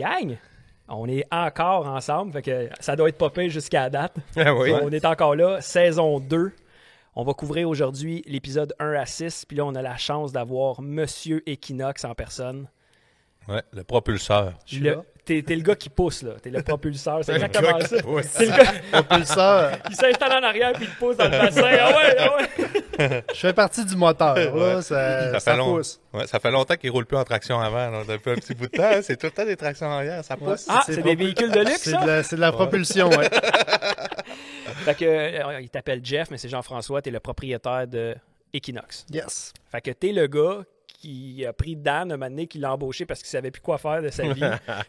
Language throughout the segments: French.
Gang, on est encore ensemble, fait que ça doit être pas pire jusqu'à la date. Ah oui. On est encore là, saison 2. On va couvrir aujourd'hui l'épisode 1 à 6, puis là, on a la chance d'avoir Monsieur Equinox en personne. Ouais, le propulseur. T'es le gars qui pousse, là. T'es le propulseur, c'est exactement ça. C'est le gars Propulseur. qui s'installe en arrière puis il te pousse dans le bassin. Ah ouais! Je fais partie du moteur. Là, ça fait long- pousse. Ouais, ça fait longtemps qu'il roule plus en traction avant. Là. Depuis un petit bout de temps, c'est tout le temps des tractions arrière, ça pousse. Ah, c'est des véhicules de luxe, ça? C'est de la propulsion, ouais. Fait que, il t'appelle Jeff, mais c'est Jean-François, t'es le propriétaire de Equinox. Yes. Fait que t'es le gars qui a pris Dan un moment donné, qui l'a embauché parce qu'il savait plus quoi faire de sa vie.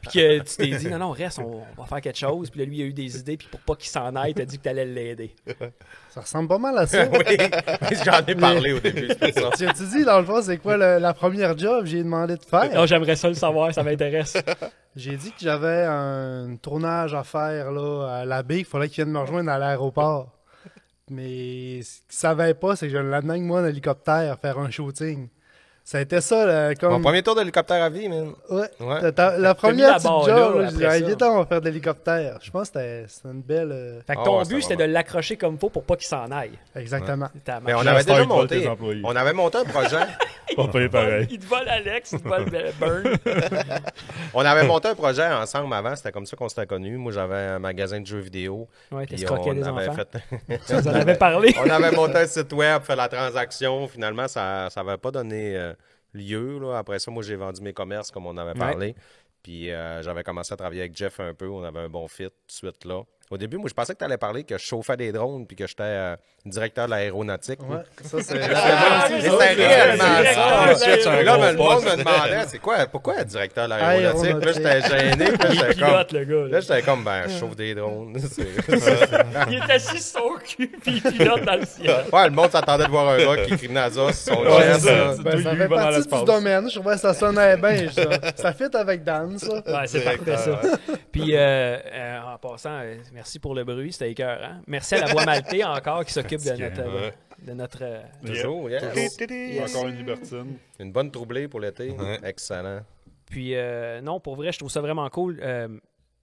Puis que tu t'es dit, non, reste, on va faire quelque chose. Puis là, lui, il a eu des idées. Puis pour pas qu'il s'en aille, t'as dit que t'allais l'aider. Ça ressemble pas mal à ça. Oui, j'en ai parlé au début, c'est ça. Tu dis, dans le fond, c'est quoi la première job que j'ai demandé de faire? Non, j'aimerais ça le savoir, ça m'intéresse. J'ai dit que j'avais un tournage à faire là, à la baie. Il fallait qu'il vienne me rejoindre à l'aéroport. Mais ce qu'il savait pas, c'est que je l'amenais avec moi en hélicoptère faire un shooting. Ça a été ça, là, comme... Mon premier tour d'hélicoptère à vie, man. Ouais. Ouais. La première la petite barre job, là, là, j'ai dit, après ça. viens on va faire de l'hélicoptère. Je pense que c'était une belle... Fait que Ah ton ouais, but, ça c'était va. de l'accrocher comme faut pour pas qu'il s'en aille. Exactement. Ta Mais on marche. avait déjà Hashtag vole tes monté. employés. On avait monté un projet. Pas payé pareil. Il te vole Alex, il te vole Burn. On avait monté un projet ensemble avant. C'était comme ça qu'on s'était connus. Moi, j'avais un magasin de jeux vidéo. Ouais, t'es Puis scroqué on les avait enfants. fait- Tu nous en avais parlé. On avait monté un site web, fait la transaction. Finalement, ça n'avait pas donné lieu. Là. Après ça, moi, j'ai vendu mes commerces comme on avait parlé. Puis j'avais commencé à travailler avec Jeff un peu. On avait un bon fit tout de suite là. Au début, moi, je pensais que tu allais parler que je chauffais des drones puis que j'étais directeur de l'aéronautique. Ouais, ça, c'est... Mais c'était réellement ça. Ensuite, c'est un Là, gros le monde poste. me demandait, c'est quoi, pourquoi directeur de l'aéronautique? Puis là, j'étais gêné. Puis là, Il j'étais comme, pilote, le gars. là, Là. j'étais comme, ben, je chauffe des drones. Il est assis sur son cul, puis il pilote dans le ciel. Ouais, le monde s'attendait de voir un gars qui écrit NASA sur son Ouais, chest. c'est là. ça. Ben, ça Lui, fait il va dans partie l'espace. du domaine. Je trouvais que ça sonnait bien, ça. Ça fit avec Dan, ça. Ouais, c'est parfait, ça. Puis, en passant, merci pour le bruit, c'était écœurant. Merci à la Voix Maltais encore qui s'occupe de notre Toujours, yes. Encore une libertine. Une bonne troublée pour l'été. Ouais. Excellent. Puis, non, pour vrai, je trouve ça vraiment cool.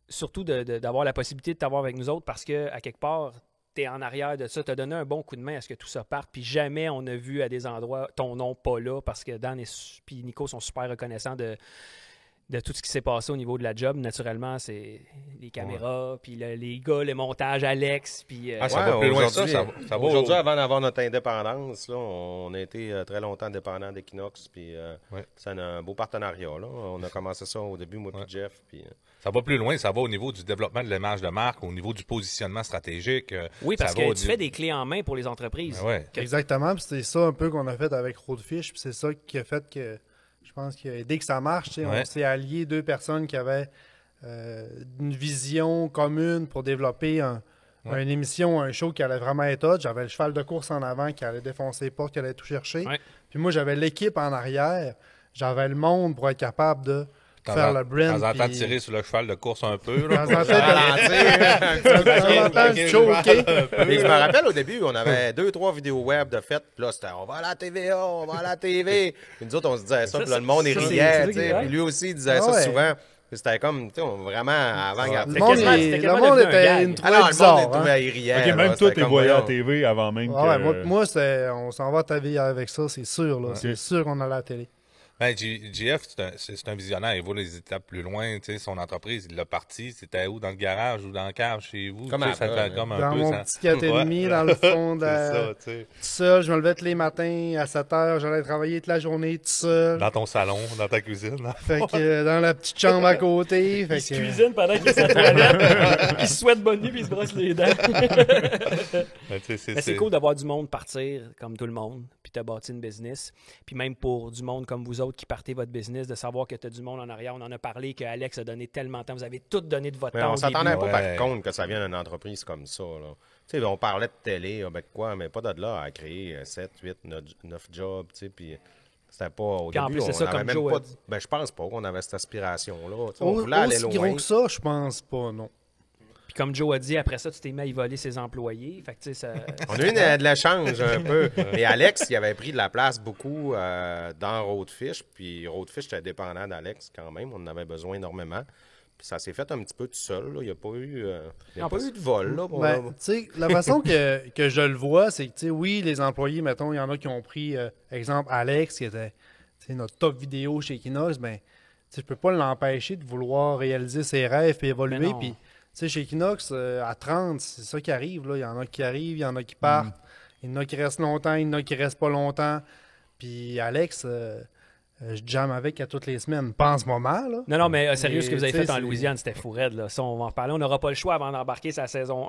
Surtout d'avoir la possibilité de t'avoir avec nous autres parce que, à quelque part, t'es en arrière de ça. T'as donné un bon coup de main à ce que tout ça parte. Puis jamais on a vu à des endroits ton nom pas là parce que Dan et Nico sont super reconnaissants de tout ce qui s'est passé au niveau de la job. Naturellement, c'est les caméras, puis les gars, le montage, Alex, puis... Ah, ça va plus loin que ça. aujourd'hui- Ça va Aujourd'hui, avant d'avoir notre indépendance, là, on a été très longtemps dépendants d'Equinox, puis c'est un beau partenariat. Là. On a commencé ça au début, moi et Jeff. Puis, Ça va plus loin, ça va au niveau du développement de l'image de marque, au niveau du positionnement stratégique. Oui, parce ça va que au tu niveau- fais des clés en main pour les entreprises. Ben ouais. Exactement. Puis c'est ça un peu qu'on a fait avec Roadfish. Puis c'est ça qui a fait que, je pense que dès que ça marche, tu sais, Ouais. on s'est alliés deux personnes qui avaient une vision commune pour développer une émission, un show qui allait vraiment être hot. J'avais le cheval de course en avant qui allait défoncer les portes, qui allait tout chercher. Ouais. Puis moi, j'avais l'équipe en arrière. J'avais le monde pour être capable de faire le brand. De temps en temps, puis- tirer sur le cheval de course un peu. De Là, temps en temps, ralentir. de temps en temps, le choquer. Mais je me rappelle au début, on avait 2-3 vidéos web de fête. Puis là, c'était on va à la TVA, on va à la TV. Puis nous autres, on se disait ça. Puis là, le monde, il ça, riait. c'est tu sais. ça, Puis lui aussi, il disait Ah ça ouais. souvent. Puis c'était comme, tu sais, vraiment avant-garde. Le C'était monde, quasiment- il- c'était le quasiment monde devenu un était gag. une Ah non, le monde, bizarre. il hein. trouvait, il riait. Ok, là, même toi, c'était t'es comme, voyé à la voyons. TV avant même Ah ouais, que... moi on s'en va à ta vie avec ça, c'est sûr. Là. C'est sûr qu'on a la télé. Ben, JF, c'est un visionnaire. Il va les étapes plus loin. Tu sais, son entreprise, il l'a parti. C'était où? Dans le garage ou dans le cave chez vous? Comme Tu sais, ça à fait Bas, comme un Dans peu mon ça. petit 4,5, dans le fond de C'est la... ça, tu sais. Tout seul, je me levais tous les matins à 7 heures, j'allais travailler toute la journée tout seul. Dans ton salon, dans ta cuisine. Là. Fait que dans la petite chambre à côté. Fait Il se que, cuisine pendant qu'il est sur la toilette. Il se souhaite bonne nuit puis il se brosse les dents. Ben, tu sais, Mais c'est cool d'avoir du monde partir comme tout le monde, puis t'as bâti une business. Puis même pour du monde comme vous autres qui partez votre business, de savoir que t'as du monde en arrière. On en a parlé, que Alex a donné tellement de temps. Vous avez tout donné de votre Mais temps. on au s'attendait début. pas, Ouais. par contre, que ça vienne d'une entreprise comme ça. Là. Tu sais, on parlait de télé, avec quoi, mais pas de là à créer 7, 8, 9 jobs. Tu sais, puis c'était pas au Puis en début. plus, c'est on ça, avait comme même Joe pas. a dit. Ben, je pense pas qu'on avait cette aspiration-là. Tu sais, on voulait aussi aller gros loin. que ça, je pense pas, non. Puis comme Joe a dit, après ça, tu t'es mis à y voler ses employés. Fait que tu sais, ça... On a eu de l'échange un peu. Mais Alex, il avait pris de la place beaucoup dans Roadfish. Puis Roadfish était dépendant d'Alex quand même. On en avait besoin énormément. Puis ça s'est fait un petit peu tout seul. Là. Il n'y a pas eu, eu de vol. Là, Ben, tu sais, la façon que je le vois, c'est que, tu sais, oui, les employés, mettons, il y en a qui ont pris, exemple, Alex, qui était notre top vidéo chez Equinox, ben, tu sais, je peux pas l'empêcher de vouloir réaliser ses rêves et évoluer. Puis, tu sais, chez Equinox, à 30, c'est ça qui arrive. Là. Il y en a qui arrivent, il y en a qui partent. Il y en a qui restent longtemps, il y en a qui restent pas longtemps. Puis Alex, je jamme avec à toutes les semaines. Pas en ce moment, là. Non, mais sérieux, ce que vous avez fait en c'est- Louisiane, c'était fou raide, là. Ça, on va en reparler. On n'aura pas le choix avant d'embarquer sa saison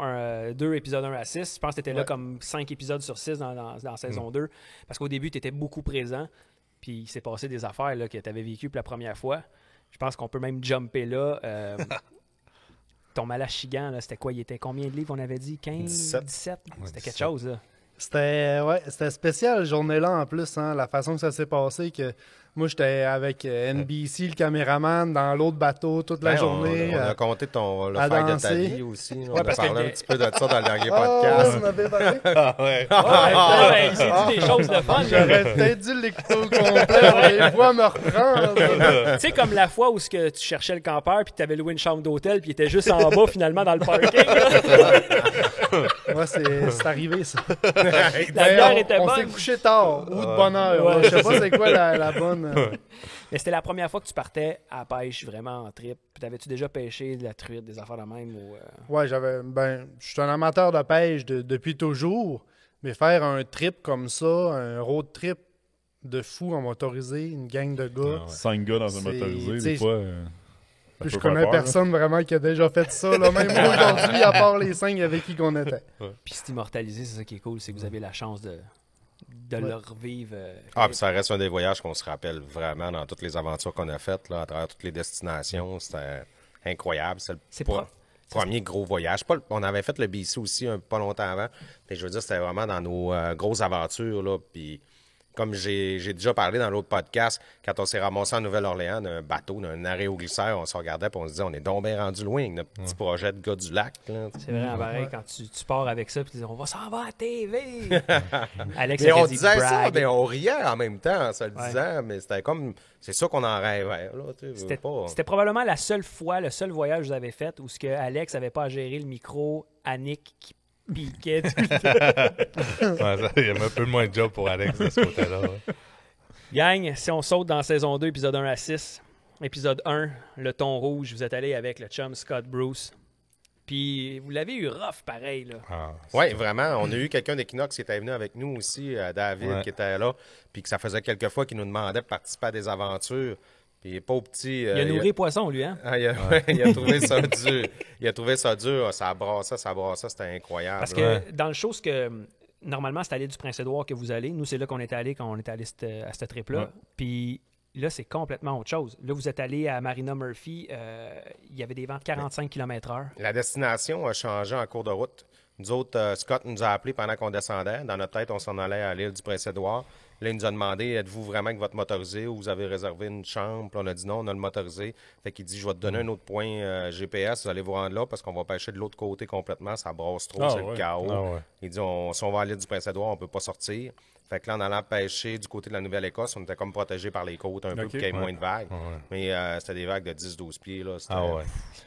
2, épisode 1 à 6. Je pense que tu étais là comme 5 épisodes sur 6 dans saison 2. Parce qu'au début, tu étais beaucoup présent. Puis il s'est passé des affaires là, que tu avais vécues pour la première fois. Je pense qu'on peut même jumper là. Ton Malachigan, là, c'était quoi? Il était combien de livres, on avait dit? 15? 17? C'était quelque chose, là. C'était spécial, cette journée-là, en plus, hein, la façon que ça s'est passé, que moi, j'étais avec NBC, le caméraman, dans l'autre bateau toute la journée. On a compté le à fight de ta danser. vie aussi. On Ouais, a parce parlé que- un petit peu de ça dans le dernier Ah, podcast. tu m'avais parlé? Ouais, il s'est dit des choses de fun. là. J'aurais peut-être dû l'écouter au complet, les voix me reprendre. Tu sais, comme la fois où ce que tu cherchais le campeur puis tu avais loué une chambre d'hôtel puis il était juste en bas finalement dans le parking. là. Moi, c'est arrivé, ça. La Ben, bière était on s'est bonne. couché tard, ou de bonne heure. Ouais. Je sais pas c'est quoi la bonne... Mais c'était la première fois que tu partais à la pêche vraiment en trip. Puis t'avais-tu déjà pêché de la truite, des affaires de même? Ou, Ouais, je suis un amateur de pêche depuis toujours, mais faire un trip comme ça, un road trip de fou en motorisé, une gang de gars, 5 gars dans un C'est- motorisé, t'sais, des fois. ça je peut connais faire peur, personne vraiment qui a déjà fait ça, là, même aujourd'hui, à part les 5 avec qui qu'on était. Puis c'est immortalisé, c'est ça qui est cool, c'est que vous avez la chance de Ouais. le revivre. Puis ça reste un des voyages qu'on se rappelle vraiment dans toutes les aventures qu'on a faites, là, à travers toutes les destinations. C'était incroyable. C'est le C'est pro- pro- premier gros voyage. On avait fait le BC aussi pas longtemps avant, mais je veux dire, c'était vraiment dans nos grosses aventures. Là, puis comme j'ai déjà parlé dans l'autre podcast, quand on s'est ramassé en Nouvelle-Orléans d'un bateau, d'un arrêt au glisseur, on se regardait et on se disait, on est donc bien rendu loin avec notre petit projet de gars du lac. Là. C'est vraiment pareil quand tu pars avec ça puis tu dis on va s'en va à TV. Alex Mais avait on dit disait ça, brag. mais on riait en même temps en se le Ouais. disant, mais c'était comme, c'est ça qu'on en rêvait. Là, tu sais, veux C'était pas. c'était probablement la seule fois, le seul voyage que vous avez fait où ce que Alex n'avait pas à gérer le micro, Annick qui piquait tout le temps. Ouais, il y avait un peu moins de job pour Alex de ce côté-là. Ouais. Gang, si on saute dans saison 2, épisode 1 à 6, épisode 1, le thon rouge, vous êtes allé avec le chum Scott Bruce. Puis vous l'avez eu rough pareil, là. Ah, Oui, vraiment. On a eu quelqu'un d'Equinox qui était venu avec nous aussi, David, Ouais. qui était là, puis que ça faisait quelques fois qu'il nous demandait de participer à des aventures. Puis pas au petit. Il a nourri poisson, lui, hein? il a trouvé ça dur. Il a trouvé ça dur. Ça brassait, c'était incroyable. Parce là. que dans le show, ce que normalement, c'est à l'île du Prince-Édouard que vous allez. Nous, c'est là qu'on était allé quand on était allé à cette trip-là. Ouais. Puis là, c'est complètement autre chose. Là, vous êtes allé à Marina Murphy. Il y avait des vents de 45 km/h. La destination a changé en cours de route. Nous autres, Scott nous a appelés pendant qu'on descendait. Dans notre tête, on s'en allait à l'île du Prince-Édouard. Là, il nous a demandé, êtes-vous vraiment avec votre motorisé ou vous avez réservé une chambre? Puis on a dit non, on a le motorisé. Fait qu'il dit, je vais te donner un autre point GPS, vous allez vous rendre là parce qu'on va pêcher de l'autre côté complètement. Ça brasse trop, Ah c'est ouais. le chaos. Ah ouais. Il dit, si on va à l'île du Prince-Édouard, on peut pas sortir. Fait que là, en allant pêcher du côté de la Nouvelle-Écosse, on était comme protégé par les côtes un peu Ok. pour qu'il y ait moins de vagues. Ouais. Mais c'était des vagues de 10-12 pieds. Là. C'était- Ah ouais.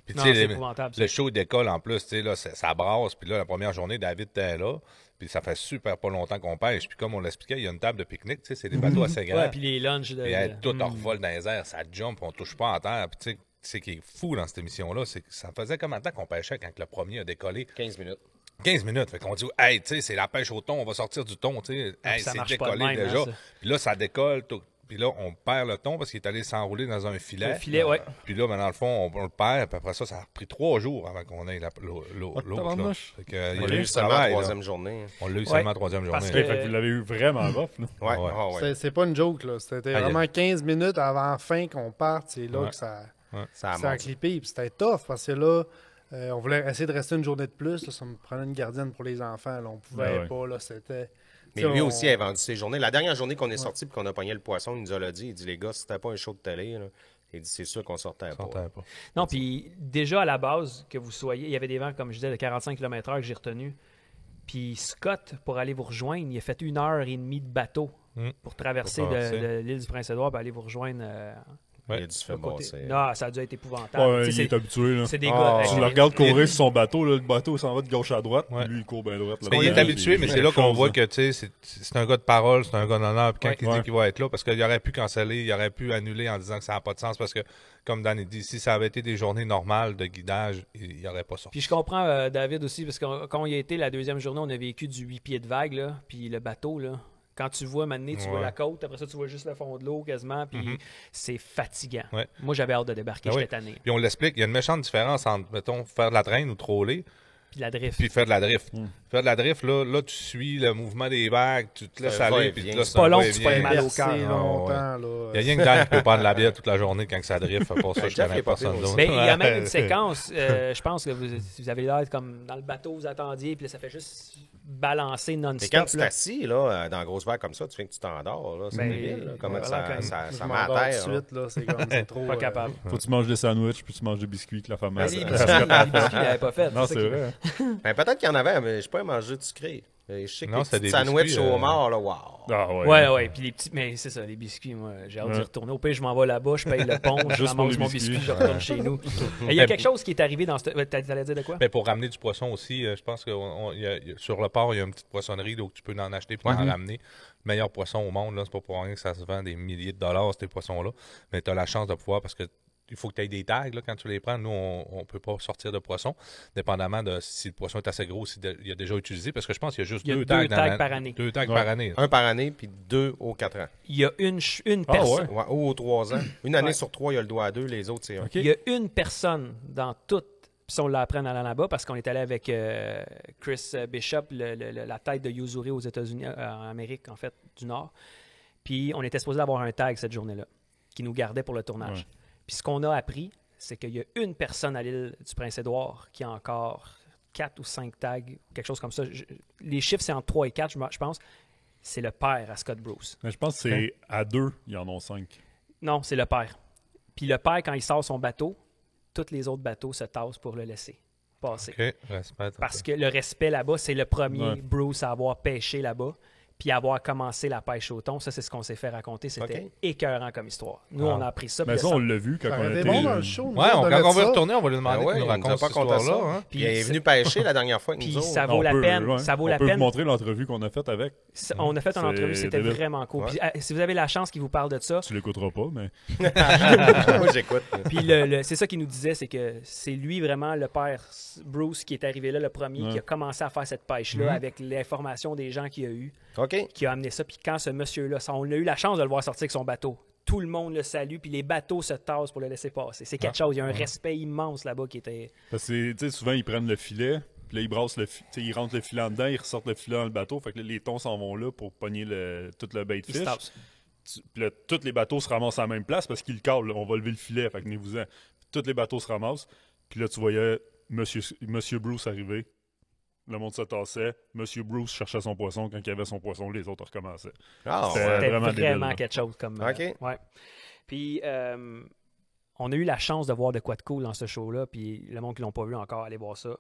Puis tu Non, sais, c'est épouvantable, ça. le show d'école en plus, tu sais, là, ça brasse. Puis là, la première journée, David était là. Puis ça fait super pas longtemps qu'on pêche. Puis comme on l'expliquait, il y a une table de pique-nique. Tu sais, c'est des bateaux assez grands. Ouais, puis les lunchs de. Puis elle, tout en revole dans les airs, ça jump, on touche pas en terre. Puis tu sais, ce qui est fou dans cette émission-là, c'est que ça faisait combien de temps qu'on pêchait quand le premier a décollé? 15 minutes. 15 minutes. Fait qu'on dit, hey, tu sais, c'est la pêche au thon, on va sortir du thon, tu sais. Hey, ça c'est marche pas de décollé même, déjà. hein, ça. Puis là, ça décolle, tout. Puis là, on perd le thon parce qu'il est allé s'enrouler dans un filet. Le filet, ouais. Puis là, ben, dans le fond, on le perd. Puis après ça, ça a pris 3 jours avant qu'on ait l'autre. là. tabarnouche. Fait que, il y On a l'a eu eu du seulement la travail, là. troisième journée. On l'a eu Ouais. seulement la troisième Parce journée. que- Fait que vous l'avez eu vraiment rough, là. Ouais, Ouais. ah ouais. C'est pas une joke, là. C'était Ah, vraiment 15 minutes avant la fin qu'on parte. C'est là Ouais. que ça Ça a a monté. clippé. Puis c'était tough parce que là, on voulait essayer de rester une journée de plus. Là, ça me prenait une gardienne pour les enfants. Là, on pouvait Ouais. pas. Là, c'était... Mais Tu sais, lui on- aussi a vendu ses journées. La dernière journée qu'on est sorti et qu'on a pogné le poisson, il nous a dit, il dit, les gars, c'était pas un show de télé, là. Il dit, c'est sûr qu'on sortait pas. Sortait pas. Non, puis déjà à la base, que vous soyez, il y avait des vents, comme je disais, de 45 km/h que j'ai retenu. Puis Scott, pour aller vous rejoindre, il a fait 1h30 de bateau pour traverser Pour traverser. de l'île du Prince-Édouard et aller vous rejoindre Ouais. Il a dû se faire brasser. Non, ça a dû être épouvantable. Ouais, Tu sais, il est habitué. Là. c'est des Ah, gars. Tu le regardes courir sur son bateau, là, le bateau s'en va de gauche à droite, puis lui il court bien droite. Là. Mais il est habitué, mais c'est là qu'on voit que... que tu sais, c'est un gars de parole, c'est un gars d'honneur. Puis quand il Ouais. dit qu'il va être là, parce qu'il aurait pu canceller, il aurait pu annuler en disant que ça n'a pas de sens. Parce que, comme Dan dit, si ça avait été des journées normales de guidage, il n'y aurait pas sorti. Puis je comprends David aussi, parce que quand il a été la deuxième journée, on a vécu du 8 pieds de vague, là, puis le bateau, là. Quand tu vois maintenant, tu vois la côte, après ça, tu vois juste le fond de l'eau quasiment, puis c'est fatigant. Ouais. Moi, j'avais hâte de débarquer, Ah oui. j'étais tanné. Puis on l'explique, il y a une méchante différence entre, mettons, faire de la traîne ou troller, Puis la drift. puis faire de la drift. Faire de la drift, là, tu suis le mouvement des vagues, tu te laisses Ça va aller, et puis vient. là, C'est pas long, un tu fais va-et-vient. mal au Bercé cœur. longtemps, Il là. y a rien que Dan qui peut prendre de la bière toute la journée quand ça drift. Pour ça, je Jeff, connais il est pas personne pire d'autre. Mais il y a même une séquence, je pense que vous avez l'air comme dans le bateau, vous attendiez, puis là, ça fait juste balancer Mais non-stop. quand tu là. t'assis là, dans la grosse vague comme ça, tu fais que tu t'endors. Là, c'est Ben, débile. Là, comment voilà, ça Je met à m'endors tout de terre. là. suite, là. C'est comme, c'est trop... Pas capable. Faut que tu manges des sandwichs, puis tu manges des biscuits que la femme a. Les biscuits, il l'avait pas fait. Non, ça c'est qui- vrai. Ben, peut-être qu'il y en avait, mais je pas mangé de sucré. Je sais que Non, les c'était petits des sandwichs biscuits, au homard, là, wow. Ah ouais. Ouais, puis les petits, mais c'est ça, les biscuits, moi, j'ai hâte d'y Ouais. retourner. Au pire, je m'en vais là-bas, je paye le pont, je Juste pour ramasse les mon biscuits. biscuit, je retourne chez nous. Et il y a quelque chose qui est arrivé dans ce... T'allais dire de quoi? Mais pour ramener du poisson aussi, je pense que sur le port, il y a une petite poissonnerie là, où tu peux en acheter et en ramener. Meilleur poisson au monde, là, c'est pas pour rien que ça se vend des milliers de dollars, ces poissons-là. Mais tu as la chance de pouvoir, parce que il faut que tu aies des tags là, quand tu les prends. Nous, on ne peut pas sortir de poisson, dépendamment de si le poisson est assez gros, il a déjà utilisé, parce que je pense qu'il y a juste Il y a deux deux tags, tags par année. 2 tags par année. Un par année, puis 2 aux 4 ans. Il y a une Ah personne... ouais. Ouais, ou aux 3 ans. Une année Ouais. sur 3, il y a le doigt à 2, les autres, c'est 1. Ok. Il y a une personne dans toute... Puis ça, on l'apprend en allant là-bas parce qu'on est allé avec Chris Bishop, la tête de Yuzuri aux États-Unis, en Amérique, en fait, du Nord. Puis on était supposé avoir un tag cette journée-là qui nous gardait pour le tournage. Ouais. Puis ce qu'on a appris, c'est qu'il y a une personne à l'île du Prince-Édouard qui a encore 4 ou 5 tags, quelque chose comme ça. Les chiffres, c'est entre 3 et 4, je pense. C'est le père à Scott Bruce. Mais je pense que c'est à 2, ils en ont 5. Non, c'est le père. Puis le père, quand il sort son bateau, tous les autres bateaux se tassent pour le laisser passer. OK, respect. Parce que le respect là-bas, c'est le premier Ouais. Bruce à avoir pêché là-bas, puis avoir commencé la pêche au thon. Ça, c'est ce qu'on s'est fait raconter. C'était OK. écœurant comme histoire. Nous, on a appris ça. Mais puis ça, ça- on l'a vu quand Ça on aurait été était... bon dans le show. nous Ouais, autres, de quand on mettre va ça. retourner, on va lui demander Ah ouais, qu'il nous il nous a raconte pas cette conté histoire-là. ça. Hein. Puis il est venu pêcher la dernière fois avec Puis nous autres. ça vaut On la peut, peine. ouais. Ça vaut On la peut vous peine. montrer l'entrevue qu'on a faite avec. On a fait une C'est entrevue, c'était débile. vraiment cool. Ouais. Puis, si vous avez la chance qu'il vous parle de ça, Tu l'écouteras pas, mais... Moi, j'écoute. puis c'est ça qu'il nous disait, c'est que c'est lui vraiment le père Bruce qui est arrivé là le premier, Ouais. qui a commencé à faire cette pêche-là avec l'information des gens qu'il y a eu, OK. qui a amené ça. Puis quand ce monsieur-là, on a eu la chance de le voir sortir avec son bateau. Tout le monde le salue, puis les bateaux se tassent pour le laisser passer. C'est quelque chose. Il y a un respect immense là-bas qui était. Parce que, tu sais, souvent, ils prennent le filet, puis là, ils brassent le filet, ils rentrent le filet en dedans, ils ressortent le filet dans le bateau, fait que là, les thons s'en vont là pour pogner tout le bait Ils se fish. tassent. Puis là, tous les bateaux se ramassent à la même place parce qu'ils le calent, là. On va lever le filet, fait que tenez-vous-en. Tous les bateaux se ramassent, puis là, tu voyais Monsieur Bruce arriver. Le monde se tassait. Monsieur Bruce cherchait son poisson. Quand il avait son poisson, les autres recommençaient. Ah, C'était- ouais. C'était vraiment vraiment, débile, là. quelque chose comme. OK. Ouais. Puis, on a eu la chance de voir de quoi de cool dans ce show-là. Puis, le monde qui ne l'ont pas vu encore, allez voir ça.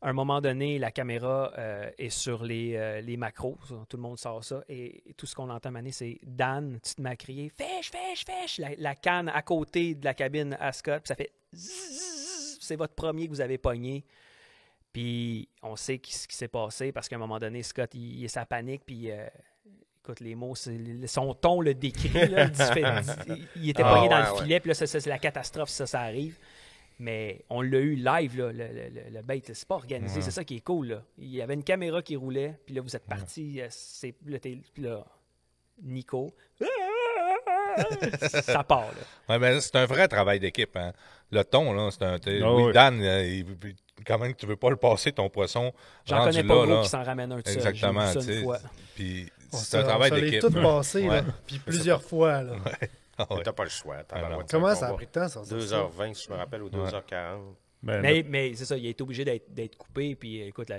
À un moment donné, la caméra est sur les macros. Ça, tout le monde sort ça. Et tout ce qu'on entend maner, c'est Dan, tu te mets à crier Fèche, fèche, fèche. La canne à côté de la cabine à Scott. Puis ça fait zzzz. C'est votre premier que vous avez pogné. Puis on sait ce qui s'est passé parce qu'à un moment donné, Scott, il est sa panique. Puis écoute, les mots, son ton le décrit. Là, il était pogné dans le filet. Puis là, c'est la catastrophe si ça arrive. Mais on l'a eu live, là, le bait. C'est pas organisé. C'est ça qui est cool. Là. Il y avait une caméra qui roulait. Puis là, vous êtes partis. Puis là, Nico. Ça part. Là. Ouais, mais c'est un vrai travail d'équipe. Hein. Le thon, là, c'est un. Ah oui, ouais. Dan, quand même, tu veux pas le passer, ton poisson. J'en rendu connais pas là, gros là. qui s'en ramène un tout seul. Exactement, J'ai vu tu ça une sais. fois. Puis On c'est un s'est- travail on s'est d'équipe. tout passé, Ouais. là. Puis plusieurs fois, là. Ah ouais. T'as pas le choix. Ah non. Comment ça a pris de temps, ça? 2h20, si je me rappelle, ou 2h40. Mais c'est ça, il a été obligé d'être coupé. Puis écoute,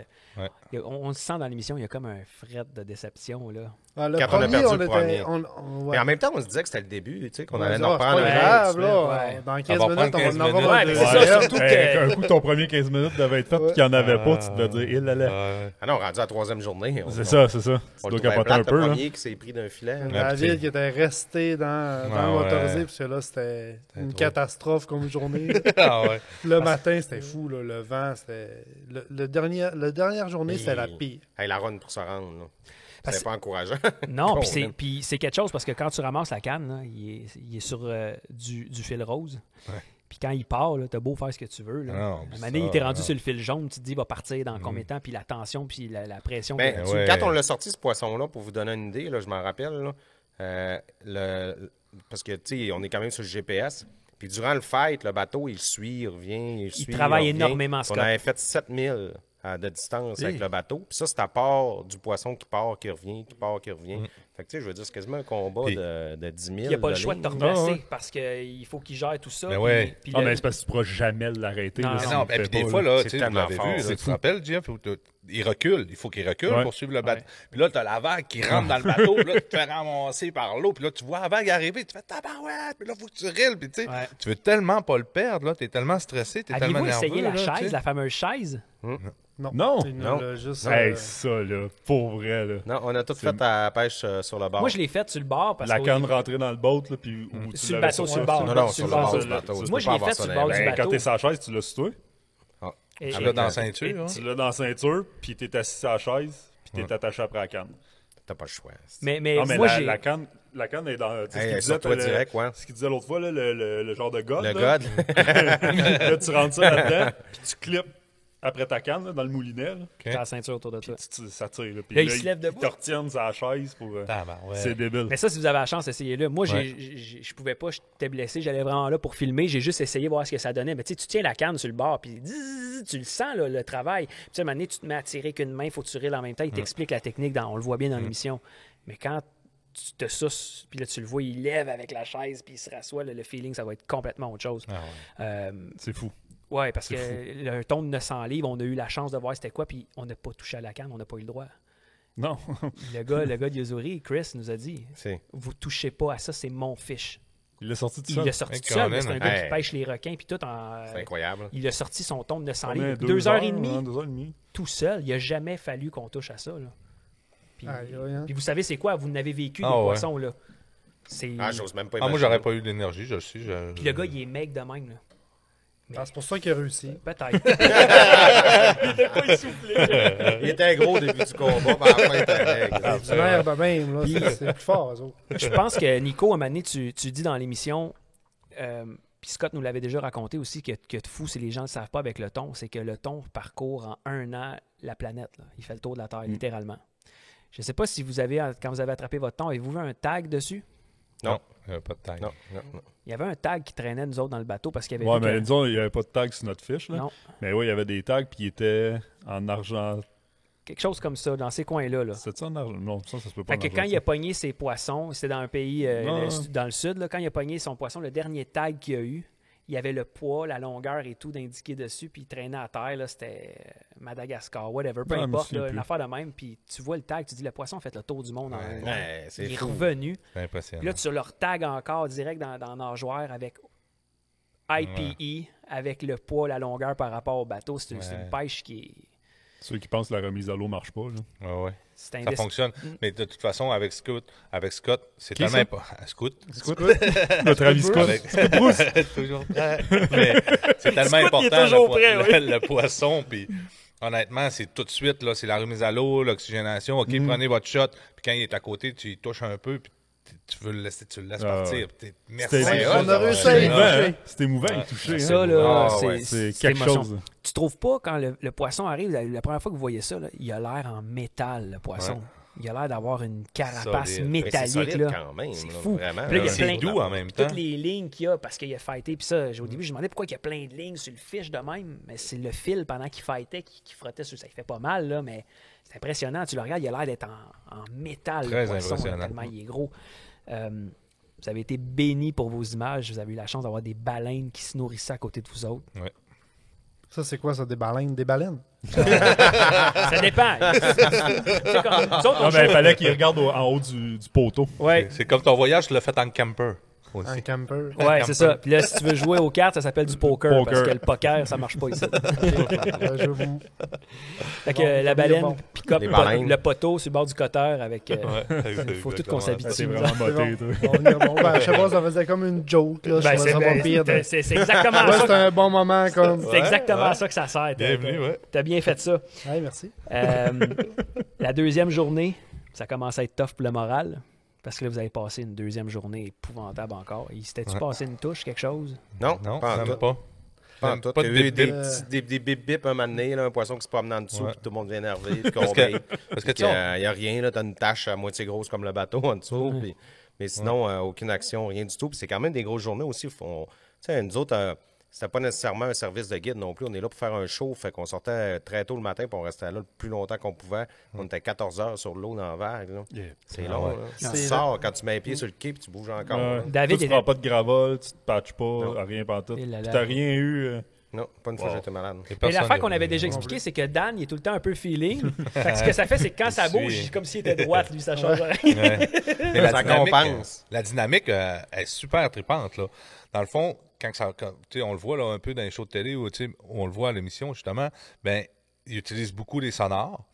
on se sent dans l'émission, il y a comme un fret de déception. Là. Ah, le Quand on a premier, perdu le premier. ouais. Mais en même temps, on se disait que c'était le début, tu sais, qu'on Ouais, allait ça, en c'est reprendre pas un grave, autre. là. Ouais. Dans 15 va minutes, prendre on 15 va en avoir minutes. un Ouais, mais c'est deuxième. ça, surtout que- Un coup, ton premier 15 minutes devait être fait, puis qu'il n'y en avait pas, tu devais dire, il allait. Ah non, rendu à la 3e journée. C'est ça. Tu On dois le trouvait capoter plate, un peu, le là. premier qui s'est pris d'un filet. David qui était resté dans le motorisé, parce que là, c'était une trop. catastrophe comme journée. Ah ouais. Le matin, c'était fou, là. Le vent, c'était... La dernière journée, c'était la pire. Hey, la run pour se rendre, là. Parce- C'est pas encourageant. Non, puis Colin. puis c'est quelque chose parce que quand tu ramasses la canne, là, il est sur du fil rose. Ouais. Puis quand il part, t'as beau faire ce que tu veux. Là. Non, À un moment ça, donné, il était rendu non. sur le fil jaune, tu te dis, il va partir dans combien de temps, puis la tension, puis la pression. Ben, que- ouais. Quand on l'a sorti, ce poisson-là, pour vous donner une idée, là, je m'en rappelle, là, parce que, tu sais, on est quand même sur le GPS. Puis durant le fight, le bateau, il suit, il revient, il suit. travaille il revient. énormément, On Scott. avait fait 7000 de distance avec le bateau. Puis ça, c'est à part du poisson qui part, qui revient, qui part, qui revient. Fait que, tu sais, je veux dire, c'est quasiment un combat Puis- de 10 000. Il n'y a pas le choix de te ligne. replacer ouais. parce qu'il faut qu'il gère tout ça. Ben puis- ouais. puis Ah, le- mais c'est parce que tu pourras jamais l'arrêter. Non, là, non, s'il Non, le ben, fait puis des pas, fois, là. là, c'est tu tellement l'avais fort, vu, c'est tu te rappelles, Jeff, il recule. Il faut qu'il recule Ouais. pour suivre le bateau. Ouais. Puis là, tu as la vague qui rentre dans le bateau, puis là, tu te fais ramasser par l'eau, puis là, tu vois la vague arriver, tu fais tabarouette, puis là, il faut que tu rilles, puis tu sais, Ouais. tu veux tellement pas le perdre, là, tu es tellement stressé, tu es tellement Aviez-vous nerveux. essayé la là, tu sais. chaise, la fameuse chaise? Non. Il nous Non. l'a juste, Hey, ça, là, pour vrai, là. Non, on a tout fait à la pêche sur le bord. Moi, je l'ai faite sur le bord parce La que canne rentrée dans le boat, là, puis... où tu sur le l'avais bateau, sorti. sur le bord. Non, non, sur sur le le bord bord. du bateau. Tu Moi, peux je pas l'ai avoir fait ça sur le dans bord les du Ben, mains. quand bateau. t'es sur la chaise, tu l'as situé. Et- Tu l'as dans la ceinture, hein? Tu l'as dans la ceinture, puis t'es assis sur la chaise, puis t'es attaché après la canne. T'as pas le choix. Mais Non, mais moi, la, j'ai... la canne est dans... Tu sais, Hey, ce qu'il sur toi disait, direct, ouais. ce qu'il disait l'autre fois, là, le genre de god. Le là. god. Là, tu rentres ça là-dedans, puis tu clips après ta canne, là, dans le moulinet, là, T'as la ceinture autour de toi. ça tire. Là, puis Là, il se lève ils debout. te retiennent sur la chaise pour... Tabarouette. C'est débile. Mais ça, si vous avez la chance, essayez-le. Moi, Ouais. je pouvais pas, j'étais blessé, j'allais vraiment là pour filmer. J'ai juste essayé voir ce que ça donnait. Mais tu sais, tu tiens la canne sur le bord, puis tu le sens, là, le travail. Puis tu sais, à un moment donné, tu te mets à tirer qu'une main, il faut tirer en même temps. Il t'explique la technique, on le voit bien dans l'émission. Mais quand tu te suces, puis là, tu le vois, il lève avec la chaise, puis il se rassoit, le feeling, ça va être complètement autre chose. Ah ouais. C'est fou. Ouais, parce que le ton de 900 livres, on a eu la chance de voir c'était quoi, puis on n'a pas touché à la canne, on n'a pas eu le droit. Non. Le gars de Yozuri, Chris, nous a dit C'est- vous touchez pas à ça, c'est mon fish. Il l'a sorti de Il ça. l'a sorti Hey, tout seul, mais c'est un Colin, gars hey. qui pêche les requins, puis tout en. C'est incroyable. Il a sorti son ton de 900 Combien? livres. 2h30, 2h30. tout seul. Il n'a jamais fallu qu'on touche à ça. Là. Puis, Aïe, aïe, hein. puis vous savez, c'est quoi vous n'avez vécu des Ah ouais. poissons. Là. C'est... Ah, j'ose même pas Ah, moi, imaginer. j'aurais pas eu d'énergie, je le sais. Puis le gars, il est mec de même. Là. Ah, c'est pour ça qu'il a réussi. Peut-être. Il était pas essoufflé. Il était gros au début du combat, mais à la fin, il était maigre. Du nerf de même, là, c'est plus fort, eux autres. Je pense que, Nico, à un moment donné, tu dis dans l'émission, puis Scott nous l'avait déjà raconté aussi, que de fou, si les gens ne le savent pas avec le thon, c'est que le thon parcourt en 1 an la planète. Là. Il fait le tour de la Terre, littéralement. Je ne sais pas si vous avez, quand vous avez attrapé votre thon, avez-vous vu un tag dessus? Non, pas de taille. Non, non, non. Il y avait un tag qui traînait, nous autres, dans le bateau, parce qu'il y avait Ouais, vu que- mais disons, il n'y avait pas de tag sur notre fiche. Là. Non, Mais oui, il y avait des tags, puis il était en argent. quelque chose comme ça, dans ces coins-là. Là. C'est ça en argent? Non, ça se peut pas. Fait que en quand argent, il a pogné ses poissons, c'était dans un pays Non. dans le sud, là, quand il a pogné son poisson, le dernier tag qu'il a eu, il y avait le poids, la longueur et tout d'indiqué dessus, puis il traînait à terre, là, c'était Madagascar, whatever, peu Ah, je me importe, souviens là, une plus. affaire de même, puis tu vois le tag, tu dis le poisson a fait le tour du monde en un mois. Ouais, c'est Il est fou. revenu, C'est impressionnant. puis là tu leur tag encore direct dans nageoire avec IPE, avec le poids, la longueur par rapport au bateau, c'est une Ouais. pêche qui est... Ceux qui pensent que la remise à l'eau marche pas. Là. Ouais, ouais. C'est Ça indécent. fonctionne. Mais de toute façon, avec Scott, c'est Qui tellement ça? important. Scott. Notre avis Scott. Avec... toujours prêt. Mais c'est tellement Scott, il est important toujours prêt, le poisson. Puis honnêtement, c'est tout de suite, là, c'est la remise à l'eau, l'oxygénation. OK, prenez votre shot. Puis quand il est à côté, tu y touches un peu. Puis tu veux le laisser, tu le laisses Ah, partir. ouais. Puis merci. C'était- On a réussi à C'est y émouvant, toucher. hein? C'est émouvant à y toucher. Ça, hein? là, Ah, ouais. C'est c'est quelque émotion. chose. Tu trouves pas, quand le poisson arrive, la première fois que vous voyez ça, là, il a l'air en métal, le poisson. Ouais. Il a l'air d'avoir une carapace Solide. Mais c'est métallique. solide Là. quand même. C'est là, fou. Vraiment. Puis là, il y a C'est plein- doux en même temps. Toutes les lignes qu'il y a, parce qu'il a fighté, puis ça, au début, je me demandais pourquoi il y a plein de lignes sur le fiche de même, mais c'est le fil pendant qu'il fightait qui frottait sur ça. Il fait pas mal, là, mais c'est impressionnant. Tu le regardes, il a l'air d'être en métal, Très le poisson, impressionnant. tellement il est gros. Vous avez été bénis pour vos images. Vous avez eu la chance d'avoir des baleines qui se nourrissaient à côté de vous autres. Ouais. Ça, c'est quoi, ça? Des baleines? Des baleines? Ça dépend. C'est comme, nous autres, on Non, mais il fallait qu'il regarde en haut du poteau. Ouais. C'est comme ton voyage, tu l'as fait en camper. Aussi. Un camper. Ouais, c'est ça. Puis là, si tu veux jouer aux cartes, ça s'appelle du poker, Poker. parce que le poker, ça marche pas ici. Je- Fait que Bon, la baleine bon. pick-up Les baleines. le poteau sur le bord du cutter avec... il faut tout qu'on Ah, s'habitue. c'est nous vraiment autres. moté, toi. Ben, je sais pas, ça faisait comme une joke, là. Je Ben, trouvais ça pas pire. c'est exactement Ouais, ça. c'était un bon moment, comme. C'est exactement ouais. ça que ça sert. Bienvenue, ouais. T'as bien fait ça. Ouais, merci. La deuxième journée, ça commence à être tough pour le moral. Parce que là, vous avez passé une deuxième journée épouvantable encore. Il s'était-tu Ouais. passé une touche, quelque chose? Non, Non, pas en même tout. pas. Pas en Même tout. pas Il y de a eu des bip-bip. petits des bip-bip un moment donné, là, un poisson qui se promène en dessous, Ouais. puis tout le monde vient énervé, puis qu'on Parce que- veille. parce que Puis tu sais, qu'il n'y a rien, là, t'as une tache à moitié grosse comme le bateau en dessous, puis- mais sinon, aucune action, rien du tout. Puis c'est quand même des grosses journées aussi. Tu sais, nous autres, c'était pas nécessairement un service de guide non plus. On est là pour faire un show, fait qu'on sortait très tôt le matin, puis on restait là le plus longtemps qu'on pouvait. On était 14 heures sur l'eau dans la vague. Là. C'est long. ouais. Là. Tu C'est sors quand tu mets les pieds sur le quai, puis tu bouges encore. Ouais. là. David Toi, tu était- prends pas de gravol, tu te patches pas, Non. rien pantoute. Et là là. Puis t'as rien eu. Non, pas une fois Wow. j'étais malade. Et Mais personne l'affaire n'est qu'on avait venu. déjà expliqué, c'est que Dan, il est tout le temps un peu feeling. Fait que ce que ça fait, c'est que quand ça bouge, suis- c'est comme s'il était droite, lui, ça change rien. Ouais. Mais la Ça dynamique, compense. la dynamique est super trippante. Là. Dans le fond, tu sais, on le voit là, un peu dans les shows de télé où tu sais, on le voit à l'émission, justement, ben, ils utilisent beaucoup les sonores.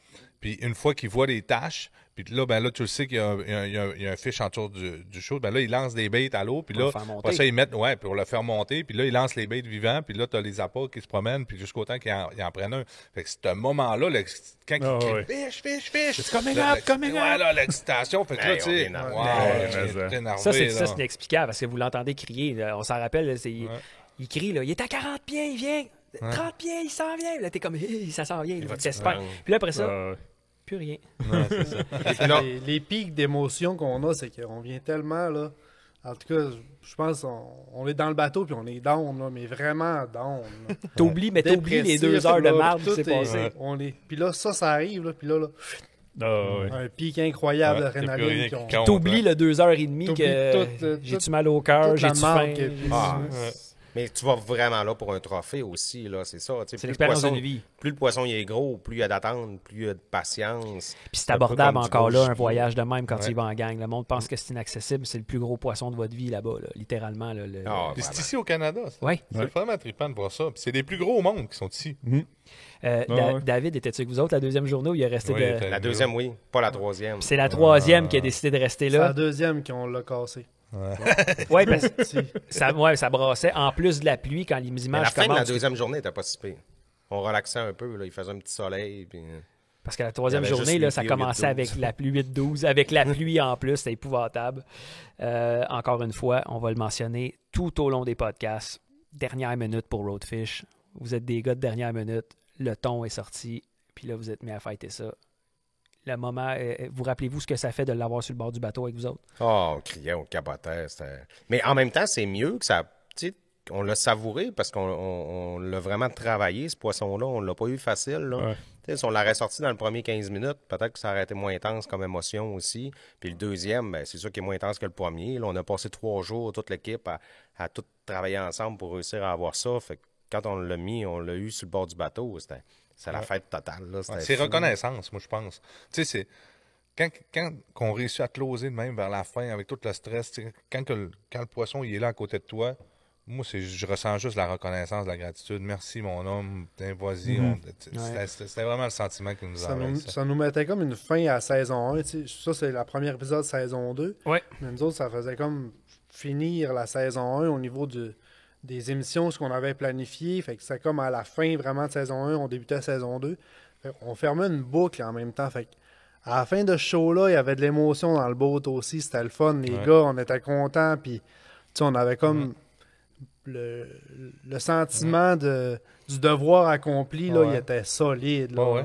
Puis une fois qu'ils voient les tâches, puis là, ben là, tu le sais qu'il y a un fiche autour du show. Ben là, ils lancent des baits à l'eau, puis Pour là, le faire monter. après ça, ils mettent, ouais, pour le faire monter, puis là, ils lancent les baits vivants, puis là, tu as les appâts qui se promènent, puis jusqu'au temps qu'ils en prennent un. Fait que c'est un moment-là, là, quand ils Ah, crient ouais. fiche, It's coming là, up, coming ouais, up. là, l'excitation. Fait que là, Hey, tu on sais, est énervé. wow, Ouais, tu mais es ça. énervé, Ça, c'est là. inexplicable parce que vous l'entendez crier. Là. On s'en rappelle, là, il crie, là, il est à 40 pieds, il vient. 30 pieds, il s'en vient. Là, t'es comme, hey, ça s'en vient. Il t'espère. prendre? Puis là, après ça, Euh, plus rien. Ouais, c'est ça. Non. Les pics d'émotion qu'on a, c'est qu'on vient tellement, là. En tout cas, je pense on est dans le bateau puis on est down, là, mais vraiment down. là. T'oublies, mais t'oublies les 2 heures de Dépressif, là, marde qui tout s'est est- passé. on est. Puis là, ça arrive, là, puis là, ouais. un pic incroyable Ouais, y a plus rien d'adrénaline. qui qu'on- compte. T'oublies le 2h30 T'oublies que tout, j'ai-tu mal au cœur, toute la j'ai-tu faim. marque, puis- Ah, Ouais. mais tu vas vraiment là pour un trophée aussi, là, c'est ça. tu sais, C'est plus le l'expérience poisson- d'une vie. Plus le poisson il est gros, plus il y a d'attente, plus il y a de patience. Puis c'est un peu abordable comme du encore gros là, un gibier. voyage de même quand Ouais. tu y vas en gang. Le monde pense que c'est inaccessible. C'est le plus gros poisson de votre vie là-bas, là, littéralement. Là, Ah, Puis c'est vraiment. ici au Canada. ça. Ouais. C'est vraiment trippant de voir ça. Puis c'est les plus gros au monde qui sont ici. Ouais. David, étais-tu avec vous autres la deuxième journée où il est resté Oui, de... il était- La deuxième, oui, pas la troisième. C'est la troisième qui a décidé de rester C'est la là. deuxième qu'on l'a cassé. Ouais, parce que Si. ça brassait en plus de la pluie quand les Mais la images fin de la commencent. deuxième journée n'était pas si pire. On relaxait un peu, là, il faisait un petit soleil. Puis... Parce que la troisième Il y avait journée, juste là, les ça pluies au commençait 8-12. avec la pluie 8-12, avec la pluie en plus, c'est épouvantable. Encore une fois, on va le mentionner tout au long des podcasts. Dernière minute pour Roadfish. Vous êtes des gars de dernière minute. Le ton est sorti, puis là, vous êtes mis à fêter ça. Le moment, vous rappelez-vous ce que ça fait de l'avoir sur le bord du bateau avec vous autres? Oh, on criait, on capotait. Mais en même temps, c'est mieux que ça. Tu sais, on l'a savouré parce qu'on l'a vraiment travaillé, ce poisson-là. On l'a pas eu facile. Là. Ouais. Tu sais, si on l'aurait sorti dans le premier 15 minutes, peut-être que ça aurait été moins intense comme émotion aussi. Puis le deuxième, ben, c'est sûr qu'il est moins intense que le premier. Là, on a passé 3 jours, toute l'équipe, à tout travailler ensemble pour réussir à avoir ça. Fait que quand on l'a mis, on l'a eu sur le bord du bateau. C'était la fête totale. Là. C'était C'est fou. reconnaissance, moi, je pense. Tu sais, c'est. Quand on réussit à closer de même vers la fin avec tout le stress, tu sais, quand le poisson il est là à côté de toi, moi, je ressens juste la reconnaissance, la gratitude. Merci, mon homme. Tiens, vas-y. C'était vraiment le sentiment qui nous Ça enlève. ça nous mettait comme une fin à saison 1. Tu sais. Ça, c'est le premier épisode de saison 2. Ouais. Mais nous autres, ça faisait comme finir la saison 1 au niveau des émissions, ce qu'on avait planifié. Fait que c'était comme à la fin vraiment de saison 1, on débutait saison 2. Fait on fermait une boucle en même temps. Fait que à la fin de ce show-là, il y avait de l'émotion dans le boat aussi. C'était le fun. Les Ouais. gars, on était contents. Puis, tu sais, on avait comme le sentiment du devoir accompli. Là, Ouais. il était solide. Là. Ouais.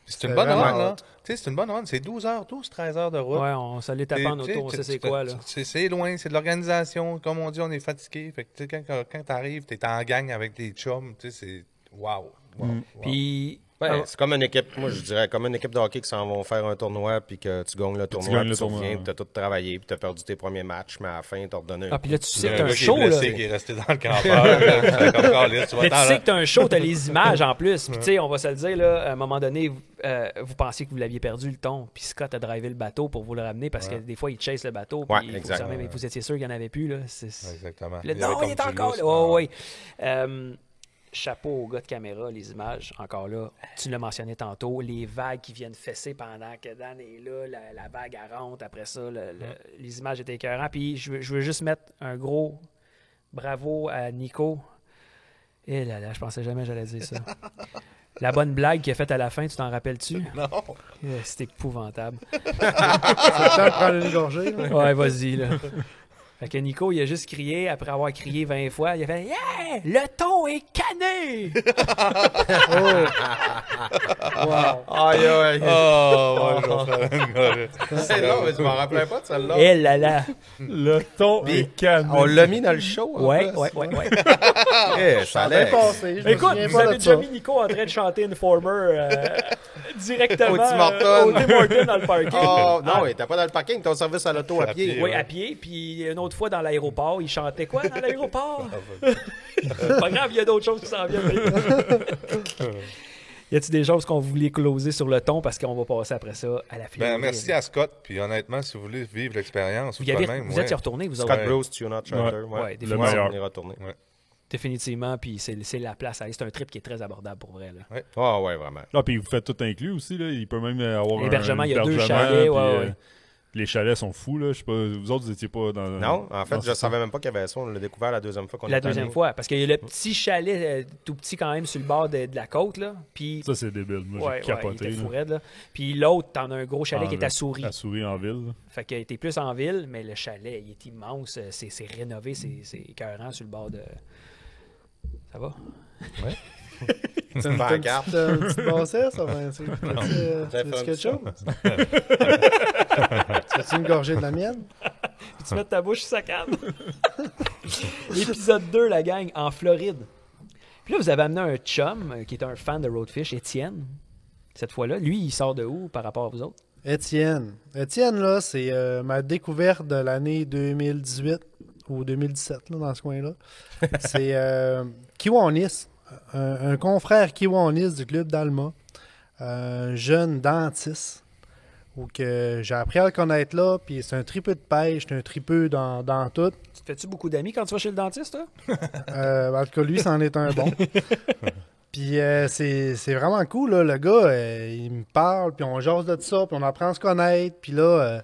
C'est C'était une bonne vraiment run, là. hot. Tu sais, c'est une bonne run. C'est 12 heures, 13 heures de route. Ouais, on se l'est tapé en auto, on sait c'est quoi, là. C'est loin, c'est de l'organisation. Comme on dit, on est fatigué. Fait que, tu sais, quand tu arrives, tu es en gang avec tes chums. Tu sais, c'est. Wow. Puis, Ouais, c'est comme une équipe, moi je dirais, comme une équipe de hockey qui s'en vont faire un tournoi, puis que tu gagnes le tournoi, puis tu reviens, puis tu as tout travaillé, puis tu as perdu tes premiers matchs, mais à la fin, tu as redonné Ah, puis là, tu sais que Il y a t'as un un gars qui est show, là. blessé, qui est resté dans le campeur. Comme Carlis, tu vas Mais tu t'en- sais que t'as un show, t'as les images en plus. Puis tu sais, on va se le dire, là, à un moment donné, vous pensiez que vous l'aviez perdu le ton. Puis Scott a drivé le bateau pour vous le ramener parce que des fois, il chase le bateau. Puis Ouais, il faut exact. savoir, mais vous étiez sûr qu'il n'y en avait plus. Là. Exactement. Puis là, Il y avait non, comme il est du encore lousse, là. Oh, oui. Chapeau au gars de caméra, les images, encore là. Tu l'as mentionné tantôt, les vagues qui viennent fesser pendant que Dan est là, la vague elle rentre, après ça, les images étaient écœurantes. Puis je veux juste mettre un gros bravo à Nico. Et là, je pensais jamais que j'allais dire ça. La bonne blague qu'il a faite à la fin, tu t'en rappelles-tu? Non. C'est épouvantable. C'est le temps de prendre une gorgée. Là. Ouais, vas-y, là. Fait que Nico, il a juste crié, après avoir crié 20 fois, il a fait « Yeah! Le ton est cané! » Wow. Aïe, aïe. Oh, ouais, je vais faire une gorgée. C'est long, mais tu m'en rappelais pas de celle-là. Eh là là! Le ton Puis, est calme. On l'a mis dans le show. en Ouais, plus. ouais, ouais, ouais. Eh, ça Ça allait. avait passé. Je me Écoute, souviens vous pas avez de déjà ça. mis Nico en train de chanter Informer directement Au Tim Hortons. au Tim Hortons dans le parking. Oh, non, Ah, il était pas dans le parking, ton service à l'auto à À pied. pied, oui, ouais. à pied. Puis une autre fois dans l'aéroport, il chantait quoi dans l'aéroport? Pas grave, il y a d'autres choses qui s'en viennent. Y a-t-il des choses qu'on voulait closer sur le ton parce qu'on va passer après ça à la finale? Ben, merci à Scott. Puis honnêtement, si vous voulez vivre l'expérience, Vous, ou avez, même, vous êtes y retournés, vous Scott autres? Ouais. Bruce, Tune Out Charter. Ouais, Ouais, des le fois, meilleur. on est retourné. définitivement. Puis c'est la place. C'est un trip qui est très abordable pour vrai. Là. Ah, ouais, vraiment. Ah, puis vous faites tout inclus aussi. Là. Il peut même avoir L'hébergement, un il y a 2 hébergement, chalets. puis, Ouais, ouais. les chalets sont fous. Là. Je sais pas, vous autres, vous étiez pas dans... Non, en fait, dans je ce- savais même pas qu'il y avait ça. On l'a découvert la deuxième fois qu'on La est deuxième allé. fois. Parce qu'il y a le petit chalet tout petit quand même sur le bord de la côte. Là. Puis, Ça, c'est débile. Moi, ouais, j'ai ouais, il capoté. était là. fou raide, là. Puis l'autre, t'en as un gros chalet qui est à Souris. À Souris en ville. là. Fait qu'il était plus en ville, mais le chalet, il est immense. C'est rénové, c'est écœurant sur le bord de... Ça va? C'est une pancarte. petite bassesse, ça va. Tu J'ai veux fait quelque ça. chose? Tu veux-tu une gorgée de la mienne? Puis tu mets ta bouche sur sa canne. Épisode 2, la gang, en Floride. Puis là, vous avez amené un chum qui est un fan de Roadfish, Étienne. Cette fois-là, lui, il sort de où par rapport à vous autres? Étienne. Étienne, là, c'est ma découverte de l'année 2018 ou 2017, là, dans ce coin-là. C'est Kiwanis, un confrère Kiwanis du club d'Alma, un jeune dentiste, où que j'ai appris à le connaître là, puis c'est un tripeux de pêche, c'est un tripeux dans tout. Tu te fais-tu beaucoup d'amis quand tu vas chez le dentiste, toi? En tout cas, lui, c'en est un bon. Puis c'est vraiment cool, là. Le gars, il me parle, puis on jase de ça, puis on apprend à se connaître. Puis là,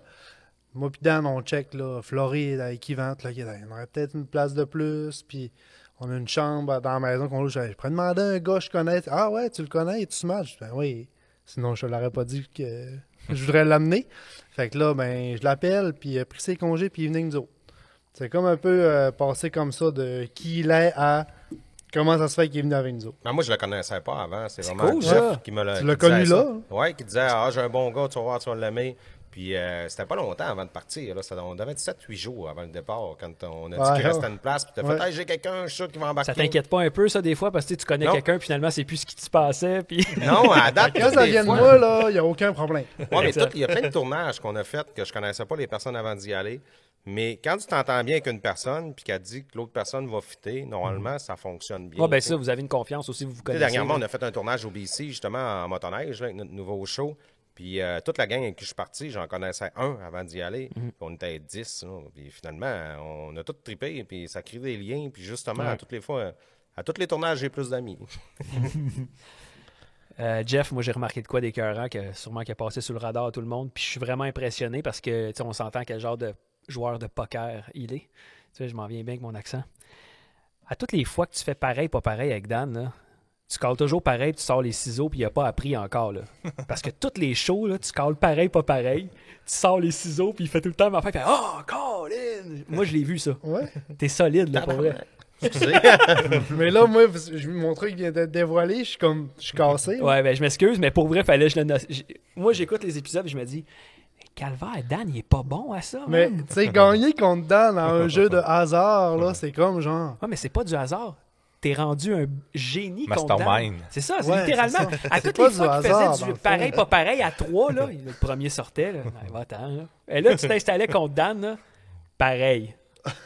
moi puis Dan, on check, là, Floride, avec Yvan, là, on aurait peut-être une place de plus, puis on a une chambre dans la maison qu'on loue. Je pourrais demander à un gars que je connais. Ah ouais, tu le connais, tu matches? Ben oui, sinon je ne l'aurais pas dit que je voudrais l'amener. Fait que là, ben, je l'appelle, puis il a pris ses congés, puis il est venu avec nous autres. C'est comme un peu passé comme ça de qui il est à comment ça se fait qu'il est venu avec nous autres. Ben, moi, je le connaissais pas avant. C'est vraiment cool, Jeff ça. qui me l'a Tu l'as qui disait connu ça. là? Ouais, qui disait ah, j'ai un bon gars, tu vas voir, tu vas l'aimer. Puis c'était pas longtemps avant de partir. Là. On avait 7-8 jours avant le départ quand on a dit Ouais, qu'il restait ouais. une place. Puis t'as Ouais. fait hey, j'ai quelqu'un, je suis sûr qu'il va embarquer. Ça t'inquiète pas un peu, ça, des fois, parce que tu connais Non. quelqu'un, puis finalement, c'est plus ce qui se passait, puis... Non, à date, Quand toutes ça les vient de fois- moi, là, il n'y a aucun problème. Ouais, mais Exact. il y a plein de tournages qu'on a fait que je connaissais pas les personnes avant d'y aller. Mais quand tu t'entends bien avec une personne puis qu'elle dit que l'autre personne va fitter, normalement, ça fonctionne bien. Ouais, ben ça, vous avez une confiance aussi, vous vous Tu sais, connaissez. dernièrement, on là. a fait un tournage au BC, justement, en motoneige, là, avec notre nouveau show. Puis toute la gang avec qui je suis parti, j'en connaissais un avant d'y aller. Puis on était 10. Là. Puis finalement, on a tout trippé. Puis ça crée des liens. Puis justement, à toutes les fois, à tous les tournages, j'ai plus d'amis. Jeff, moi j'ai remarqué de quoi d'écœurant, que sûrement qui a passé sous le radar à tout le monde. Puis je suis vraiment impressionné parce que tu sais, on s'entend quel genre de joueur de poker il est. Tu sais, je m'en viens bien avec mon accent. À toutes les fois que tu fais pareil, pas pareil avec Dan, là, tu cales toujours pareil, puis tu sors les ciseaux, puis il n'a pas appris encore. Là. Parce que toutes les shows, là, tu cales pareil, pas pareil. Tu sors les ciseaux, puis il fait tout le temps ma fête. Oh, Colin! Moi, je l'ai vu, ça. Ouais. T'es solide, là, pour vrai. Excusez. Mais là, moi, mon truc vient d'être dévoilé, je suis cassé. là. Ouais, ben je m'excuse, mais pour vrai, fallait que je le note. Moi, j'écoute les épisodes, et je me dis, Calvaire, Dan, il est pas bon à ça. Mais, man. tu sais, gagner contre Dan dans un jeu de hasard, là, c'est comme genre. Ouais, mais c'est pas du hasard. t'es rendu un génie contre Dan. Mastermind. C'est ça, c'est Ouais, littéralement. c'est ça. À C'est toutes pas les fois du qu'il hasard, faisait dans du le fond. pareil, pas pareil, à 3, là, le premier sortait. Là. Ouais, va-t'en, là. Et là, tu t'installais contre Dan, là, pareil.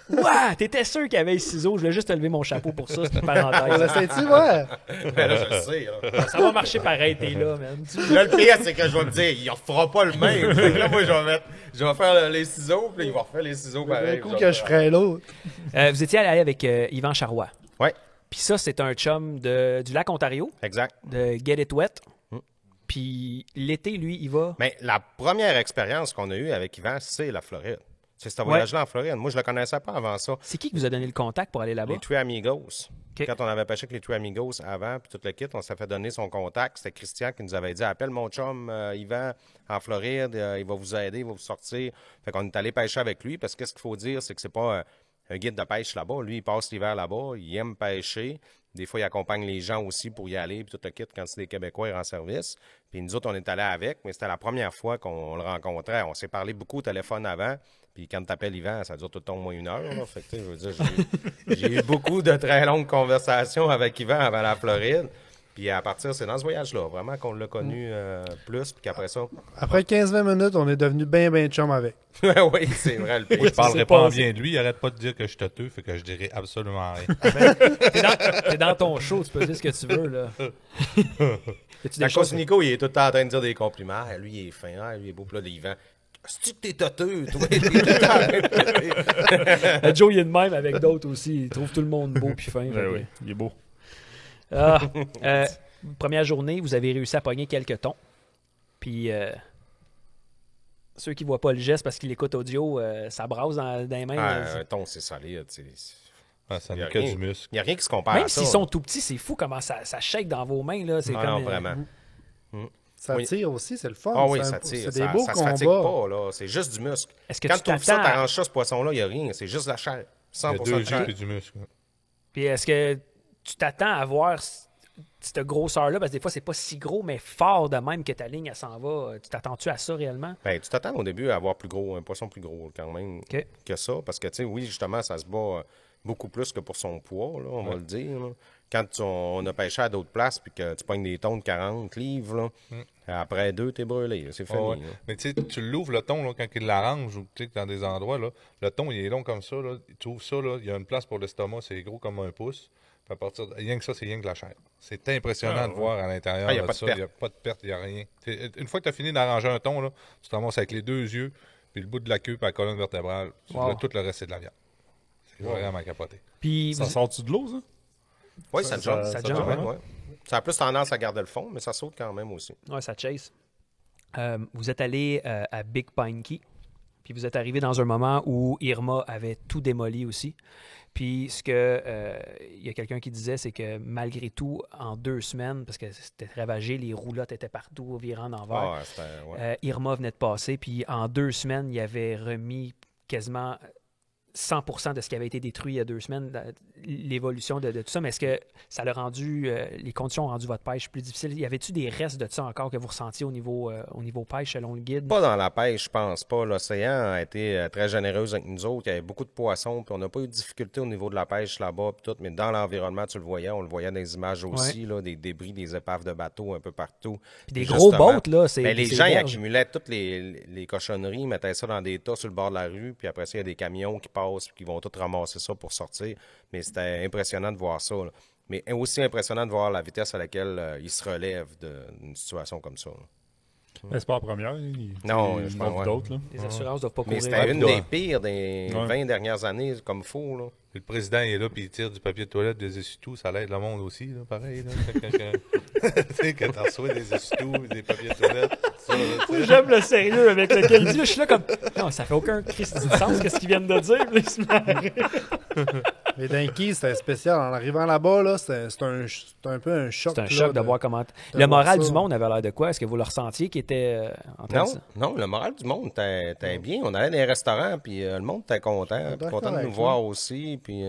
Ouah, t'étais sûr qu'il y avait les ciseaux. Je voulais juste te lever mon chapeau pour ça, c'est une On parenthèse. l'essaie-tu, ouais? Ben là, je le sais. Là. Ça va marcher pareil, t'es là, man. Là, le pire, c'est que je vais me dire, il refera pas le même. Fait que là, moi, je vais faire les ciseaux, puis là, il va refaire les ciseaux pareil. Un coup que je ferais l'autre. Vous étiez allé avec Yvan Charrois. Ouais, Puis ça, c'est un chum du lac Ontario, exact. de Get It Wet. Mm. Puis l'été, lui, il va... Mais la première expérience qu'on a eue avec Yvan, c'est la Floride. C'est ce voyage-là en Floride. Moi, je le connaissais pas avant ça. C'est qui vous a donné le contact pour aller là-bas? Les Three Amigos. OK. Quand on avait pêché avec les Three Amigos avant, puis tout le kit, on s'est fait donner son contact. C'était Christian qui nous avait dit « Appelle mon chum Yvan en Floride, il va vous aider, il va vous sortir. » Fait qu'on est allé pêcher avec lui, parce que qu'est-ce qu'il faut dire, c'est que c'est pas un guide de pêche là-bas. Lui, il passe l'hiver là-bas, il aime pêcher. Des fois, il accompagne les gens aussi pour y aller, puis tout le kit quand c'est des Québécois, il rend service. Puis nous autres, on est allés avec, mais c'était la première fois qu'on le rencontrait. On s'est parlé beaucoup au téléphone avant. Puis quand tu appelles Yvan, ça dure tout le temps au moins 1 heure. Là. Fait que, tu sais, je veux dire, j'ai eu beaucoup de très longues conversations avec Yvan avant la Floride. Puis à partir, c'est dans ce voyage-là, vraiment qu'on l'a connu plus. Puis qu'après ça, Après 15-20 minutes, on est devenu bien chum avec. oui, c'est vrai le Moi, pire. je parlerai c'est pas pas- en bien de lui. Il arrête pas de dire que je suis têteux, fait que je dirais absolument rien. T'es dans ton show, tu peux dire ce que tu veux, là. As-tu La des choses... cause Nico, il est tout le temps en train de dire des compliments. Ah, lui, il est fin. Ah, lui, il est beau. Puis là, Yvan, c'est-tu que t'es toteux, toi? T'es tout le temps en train de parler. Joe, il est de même avec d'autres aussi. Il trouve tout le monde beau puis fin. fait Ben que- oui, il est beau. Ah, première journée, vous avez réussi à pogner quelques tons. Puis ceux qui voient pas le geste parce qu'ils l'écoutent audio, ça brasse dans les mains. Ah, un ton, c'est solide. Ah, ça Il y a n'est que rien. du muscle. Il n'y a rien qui se compare Même à ça. s'ils sont tout petits, c'est fou comment ça shake dans vos mains. Là. C'est Ah, comme, non, vraiment. Ça Oui. tire aussi, c'est le fun. Ah oui, C'est ça un- tire. C'est des beaux ça se combats. fatigue pas, là. C'est juste du muscle. Est-ce que Quand tu tu trouves ça, t'attends à- t'arranges ça, ce poisson-là, il n'y a rien. C'est juste la chair. Il y a 100% deux de chair. yeux et du muscle. Puis est-ce que tu t'attends à voir cette grosseur-là? Parce que des fois, c'est pas si gros, mais fort de même que ta ligne, elle s'en va. Tu t'attends-tu à ça réellement? Ben, tu t'attends au début à avoir plus gros, un poisson plus gros quand même OK. que ça. Parce que, tu sais, oui, justement, ça se bat beaucoup plus que pour son poids, là, on va le dire. Là. Quand on a pêché à d'autres places puis que tu pognes des tons de 40 livres, là, après 2, t'es brûlé. C'est fini. Ah ouais. là. Mais tu sais, tu l'ouvres le thon là, quand il l'arrange ou tu sais, dans des endroits, là, le thon il est long comme ça. Là, tu ouvres ça, là, il y a une place pour l'estomac, c'est gros comme un pouce. Puis à partir de... Rien que ça, c'est rien que la chair. C'est impressionnant de voir à l'intérieur Ah, y a de pas de ça. perte. Il n'y a pas de perte, il n'y a rien. Une fois que tu as fini d'arranger un thon, là, tu te ramasses avec les 2 yeux, puis le bout de la queue, puis la colonne vertébrale. Wow. Tout le reste, c'est de la viande. C'est vraiment capoté. Puis Ça sort-tu de l'eau, ça? Oui, ça jump. ça Ça jump, jump, hein? ouais. Ça a plus tendance à garder le fond, mais ça saute quand même aussi. ouais, ça chase. Vous êtes allé à Big Pine Key. Puis vous êtes arrivé dans un moment où Irma avait tout démoli aussi. Puis ce que il y a quelqu'un qui disait, c'est que malgré tout, en 2 semaines, parce que c'était ravagé, les roulottes étaient partout, virant d'envers, Ah, c'était... Ouais. Irma venait de passer, puis en 2 semaines, il avait remis quasiment 100% de ce qui avait été détruit il y a 2 semaines, l'évolution de tout ça. Mais est-ce que ça l'a rendu, les conditions ont rendu votre pêche plus difficile? Y avait-tu des restes de ça encore que vous ressentiez au niveau pêche selon le guide? Pas dans la pêche, je pense pas. L'océan a été très généreuse avec nous autres. Il y avait beaucoup de poissons, puis on n'a pas eu de difficulté au niveau de la pêche là-bas, puis tout. Mais dans l'environnement, tu le voyais, on le voyait dans les images aussi, là, des débris, des épaves de bateaux un peu partout. Puis des Et gros justement, boats, là, c'est ben, les c'est gens, ils berges. accumulaient toutes les cochonneries, ils mettaient ça dans des tas sur le bord de la rue, puis après ça, il y a des camions qui passent, puis qui vont tous ramasser ça pour sortir. Mais c'était impressionnant de voir ça, là. Mais aussi impressionnant de voir la vitesse à laquelle ils se relèvent d'une situation comme ça, là. Mais c'est pas la première. Non, je je m'en pense, ouais. d'autres. Là. Les assurances doivent pas Mais courir. c'était une doit. des pires des Ouais. 20 dernières années, comme faux, là. Puis le président il est là, puis il tire du papier de toilette, des essuie-tout, ça l'aide le monde aussi, là, pareil. Là. Tu sais, que t'en reçois des essuie-tout, des papiers de toilette, ça, là, tu sais. J'aime le sérieux avec lequel il dit. Là, je suis là comme. Non, ça fait aucun Christ de sens, qu'est-ce qu'ils viennent de dire. Puis là, il se met à- Mais d'un Key, c'était spécial. En arrivant là-bas, là, c'était un peu un choc. C'est un là, choc de voir comment. de Le voir moral ça. du monde avait l'air de quoi? Est-ce que vous le ressentiez qui était en train Non, non, le moral du monde était bien. On allait dans les restaurants, puis le monde était content. D'accord Content de avec nous ça. voir aussi. Puis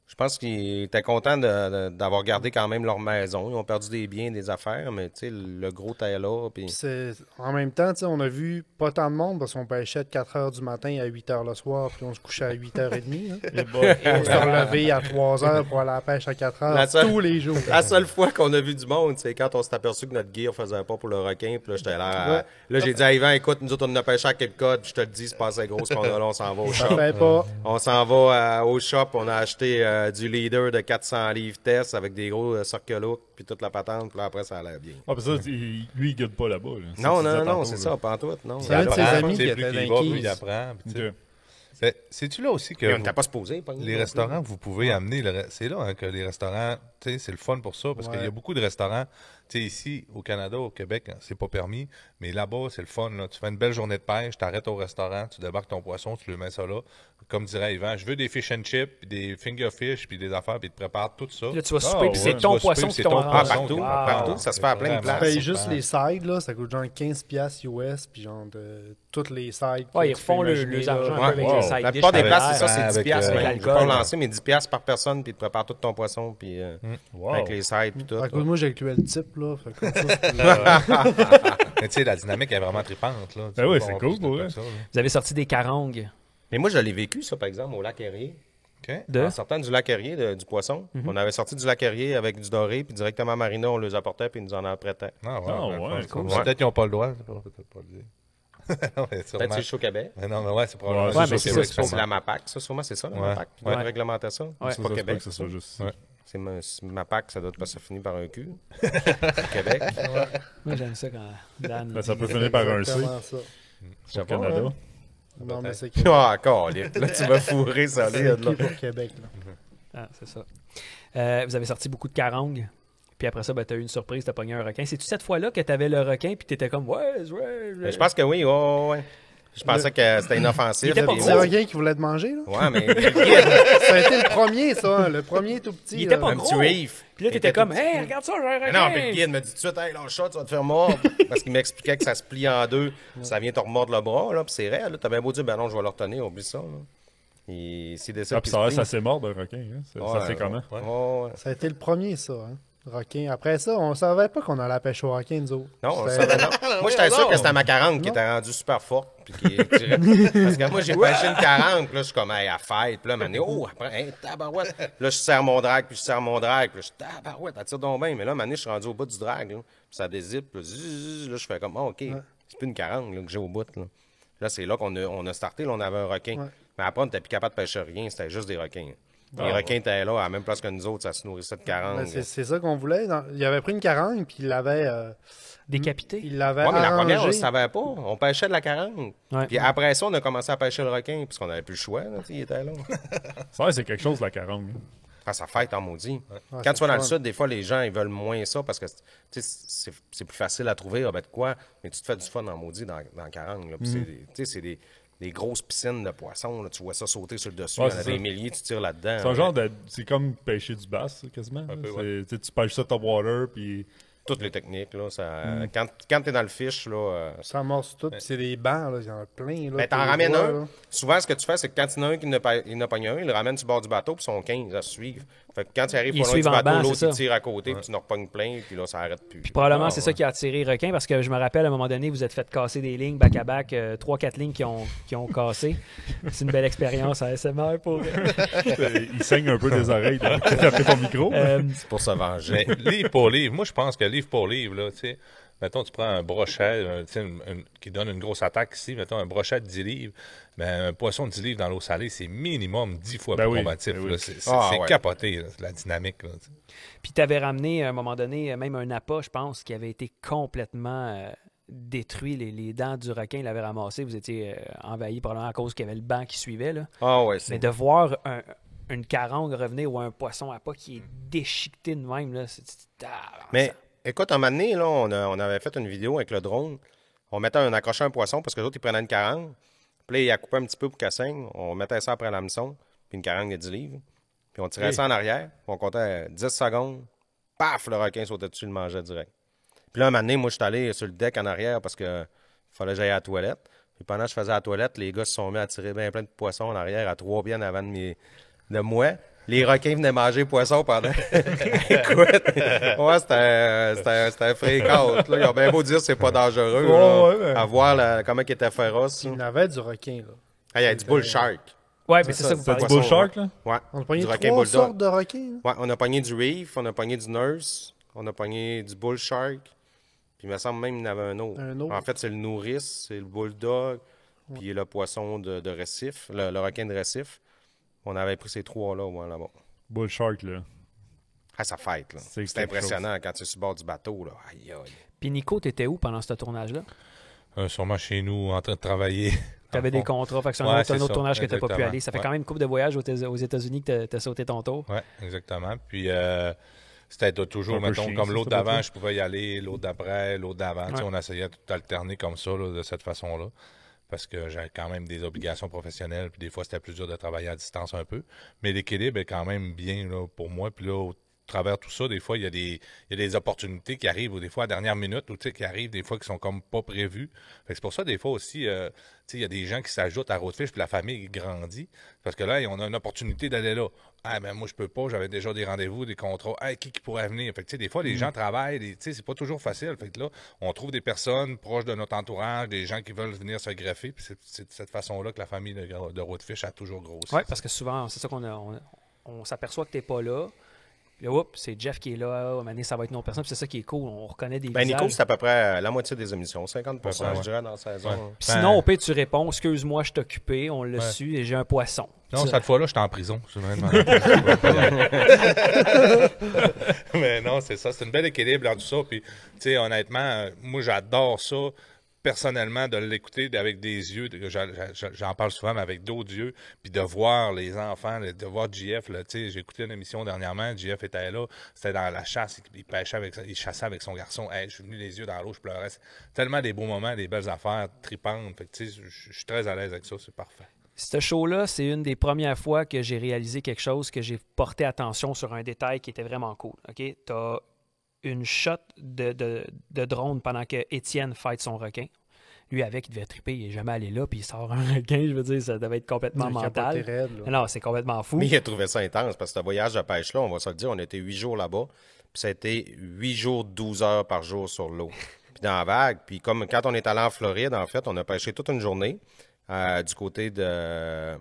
Je pense qu'ils étaient contents d'avoir gardé quand même leur maison. Ils ont perdu des biens, des affaires, mais tu sais, le gros était là. Puis... En même temps, on a vu pas tant de monde parce qu'on pêchait de 4 h du matin à 8 h le soir, puis on se couchait à 8 h 30. Et bon, On s'est relevé à 3 h pour aller à la pêche à 4 h tous les jours. La seule fois qu'on a vu du monde, c'est quand on s'est aperçu que notre gear faisait pas pour le requin. Puis là, j'étais là. Là, j'ai dit à Yvan, écoute, nous autres, on a pêché à Cape Cod. Je te le dis, c'est pas assez gros ce qu'on a là. On s'en va au shop. Ça fait pas. On s'en va au shop. On a acheté du leader de 400 livres test avec des gros circle hooks puis toute la patente. Puis là, après, ça a l'air bien. Ah, puis ça, lui, il guide pas là-bas. Là. Non, c'est ça, pas en tout. Non. C'est un de ses amis qui plus était qu'il dans va, les plus il Keys. apprend. puis tu sais. Ok. C'est-tu là aussi que Mais on n'était pas supposé. les restaurants que vous pouvez amener, c'est là hein, que les restaurants, tu sais, c'est le fun pour ça, parce qu'il y a beaucoup de restaurants, tu sais, ici, au Canada, au Québec, hein, c'est pas permis, mais là-bas, c'est le fun, là. Tu fais une belle journée de pêche, t'arrêtes au restaurant, tu débarques ton poisson, tu le mets ça là, comme dirait Yvan, je veux des fish and chips, puis des finger fish, puis des affaires, puis ils te préparent tout ça. Là, tu vas souper, puis ouais, c'est ton tu vas poisson souper, qui c'est t'ont ton ramené. poisson. Partout, ça se fait à plein de Vraiment, places. Tu payes c'est juste super. les sides, là, ça coûte genre 15$ US, puis genre de toutes les sides. Ouais, que ils tu peux refont imaginer, les là. argent un peu Ouais, avec wow. les side La dish plupart des derrière. places, c'est ça, c'est avec, 10$. avec Je vais l'alcool. pas lancer, mais 10$ par personne, puis ils te préparent tout ton poisson, puis Wow. avec les sides, puis tout. À cause de moi, j'ai inclus le type, là. Fait que comme ça, c'est- Mais tu sais, la dynamique est vraiment tripante, là. Tu Ben vas oui, voir c'est plus cool, de pour comme vrai. ça, là. Vous avez sorti des carongues. Mais moi, je l'ai vécu, ça, par exemple, au lac Erie. OK. De? En sortant du lac Erie, du poisson, on avait sorti du lac Erie avec du doré, puis directement à Marina, on les apportait, puis ils nous en apprêtaient. Ah Ah, ouais, ouais, cool. cool. Peut-être qu'ils n'ont pas le droit, c'est peut-être pas le dire. Non, mais sûrement. Peut-être c'est chaud Québec. Mais non, mais ouais, c'est probablement Ouais, mais au c'est Québec, ça, C'est sûrement. la MAPAC, ça, sûrement, c'est ça, la Ouais. MAPAC, qui doit Ouais. réglementer ça. Ouais. C'est pas Ça se Québec. peut que ce soit juste. Ouais. C'est MAPAC, ça doit pas se finir par un cul. Québec. Moi, j'aime ça quand Dan. Ben, ça peut finir par un C exactement ça. Je au Canada. Non, mais c'est Ah, encore, là, tu vas fourrer ça, c'est là. écrit pour Québec, là. Ah, c'est ça. Vous avez sorti beaucoup de carongues. Puis après ça, ben, tu as eu une surprise, tu as pogné un requin. C'est-tu cette fois-là que tu avais le requin puis tu étais comme, ouais. Mais je pense que oui, ouais. Je pensais que c'était inoffensif. Il était pas puis C'est gros. un gars qui voulait te manger, là. Ouais, mais Ça a été le premier, ça. Le premier tout petit. Il était là. pas un gros. petit reef. Puis là, tu Il étais était comme, tout hey, regarde ça, j'ai un Mais requin. non, mais le guide me dit tout de suite, hey, lâche ça, tu vas te faire mordre. Parce qu'il m'expliquait que ça se plie en deux, ça vient te remordre le bras, là, puis c'est réel. T'as bien beau dire, ben non, je vais le retenir, oublie ça. Là. Et s'il décide Ah, puis ça s'est mort d'un requin. Hein? Ça fait comment? Ouais. Ça a été le premier, ça. Hein. Requin. Après ça, on savait pas qu'on allait pêcher au requin, nous autres. Non, on C'était- savait non. Moi, j'étais sûr que c'était ma 40 qui était rendue super forte. Puis qui parce que moi, j'ai pêché une 40, puis là, je suis comme, hey, à fête. Puis là, maintenant, oh, après, hey, tabarouette. Là, je serre mon drag, puis je serre mon drag. Puis là, je tabarouette, elle tire donc bien. Mais là, maintenant, je suis rendu au bout du drag. Là, puis ça dézippe. Puis là, je fais comme, oh, OK, c'est plus une 40 là, que j'ai au bout. Là, c'est là qu'on a starté. Là, on avait un requin. Ouais. Mais après, on n'était plus capable de pêcher rien. C'était juste des requins. Les requins étaient là, à la même place que nous autres. Ça se nourrissait de 40. Ben, c'est ça qu'on voulait. Il avait pris une carangue, puis il l'avait Décapité. il l'avait Ouais, mais la première, on arrangé. ne savait pas. On pêchait de la 40. Ouais. Puis après ça, on a commencé à pêcher le requin, puisqu'on n'avait plus le choix. Là, il était là. Ça, c'est quelque chose, la carongue. Ah, ça fête en maudit. Ouais, Quand c'est tu vas dans le fun. sud, des fois, les gens ils veulent moins ça parce que tu sais, c'est plus facile à trouver. Ah, ben, de quoi? Mais tu te fais du fun en maudit dans la carangue. Là. Puis c'est des grosses piscines de poissons. Là. Tu vois ça sauter sur le dessus. Ouais, Il y en a c'est des ça. milliers, tu tires là-dedans. C'est un genre de. C'est comme pêcher du bass, quasiment. là. peu, Tu sais, tu pêches ça top water, puis. Toutes les techniques. Là, quand tu es dans le fish, là, Ça amorce tout, puis c'est des bancs, là. Il y en a plein, là. ben, t'en tu les ramènes vois, un. là. Souvent, ce que tu fais, c'est que quand il y en a un qui n'a pas un, il le ramène sur le bord du bateau, puis ils sont 15 à suivre. Fait que quand tu arrives Ils pas loin du suivent en bateau, banc, l'autre, c'est il ça. tire à côté, puis tu n'en repognes plein, puis là, ça arrête plus. Puis probablement, c'est ça qui a attiré requin parce que je me rappelle à un moment donné, vous êtes fait casser des lignes back-à-back, 3-4 lignes qui ont cassé. C'est une belle expérience à SMR pour. Il saigne un peu des oreilles. T'as fait ton micro. C'est pour se venger. Mais livre pour livre, moi je pense que livre pour livre, là, tu sais, mettons, tu prends un brochet tu sais, qui donne une grosse attaque ici, mettons un brochet de 10 livres, mais un poisson de 10 livres dans l'eau salée, c'est minimum 10 fois Ben plus oui, combatif. ben oui. Là. C'est Ah, c'est ouais. capoté, là, la dynamique. Là, tu sais. Puis tu avais ramené à un moment donné même un appât, je pense, qui avait été complètement détruit. Les dents du requin l'avaient ramassé. Vous étiez envahi probablement à cause qu'il y avait le banc qui suivait. Là. Ah ouais, Mais c'est... de voir une carongue revenir ou un poisson à pas qui est déchiqueté de même, là, Mais écoute, un moment donné, là, on avait fait une vidéo avec le drone. On mettait accrochait un poisson parce que les autres, ils prenaient une carangue. Puis là, ils la coupaient un petit peu pour qu'elle saigne. On mettait ça après l'hameçon, puis une carangue de 10 livres. Puis on tirait ça en arrière. Puis on comptait 10 secondes. Paf, le requin sautait dessus, le mangeait direct. Puis là, un moment donné, moi, je suis allé sur le deck en arrière parce que fallait que j'aille à la toilette. Puis pendant que je faisais la toilette, les gars se sont mis à tirer bien plein de poissons en arrière à 3 pieds en avant de moi. les requins venaient manger le poisson pendant. Écoute, ouais, c'était fréquent. Ils ont bien beau dire que c'est pas dangereux. À voir comment il était féroce. Il y en avait du requin, là. Ah, il y a du bull shark. Ouais, mais c'est ça que vous C'est parlez. du bull shark, là? Ouais. On a pogné du 3 requin bulldog. sortes de requins. Là. Ouais, on a pogné du reef, on a pogné du nurse, on a pogné du bull shark. Puis il me semble même qu'il y en avait un autre. En fait, c'est le nourrice, c'est le bulldog, puis le poisson de récif, le requin de récif. On avait pris ces 3-là, là-bas. Bull shark, là. Ah, ça fête, là. C'est C'est impressionnant quand tu es sur le bord du bateau, là. Aïe, aïe. Puis Nico, t'étais où pendant ce tournage-là? Sûrement chez nous, en train de travailler. Tu avais des contrats, fait que c'est un Ouais, autre, c'est ça, tournage que tu n'as pas pu exactement. aller. Ça fait Ouais. quand même une couple de voyages aux États-Unis que tu as sauté ton tour. Oui, exactement. Puis c'était toujours, Un peu mettons, chiant, comme ça, l'autre ça, d'avant, peut-être. je pouvais y aller, l'autre d'après, l'autre d'avant. Tu sais, Ouais. on essayait tout alterner comme ça, là, de cette façon-là. Parce que j'avais quand même des obligations professionnelles, puis des fois, c'était plus dur de travailler à distance un peu. Mais l'équilibre est quand même bien là, pour moi. Puis là, au travers tout ça, des fois, il y a des opportunités qui arrivent, ou des fois à la dernière minute, ou tu sais, qui arrivent des fois qui sont comme pas prévues. Fait que c'est pour ça, des fois aussi, tu sais, il y a des gens qui s'ajoutent à Roadfish, puis la famille grandit. Parce que là, on a une opportunité d'aller là. Ah, ben moi, je peux pas, j'avais déjà des rendez-vous, des contrats. Hey, qui pourrait venir? Fait que, tu sais, des fois, les gens travaillent, tu sais, c'est pas toujours facile. Fait que là, on trouve des personnes proches de notre entourage, des gens qui veulent venir se greffer, puis c'est de cette façon-là que la famille de Roadfish a toujours grossi. Oui, parce que souvent, c'est ça on s'aperçoit que tu n'es pas là. Puis là, oups, c'est Jeff qui est là. À un moment donné, ça va être une autre personne. Puis c'est ça qui est cool. On reconnaît des visages. Nico, c'est à peu près la moitié des émissions, 50%, Ouais. je dirais, dans la saison. Ouais. Puis sinon, au pire, tu réponds, excuse-moi, je suis occupé, on l'a Ouais. su et j'ai un poisson. Non, Tu- cette fois-là, j'étais en prison. Je suis vraiment- Mais non, c'est ça. C'est une belle équilibre dans tout ça. Puis, tu sais, honnêtement, moi, j'adore ça, personnellement, de l'écouter avec des yeux. J'en parle souvent, mais avec d'autres yeux. Puis de voir les enfants, de voir JF. Tu sais, j'ai écouté une émission dernièrement. JF était là. C'était dans la chasse. Il pêchait il chassait avec son garçon. Hey, je suis venu les yeux dans l'eau, je pleurais. C'est tellement des beaux moments, des belles affaires tripantes. Fait que, tu sais, je suis très à l'aise avec ça. C'est parfait. Ce show-là, c'est une des premières fois que j'ai réalisé quelque chose, que j'ai porté attention sur un détail qui était vraiment cool. OK? Tu as une shot de drone pendant que Étienne fight son requin. Lui, avec, il devait triper, il n'est jamais allé là, puis il sort un requin, je veux dire, ça devait être complètement Il a capoté mental. raide, là. Non, c'est complètement fou. Mais il a trouvé ça intense parce que ce voyage de pêche-là, on va se le dire, on était 8 jours là-bas. Puis ça a été 8 jours, 12 heures par jour sur l'eau. Puis dans la vague. Puis comme quand on est allé en Floride, en fait, on a pêché toute une journée du côté de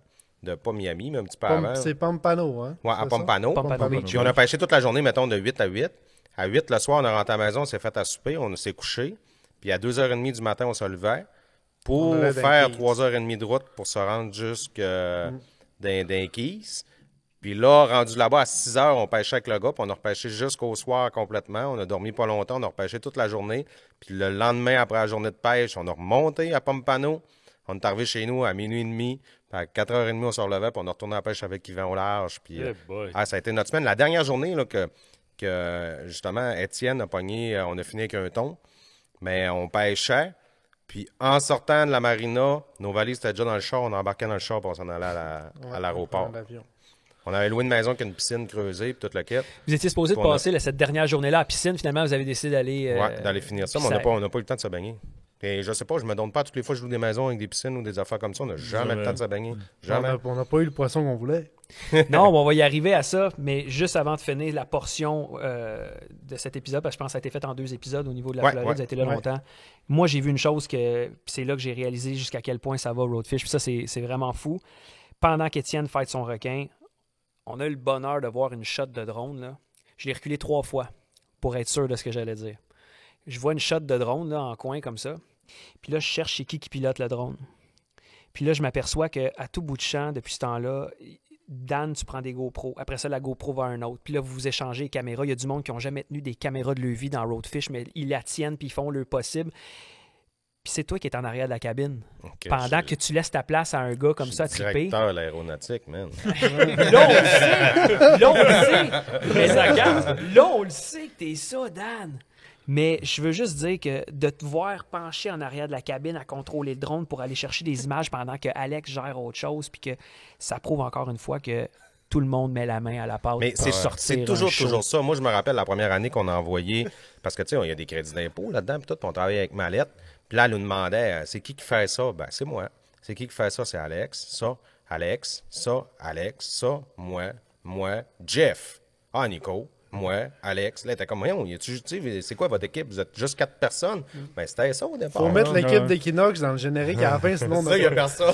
pas Miami, mais un petit peu avant. C'est Pompano, hein? Ouais, à c'est ça? Pompano. Pompano Beach. Puis on a pêché toute la journée, mettons, de 8 à 8. À 8, le soir, on est rentré à la maison, on s'est fait à souper, on s'est couché. Puis à 2h30 du matin, on se levait pour On allait dans faire Keys. 3h30 de route pour se rendre jusque dans Keys. Puis là, rendu là-bas à 6h, on pêchait avec le gars, puis on a repêché jusqu'au soir complètement. On a dormi pas longtemps, on a repêché toute la journée. Puis le lendemain, après la journée de pêche, on a remonté à Pompano. On est arrivé chez nous à minuit et demi. Puis à 4h30, on se relevait, puis on a retourné à la pêche avec Yvan au large. Puis, Eh boy. ça a été notre semaine. La dernière journée là, que justement, Étienne a pogné, on a fini avec un thon, mais on pêchait. Puis en sortant de la marina, nos valises étaient déjà dans le char, on embarquait dans le char, puis on s'en allait à l'aéroport. Dans l'avion. On avait loué une maison avec une piscine creusée, puis tout le kit. Vous étiez supposé de On a- passer cette dernière journée-là à la piscine. Finalement, vous avez décidé d'aller... Ouais, d'aller finir ça, mais on n'a pas eu le temps de se baigner. Et je sais pas, je me donne pas toutes les fois que je loue des maisons avec des piscines ou des affaires comme ça, on n'a jamais le temps de se baigner. Jamais. On n'a pas eu le poisson qu'on voulait. Non, on va y arriver à ça, mais juste avant de finir la portion de cet épisode, parce que je pense que ça a été fait en 2 épisodes au niveau de la Ouais, Floride, ouais. ça a été là Ouais. longtemps. Moi, j'ai vu une chose que puis c'est là que j'ai réalisé jusqu'à quel point ça va, Roadfish, puis ça, c'est vraiment fou. Pendant qu'Étienne fight son requin, on a eu le bonheur de voir une shot de drone, là. Je l'ai reculé 3 fois pour être sûr de ce que j'allais dire. Je vois une shot de drone là, en coin comme ça. Puis là, je cherche chez qui pilote le drone. Puis là, je m'aperçois qu'à tout bout de champ, depuis ce temps-là, Dan, tu prends des GoPro. Après ça, la GoPro va à un autre. Puis là, vous échangez les caméras. Il y a du monde qui n'ont jamais tenu des caméras de leur vie dans Roadfish, mais ils la tiennent puis ils font le possible. Puis c'est toi qui es en arrière de la cabine. Ok, Pendant que tu laisses ta place à un gars comme je suis ça à triper. directeur de l'aéronautique, man. Là, on le sait. Là, on le sait. Mais ça regarde. Là, on le sait que t'es ça, Dan. Mais je veux juste dire que de te voir pencher en arrière de la cabine à contrôler le drone pour aller chercher des images pendant que Alex gère autre chose, puis que ça prouve encore une fois que tout le monde met la main à la pâte Mais pour c'est sortir c'est un toujours, show. toujours ça. Moi, je me rappelle la première année qu'on a envoyé, parce que, tu sais, il y a des crédits d'impôt là-dedans, puis tout, puis on travaillait avec Mallette. Puis là, elle nous demandait, c'est qui fait ça? Ben, c'est moi. C'est qui fait ça? C'est Alex. Ça, Alex. Ça, Alex. Ça, moi. moi, Jeff. Ah, Nico. Moi, Alex, là, t'es comme, voyons, c'est quoi votre équipe? Vous êtes juste 4 personnes? Ben, c'était ça au départ. Faut mettre là. l'équipe d'Equinox dans le générique à la fin, sinon on Ça, il y a personne.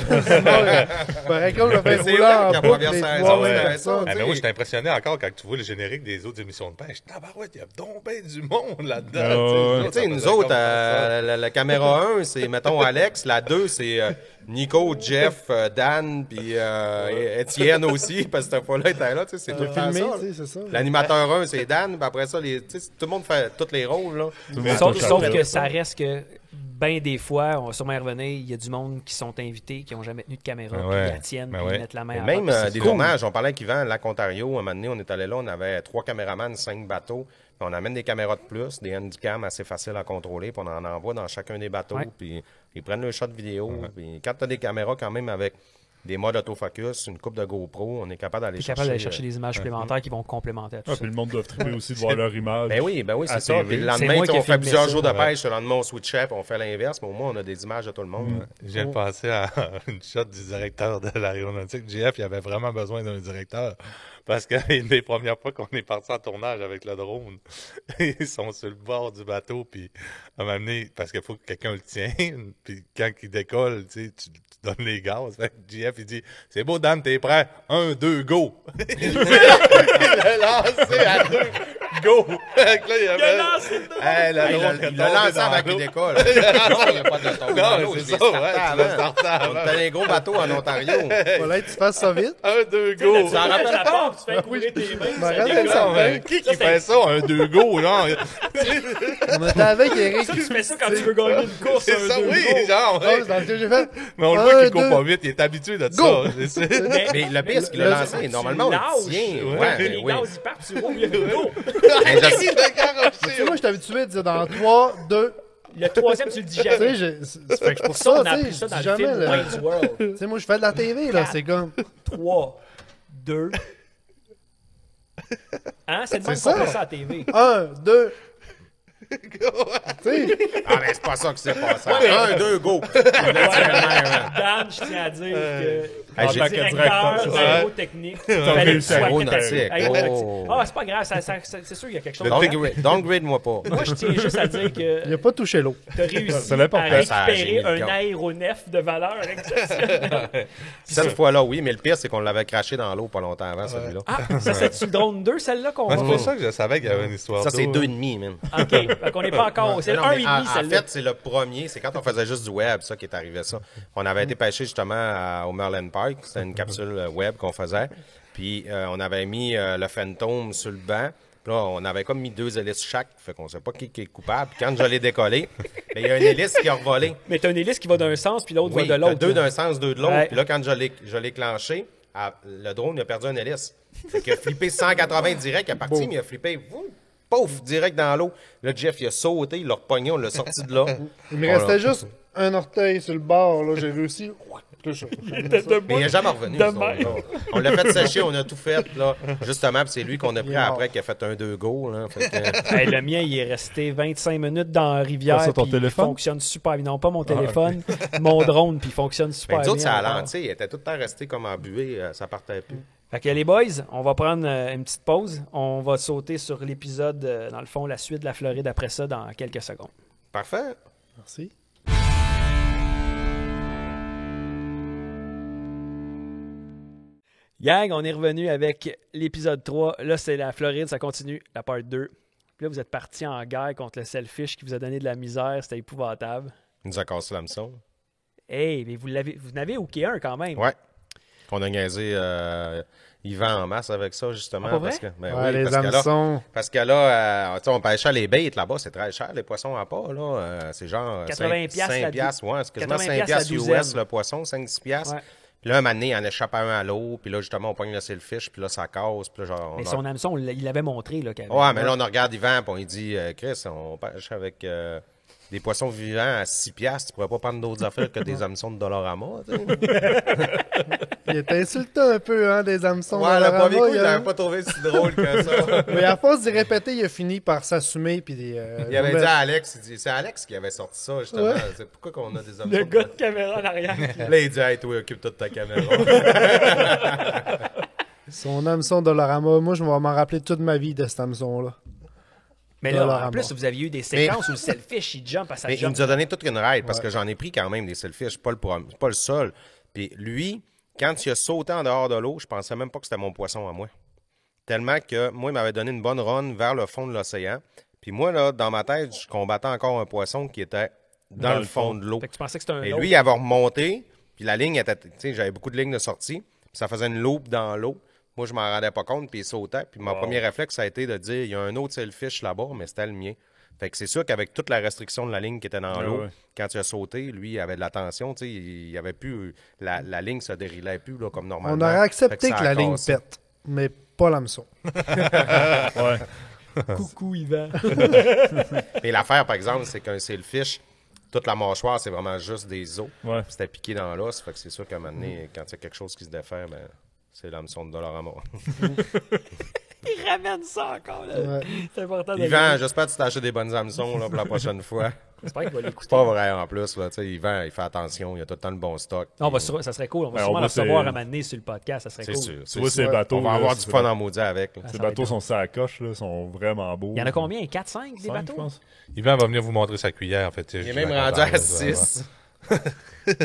par exemple, je vais C'est rouler vrai en qu'à boucle première les saison, 3 ouais. mêmes personnes. Ah, mais moi, j'étais impressionné encore quand tu vois le générique des autres émissions de pêche. Tabarouette, il y a donc ben du monde là-dedans. Tu sais, nous autres, la caméra 1, c'est, mettons, Alex. La 2, c'est Nico, Jeff, Dan, puis Étienne aussi, parce que cette fois-là, il était là. Tu sais, c'est tout le temps Filmé, ça. tu sais, c'est ça. L'animateur 1, c'est Dan, puis après ça, tout le monde fait tous les rôles. Là. Sauf que ça reste que ben des fois, on va sûrement y revenir, il y a du monde qui sont invités, qui n'ont jamais tenu de caméra, puis Ouais. qui la tiennent, Ben puis ouais. ils mettent la main à Même la porte, puis des c'est cool. tournages, on parlait avec Yvan, Lac Ontario, un moment donné, on est allé là, on avait 3 caméramans, 5 bateaux, puis on amène des caméras de plus, des handicaps assez faciles à contrôler, puis on en envoie dans chacun des bateaux, Ouais. puis ils prennent le shot vidéo, puis quand tu as des caméras quand même avec des modes autofocus, une coupe de GoPro, on est capable d'aller T'es chercher... capable d'aller chercher des images supplémentaires qui vont complémenter à tout Ah, ça. puis le monde doit triper aussi de voir leur image. Ben oui, c'est à ça. TV. Puis le C'est lendemain, moi tu sais, qui ai on fait filmé plusieurs ça. jours de pêche, le lendemain, on switchait, puis on fait l'inverse, mais au moins, on a des images de tout le monde. Je viens de penser à une shot du directeur de l'aéronautique. JF, il avait vraiment besoin d'un directeur. Parce que les premières fois qu'on est parti en tournage avec le drone, ils sont sur le bord du bateau, puis à m'amener, parce qu'il faut que quelqu'un le tienne, puis quand il décolle, tu sais, tu donnes les gaz. Fait que JF, il dit, c'est beau, Dan, t'es prêt? 1, 2, go! Il l'a lancé à 2, go! Fait que là, il avait... Hey, le drone Il l'a lancé avant qu'il décolle. Non, il n'y a pas de tomber dans Non, l'eau, c'est je ça, l'ai starté ouais, tu avant. l'as starté avant. On était un gros bateau en Ontario. Fallait que tu fasses ça vite. 1, 2, go! Tu t'en rappelles pas? Tu fais couler tes mains, Je ça me rappelle décolle. ça. Ouais, qui fait ça, un 2 go, genre? On était avec Eric. Ça, tu fais ça quand tu veux gagner une course. C'est un ça, 2 oui, go. genre. Ah, ouais. c'est dans le que j'ai fait. Mais on le Un, voit qu'il court deux. pas vite, il est habitué de Go! ça. je sais. Mais le pire, c'est qu'il l'a lancé. Normalement, on le tient. Ouais, Les oui. gaz, ils partent, tu roules, il y a le go. Mais je sais- Tu sais, moi, je suis habitué de dire dans 3, 2. Le troisième, tu le dis Tu sais, jamais. fait que pour Ça, on ça, a tu appris sais, ça je dans dis le jamais. film là. Wayne's World. Tu sais, moi, je fais de la TV, là. C'est comme. 3, 2. Hein? C'est de même C'est qu'on ça. fait ça à la TV. 1, 2. Tu sais, Ah, mais c'est pas ça qui s'est passé. 1, 2, go. Dan, je tiens à dire que Hey, le j'ai- directeur Ouais. aérodynamique, il fallait que tu sois Aéronautique. aéronautique. Oh. Ah, c'est pas grave, c'est sûr qu'il y a quelque chose. Downgrade-moi pas. Moi, je tiens juste à dire il que a pas touché l'eau. tu as réussi C'est l'important. à Ça, j'ai mis récupérer le un camp. aéronef de valeur exceptionnelle. Cette fois-là, oui, mais le pire, c'est qu'on l'avait craché dans l'eau pas longtemps avant, celui-là. Ah, ça c'est-tu le drone 2, celle-là qu'on Ouais, va c'est pour ça que je savais qu'il y avait une histoire. Ça, c'est d'eau, 2,5, man. OK, fait qu'on n'est pas encore... C'est le Non, mais 1,5, en celle-là. fait, c'est le premier. C'est quand on faisait juste du web, ça, qui est arrivé ça. On avait été pêcher justement au Merlin Park. C'était une capsule web qu'on faisait. Puis on avait mis le Phantom sur le banc. Puis là, on avait comme mis 2 hélices chaque. Fait qu'on sait pas qui est coupable. Puis quand je l'ai décollé, ben, il y a une hélice qui a revolé. Mais t'as une hélice qui va d'un sens, puis l'autre Oui, va de l'autre. 2 d'un sens, 2 de l'autre. Ouais. Puis là, quand je l'ai clenché, le drone il a perdu une hélice. Fait qu'il a flippé 180 direct. Il est parti, mais il a flippé, pouf, direct dans l'eau. Là, Jeff, il a sauté, il l'a repogné, on l'a sorti de là. Il me On restait l'a- juste un orteil sur le bord, là. J'ai réussi. Mais il n'est jamais revenu. De nous autres, même. là. On l'a fait sécher, on a tout fait, là. Justement, puis c'est lui qu'on a pris Il est mort. après, qui a fait un 2 go, là. Fait que- Hey, le mien, il est resté 25 minutes dans la rivière. Pas sur ton puis téléphone? Il fonctionne super bien. Non, pas mon téléphone, mon drone, puis il fonctionne super Mais bien. nous autres, c'est à encore. l'entier. Il était tout le temps resté comme embué, ça partait plus. Fait que les boys, on va prendre une petite pause. On va sauter sur l'épisode, dans le fond, la suite de la Floride après ça dans quelques secondes. Parfait. Merci. Gang, on est revenu avec l'épisode 3. Là, c'est la Floride, ça continue, la part 2. Puis là, vous êtes parti en guerre contre le selfish qui vous a donné de la misère. C'était épouvantable. Il nous a cassé l'hameçon. Hey, mais vous n'avez hooké un quand même. Ouais. On a niaisé Yvan en masse avec ça, justement. Ah, pas vrai? Parce que, ben Ouais, oui, les parce que là, hameçons. parce que là, tu sais, on pêchait les bêtes là-bas, c'est très cher, les poissons à pas, là. C'est genre 80 5 piastres, ouais, c'est quasiment 80 5 piastres la US douzaine. le poisson, 5-6 piastres. Ouais. Puis là, un moment donné, il en échappe un à l'eau, puis là, justement, on pogne le selfish, puis là, ça casse, puis là, genre... Mais on son hameçon, il l'avait montré. Là, Ouais, mais là, on regarde Yvan, puis on lui dit, Chris, on pêche avec des poissons vivants à 6 piastres, tu pourrais pas prendre d'autres affaires que des hameçons de Dollarama, tu sais. Il est insulté un peu, hein, des hameçons. Ouais, le Dollarama, premier coup, il il a- l'avait pas trouvé si drôle que ça. Mais à force d'y répéter, il a fini par s'assumer. Puis Il avait dit à Alex, il dit, c'est Alex qui avait sorti ça, justement. Ouais. C'est pourquoi qu'on a des hameçons Le de gars de caméra en arrière. Là, il dit, hey, toi, occupe-toi de ta caméra. Son hameçon Dollarama, moi, je vais m'en rappeler toute ma vie de cet hameçon-là. Mais là, en Dollarama. plus, vous aviez eu des séquences où le selfish, il jump à sa Mais il jump. nous a donné toute une ride parce Ouais. que j'en ai pris quand même des selfish, pas le seul. Puis lui, quand il a sauté en dehors de l'eau, je pensais même pas que c'était mon poisson à moi. Tellement que moi, il m'avait donné une bonne run vers le fond de l'océan. Puis moi, là, dans ma tête, je combattais encore un poisson qui était dans le fond de l'eau. Fait que tu pensais que c'était un Et autre. lui, il avait remonté, puis la ligne était, tu sais, j'avais beaucoup de lignes de sortie, puis ça faisait une loupe dans l'eau. Moi, je m'en rendais pas compte, puis il sautait. Puis mon premier réflexe, ça a été de dire, il y a un autre selfish là-bas, mais c'était le mien. Fait que c'est sûr qu'avec toute la restriction de la ligne qui était dans l'eau, quand il a sauté, lui, il avait de la tension, tu sais, il avait plus, la ligne se dérilait plus, là, comme normalement. On aurait accepté Fait que ça la a ligne cassé. pète, mais pas l'hameçon. Ouais. Coucou, Yvan. Mais l'affaire, par exemple, c'est qu'un sailfish, toute la mâchoire, c'est vraiment juste des os. Ouais. Puis c'était piqué dans l'os. Fait que c'est sûr qu'à un moment donné, quand il y a quelque chose qui se défait, ben, c'est l'hameçon de Dollarama. Il ramène ça encore, là. Ouais. C'est important de Yvan, j'espère que tu t'as acheté des bonnes hameçons là, pour la prochaine fois. J'espère qu'il va C'est l'écouter. pas vrai en plus. Là, tu sais, Yvan, il fait attention. Il a tout le temps le bon stock. Non, ça serait cool. On va Ben, sûrement on le va recevoir c'est- à m'amener sur le podcast. Ça serait C'est cool. sûr. Tu vois, ces sûr. bateaux. On va là, avoir du ces fun en maudit avec. là. Ah, Ces ça va bateaux être sont sur la coche, là, sont vraiment beaux. Il y en a combien? 4-5 des 5, bateaux? je pense. Yvan va venir vous montrer sa cuillère, en fait. Il est même rendu à 6. Moi,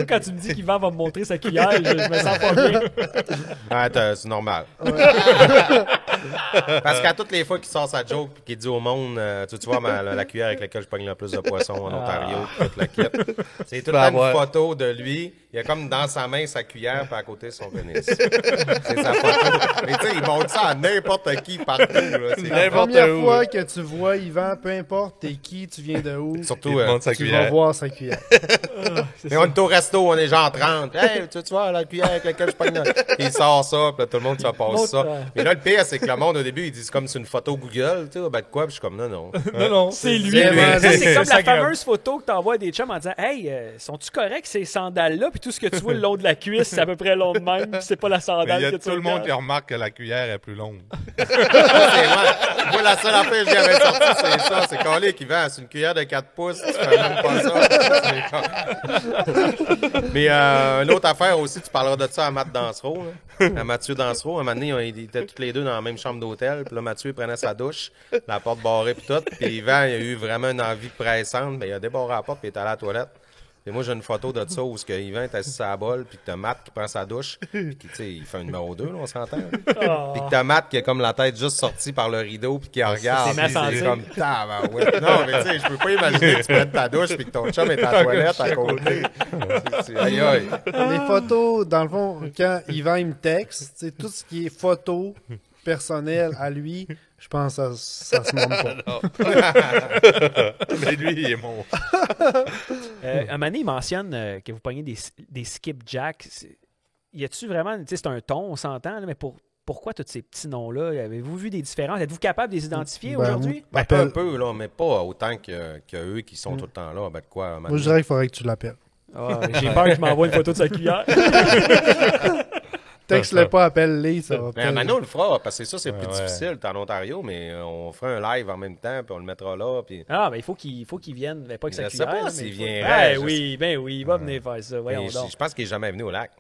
quand tu me dis qu'Yvan va me montrer sa cuillère, je me sens pas bien. C'est normal. Parce qu'à toutes les fois qu'il sort sa joke et qu'il dit au monde, tu vois la cuillère avec laquelle je pogne le plus de poissons en Ontario, toute la kit. C'est tout le temps une photo de lui. Il a comme dans sa main sa cuillère puis à côté son pénis. C'est sa photo. Mais tu sais, il montre ça à n'importe qui partout. Là. C'est La première fois que tu vois Yvan, peu importe t'es qui, tu viens de où, surtout, Il te montre sa tu vas cuillère. voir sa cuillère. mais on est au resto, on est genre 30. Hey, tu vois, la cuillère avec laquelle je pogne. Puis il sort ça, puis là, tout le monde se passe ça. Mais là, le pire, c'est que le monde, au début, ils disent comme c'est une photo Google, tu sais, ben de quoi? Puis je suis comme, non. Non, non. C'est lui. C'est lui. Ça, c'est comme la Instagram. fameuse photo que t'envoies à des chums en disant Hey, sont-tu corrects ces sandales-là? Puis tout ce que tu vois le long de la cuisse, c'est à peu près long de même. Puis c'est pas la Mais sandale il y a que tu tout le monde qui regardes. remarque que la cuillère est plus longue. Moi, la seule affaire que j'avais sortie, c'est ça. C'est qu'on qui vend, c'est une cuillère de 4 pouces. Tu fais même pas ça. Mais une autre affaire aussi, tu parleras de ça à Matt Dansereau, là. À Mathieu Dansereau. Un moment donné, ils étaient tous les deux dans la même chambre d'hôtel. Puis là, Mathieu il prenait sa douche, la porte barrée puis tout. Puis Yvan, il a eu vraiment une envie pressante. Ben, il a débarré la porte puis il est allé à la toilette. Et moi, j'ai une photo de ça où Yvan est assis à la bolle, puis que t'as Matt qui prend sa douche, puis tu sais, il fait un numéro 2, là, on s'entend. Puis que t'as Matt qui a comme la tête juste sortie par le rideau, puis qui regarde. c'est ma puis santé. c'est comme, tabarouette. Non, mais tu sais, je peux pas imaginer que tu prennes ta douche, puis que ton chum est à la toilette à côté. Aïe, aïe. Les photos, dans le fond, quand Yvan il me texte, c'est tout ce qui est photo personnel à lui, je pense que ça se montre pas. Mais lui, il est mon. Un moment donné, il mentionne que vous pognez des skipjacks. Y a-tu vraiment, tu sais, c'est un ton, on s'entend, là, mais pourquoi tous ces petits noms-là? Avez-vous vu des différences? Êtes-vous capable de les identifier Ben, aujourd'hui? Ben, Appelle- un peu, là, mais pas autant que eux qui sont tout le temps là. Ben, de quoi, Moi, je dirais qu'il faudrait que tu l'appelles. Ah, j'ai peur qu'il m'envoie une photo de sa cuillère. Texte-le pas, appelle-les, ça va Mais peut-être- maintenant, on le fera, parce que ça, c'est plus Ouais. difficile. T'es en Ontario, mais on fera un live en même temps, puis on le mettra là, puis... Ah, ben il faut qu'il vienne, mais pas que Je sa sais cuillère. pas mais s'il il faut- viendrait, Ben oui, il va venir faire ça. Voyons Mais donc. je pense qu'il est jamais venu au lac.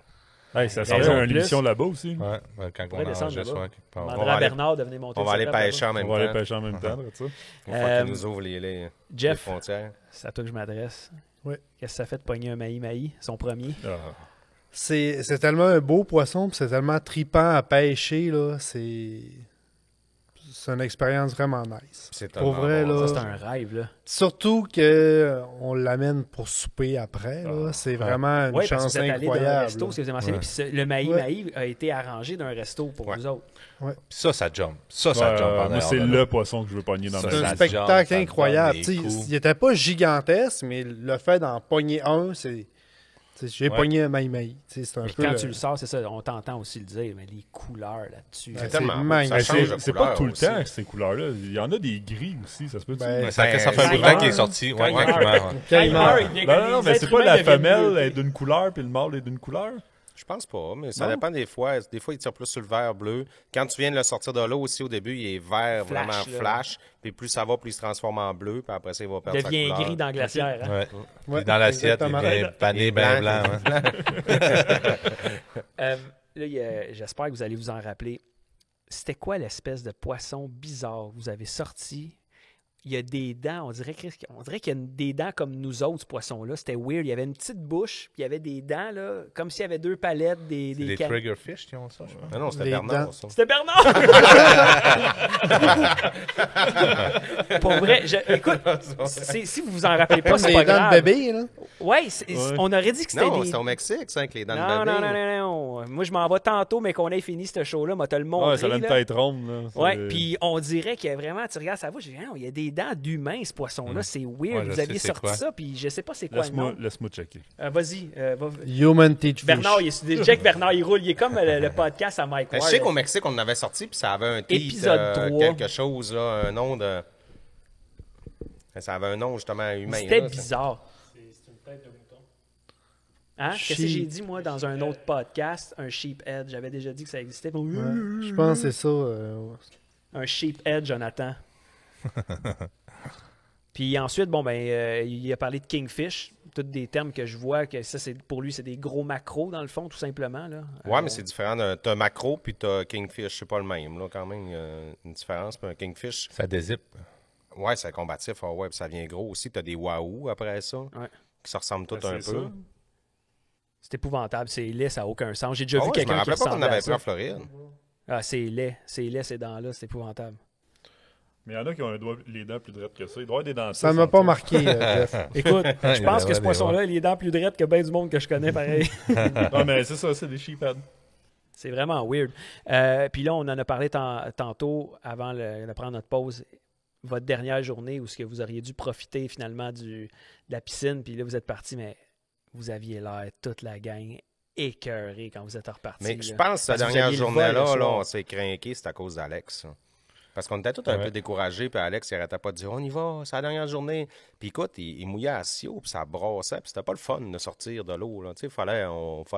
Hey, ça Raison serait de une plus. émission là-bas aussi. Ouais, quand pourrait on descendre enregistre, là-bas. ouais, quelque part. On va demandera à aller- Bernard de venir monter On va le aller setup là-bas. pêcher en même On va aller temps. pêcher en même temps, là, tu sais. Une fois qu'il nous ouvre les Jeff, frontières. c'est à toi que je m'adresse. Oui. Qu'est-ce que ça fait de pogner un maï, son premier? Ah. C'est tellement un beau poisson, puis c'est tellement tripant à pêcher, là. C'est une expérience vraiment nice. C'est Pour tellement vrai, bon. là. Ça, c'est un rêve, là. Surtout que on l'amène pour souper après, là. C'est vraiment une Oui, parce que chance vous êtes allé dans un incroyable. resto, là. ce que vous avez mentionné, Ouais. puis le maï Ouais. a été arrangé d'un resto pour Ouais. vous autres. Puis ça jump. Ça jump en Moi, arrière, c'est là. le poisson que je veux pogner dans Ça, ma C'est vie. un ça spectacle jump, ça incroyable. donne des T'sais, coups. il était pas gigantesque, mais le fait d'en pogner un, c'est... t'sais, j'ai Ouais. pogné un maï-maï. C'est un Mais peu... quand tu le sors, c'est ça, on t'entend aussi le dire, mais les couleurs là-dessus. Ouais, C'est c'est tellement beau. magnifique. Ça Mais change de c'est couleur pas tout le aussi. temps, ces couleurs-là. Il y en a des gris aussi, ça se peut. Ben, Ouais, ça fait un Quand bout de il temps qu'il est meurt. sorti. Quand Ouais, il quand il meurt. meurt, ouais. Quand il meurt. Non, mais c'est pas la femelle est d'une couleur puis le mâle est d'une couleur. Je pense pas, mais ça Non? dépend des fois. Des fois, il tire plus sur le vert bleu. Quand tu viens de le sortir de l'eau aussi, au début, il est vert, Flash, vraiment là. flash. Puis plus ça va, plus il se transforme en bleu. Puis après ça, il va Il perdre sa devient couleur. gris dans la glacière. Hein? Ouais. Ouais, Puis dans l'assiette, il exactement. vient pané, Il est bien blanc. blanc. Ouais. Là, j'espère que vous allez vous en rappeler. c'était quoi l'espèce de poisson bizarre que vous avez sorti? Il y a des dents, on dirait qu'il y a des dents comme nous autres, ce poisson-là. C'était weird. Il y avait une petite bouche, puis il y avait des dents, là, comme s'il y avait 2 palettes, des triggerfish qui ont ça, je crois. Non, c'était Les Bernard, dents. ça. C'était Bernard! Pour vrai, écoute, si vous vous en rappelez pas, Comme c'est les pas dents grave. de bébé, là. Ouais, on aurait dit que c'était Non, des... c'était au Mexique, ça, avec les dents Non, de bébé. non. Moi, je m'en vais tantôt, mais qu'on ait fini ce show-là, moi, te le montrer. Ouais, ça a une là. tête ronde. Là. Ouais, puis on dirait qu'il y a vraiment, tu regardes sa bouche, il y a des dents d'humain, ce poisson-là, c'est weird. Ouais, je vous sais aviez c'est sorti quoi. ça, puis je sais pas c'est quoi le nom. Laisse-moi checker. Vas-y, Human Teach Fish. Bernard, Jack Bernard, il roule, il est comme le podcast à Mike Ben, je Ward. sais qu'au Mexique, on en avait sorti, puis ça avait un titre, Épisode 3. quelque chose, là, un nom de... Ça avait un nom, justement, humain. C'était là, bizarre. C'est une tête de mouton. Hein? Qu'est-ce que j'ai dit, moi, dans un autre podcast? Un sheephead. J'avais déjà dit que ça existait. Ouais, je pense que c'est ça. Un sheephead, Jonathan. Puis ensuite, il a parlé de kingfish. Tous des termes que je vois, que ça, pour lui, c'est des gros macros, dans le fond, tout simplement. Là. Ouais, mais c'est différent. T'as macro, puis t'as kingfish. C'est pas le même, là, quand même. Il y a une différence. Puis un kingfish, Ça dézippe. ouais, c'est combatif. Ah ouais, puis ça vient gros aussi. T'as des wahoo après ça, Ouais. qui se ressemblent tous Ben, un c'est peu. ça. C'est épouvantable. C'est laid, ça n'a aucun sens. J'ai déjà Ah vu ouais, je me quelqu'un qui rappelais pas qu'on ressemblait à avait pris ça. en Floride. Ah, c'est laid, ces dents-là, c'est épouvantable. Mais il y en a qui ont les dents plus droites que ça. Il doit y avoir des dents. Ça m'a pas marqué, Jeff. Écoute, je pense Ouais, que ce ouais, poisson-là, il a les dents plus drettes que bien du monde que je connais, pareil. Non, mais c'est ça, c'est des sheephead. C'est vraiment weird. Puis là, on en a parlé tantôt, avant de prendre notre pause, votre dernière journée où ce que vous auriez dû profiter finalement de la piscine, puis là, vous êtes parti, mais vous aviez l'air, toute la gang, écœuré quand vous êtes reparti. Mais là. je pense que cette Parce que vous dernière aviez le vol journée-là, le là, soir. on s'est craqué, c'est à cause d'Alex. Là. Parce qu'on était tous un peu découragés, puis Alex, il arrêtait pas de dire on y va, c'est la dernière journée. Puis écoute, il mouillait à Sio, puis ça brassait, puis c'était pas le fun de sortir de l'eau. Là. Tu sais, fallait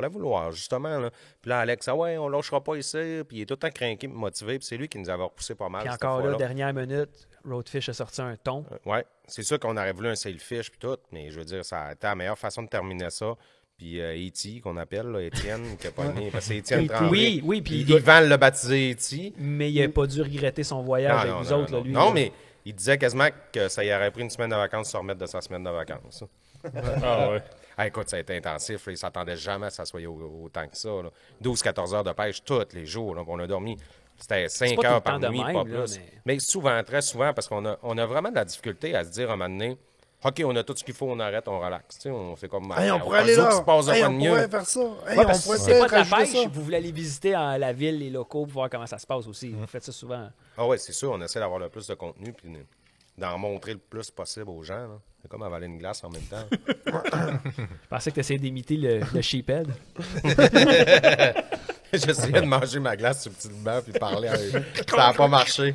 vouloir, justement. Là. Puis là, Alex, on lâchera pas ici, puis il est tout le temps craqué, motivé, puis c'est lui qui nous avait repoussé pas mal. Puis cette encore là, fois-là. dernière minute, Roadfish a sorti un ton. Ouais, c'est sûr qu'on aurait voulu un sailfish, puis tout, mais je veux dire, ça a été la meilleure façon de terminer ça. Puis E.T., qu'on appelle, là, Étienne, qui a pas aimé, parce que c'est Étienne Tremblay. Oui, puis Yvan l'a baptisé E.T. mais il n'a pas dû regretter son voyage avec vous autres, là, lui. Non, là. mais il disait quasiment que ça y aurait pris une semaine de vacances se remettre de sa semaine de vacances. Ah ouais. Ah, écoute, ça a été intensif. Là, il ne s'attendait jamais à ça soit autant que ça. 12-14 heures de pêche tous les jours. Là, on a dormi. C'était 5 pas tout heures le par temps de nuit, même, pas là, plus. mais- Mais souvent, très souvent, parce qu'on a vraiment de la difficulté à se dire à un moment donné, OK, on a tout ce qu'il faut, on arrête, on relaxe. Tu sais, c'est comme Hey, on au pourrait aller cas où là. qu'il se passe de Hey, quoi on de mieux. pourrait faire ça. Hey, Ouais, on parce que pourrait c'est pas de la rajouter pêche, ça. vous voulez aller visiter la ville, les locaux, pour voir comment ça se passe aussi. Vous faites ça souvent. Ah ouais, c'est sûr, on essaie d'avoir le plus de contenu puis d'en montrer le plus possible aux gens. Là. C'est comme avaler une glace en même temps. Je pensais que tu essayais d'imiter le sheephead. J'essayais de manger ma glace sur le petit banc puis parler. Ça n'a pas marché.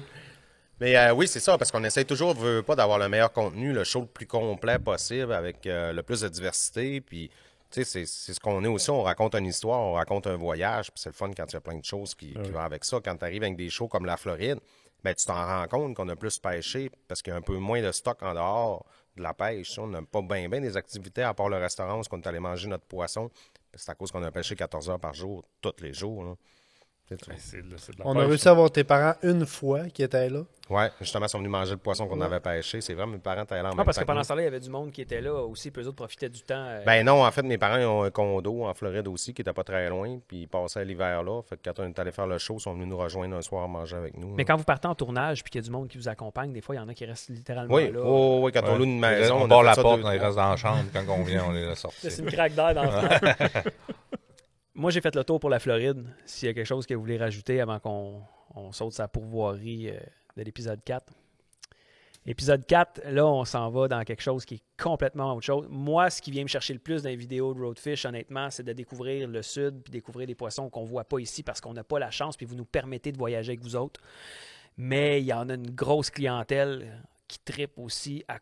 Mais oui, c'est ça, parce qu'on essaie toujours, veut pas, d'avoir le meilleur contenu, le show le plus complet possible, avec le plus de diversité. Puis, tu sais, c'est ce qu'on est aussi. On raconte une histoire, on raconte un voyage. Puis c'est le fun quand il y a plein de choses qui vont avec ça. Quand tu arrives avec des shows comme la Floride, ben, tu t'en rends compte qu'on a plus pêché parce qu'il y a un peu moins de stock en dehors de la pêche. On n'a pas bien des activités à part le restaurant où on est allé manger notre poisson. C'est à cause qu'on a pêché 14 heures par jour, tous les jours. Là. C'est de la On a pêche, réussi ça. à voir tes parents une fois qui étaient là. Ouais, justement, ils sont venus manger le poisson qu'on avait pêché. C'est vrai, mes parents étaient là en Non, même parce temps que pendant nous. ce temps-là, il y avait du monde qui était là aussi, puis eux autres profitaient du temps. Ben non, en fait, mes parents ils ont un condo en Floride aussi qui était pas très loin, puis ils passaient l'hiver là. Fait que quand on est allé faire le show, ils sont venus nous rejoindre un soir manger avec nous. Mais quand vous partez en tournage, puis qu'il y a du monde qui vous accompagne, des fois, il y en a qui restent littéralement Oui, là. oui, quand on loue une maison, on a barre fait la ça porte, deux- on reste dans la chambre. Quand on vient, on les a sortis. C'est une craque d'air dans le flanc. Moi, j'ai fait le tour pour la Floride. S'il y a quelque chose que vous voulez rajouter avant qu'on saute sa pourvoirie de l'épisode 4. Épisode 4, là, on s'en va dans quelque chose qui est complètement autre chose. Moi, ce qui vient me chercher le plus dans les vidéos de Roadfish, honnêtement, c'est de découvrir le sud puis découvrir des poissons qu'on ne voit pas ici parce qu'on n'a pas la chance puis vous nous permettez de voyager avec vous autres. Mais il y en a une grosse clientèle qui trippe aussi à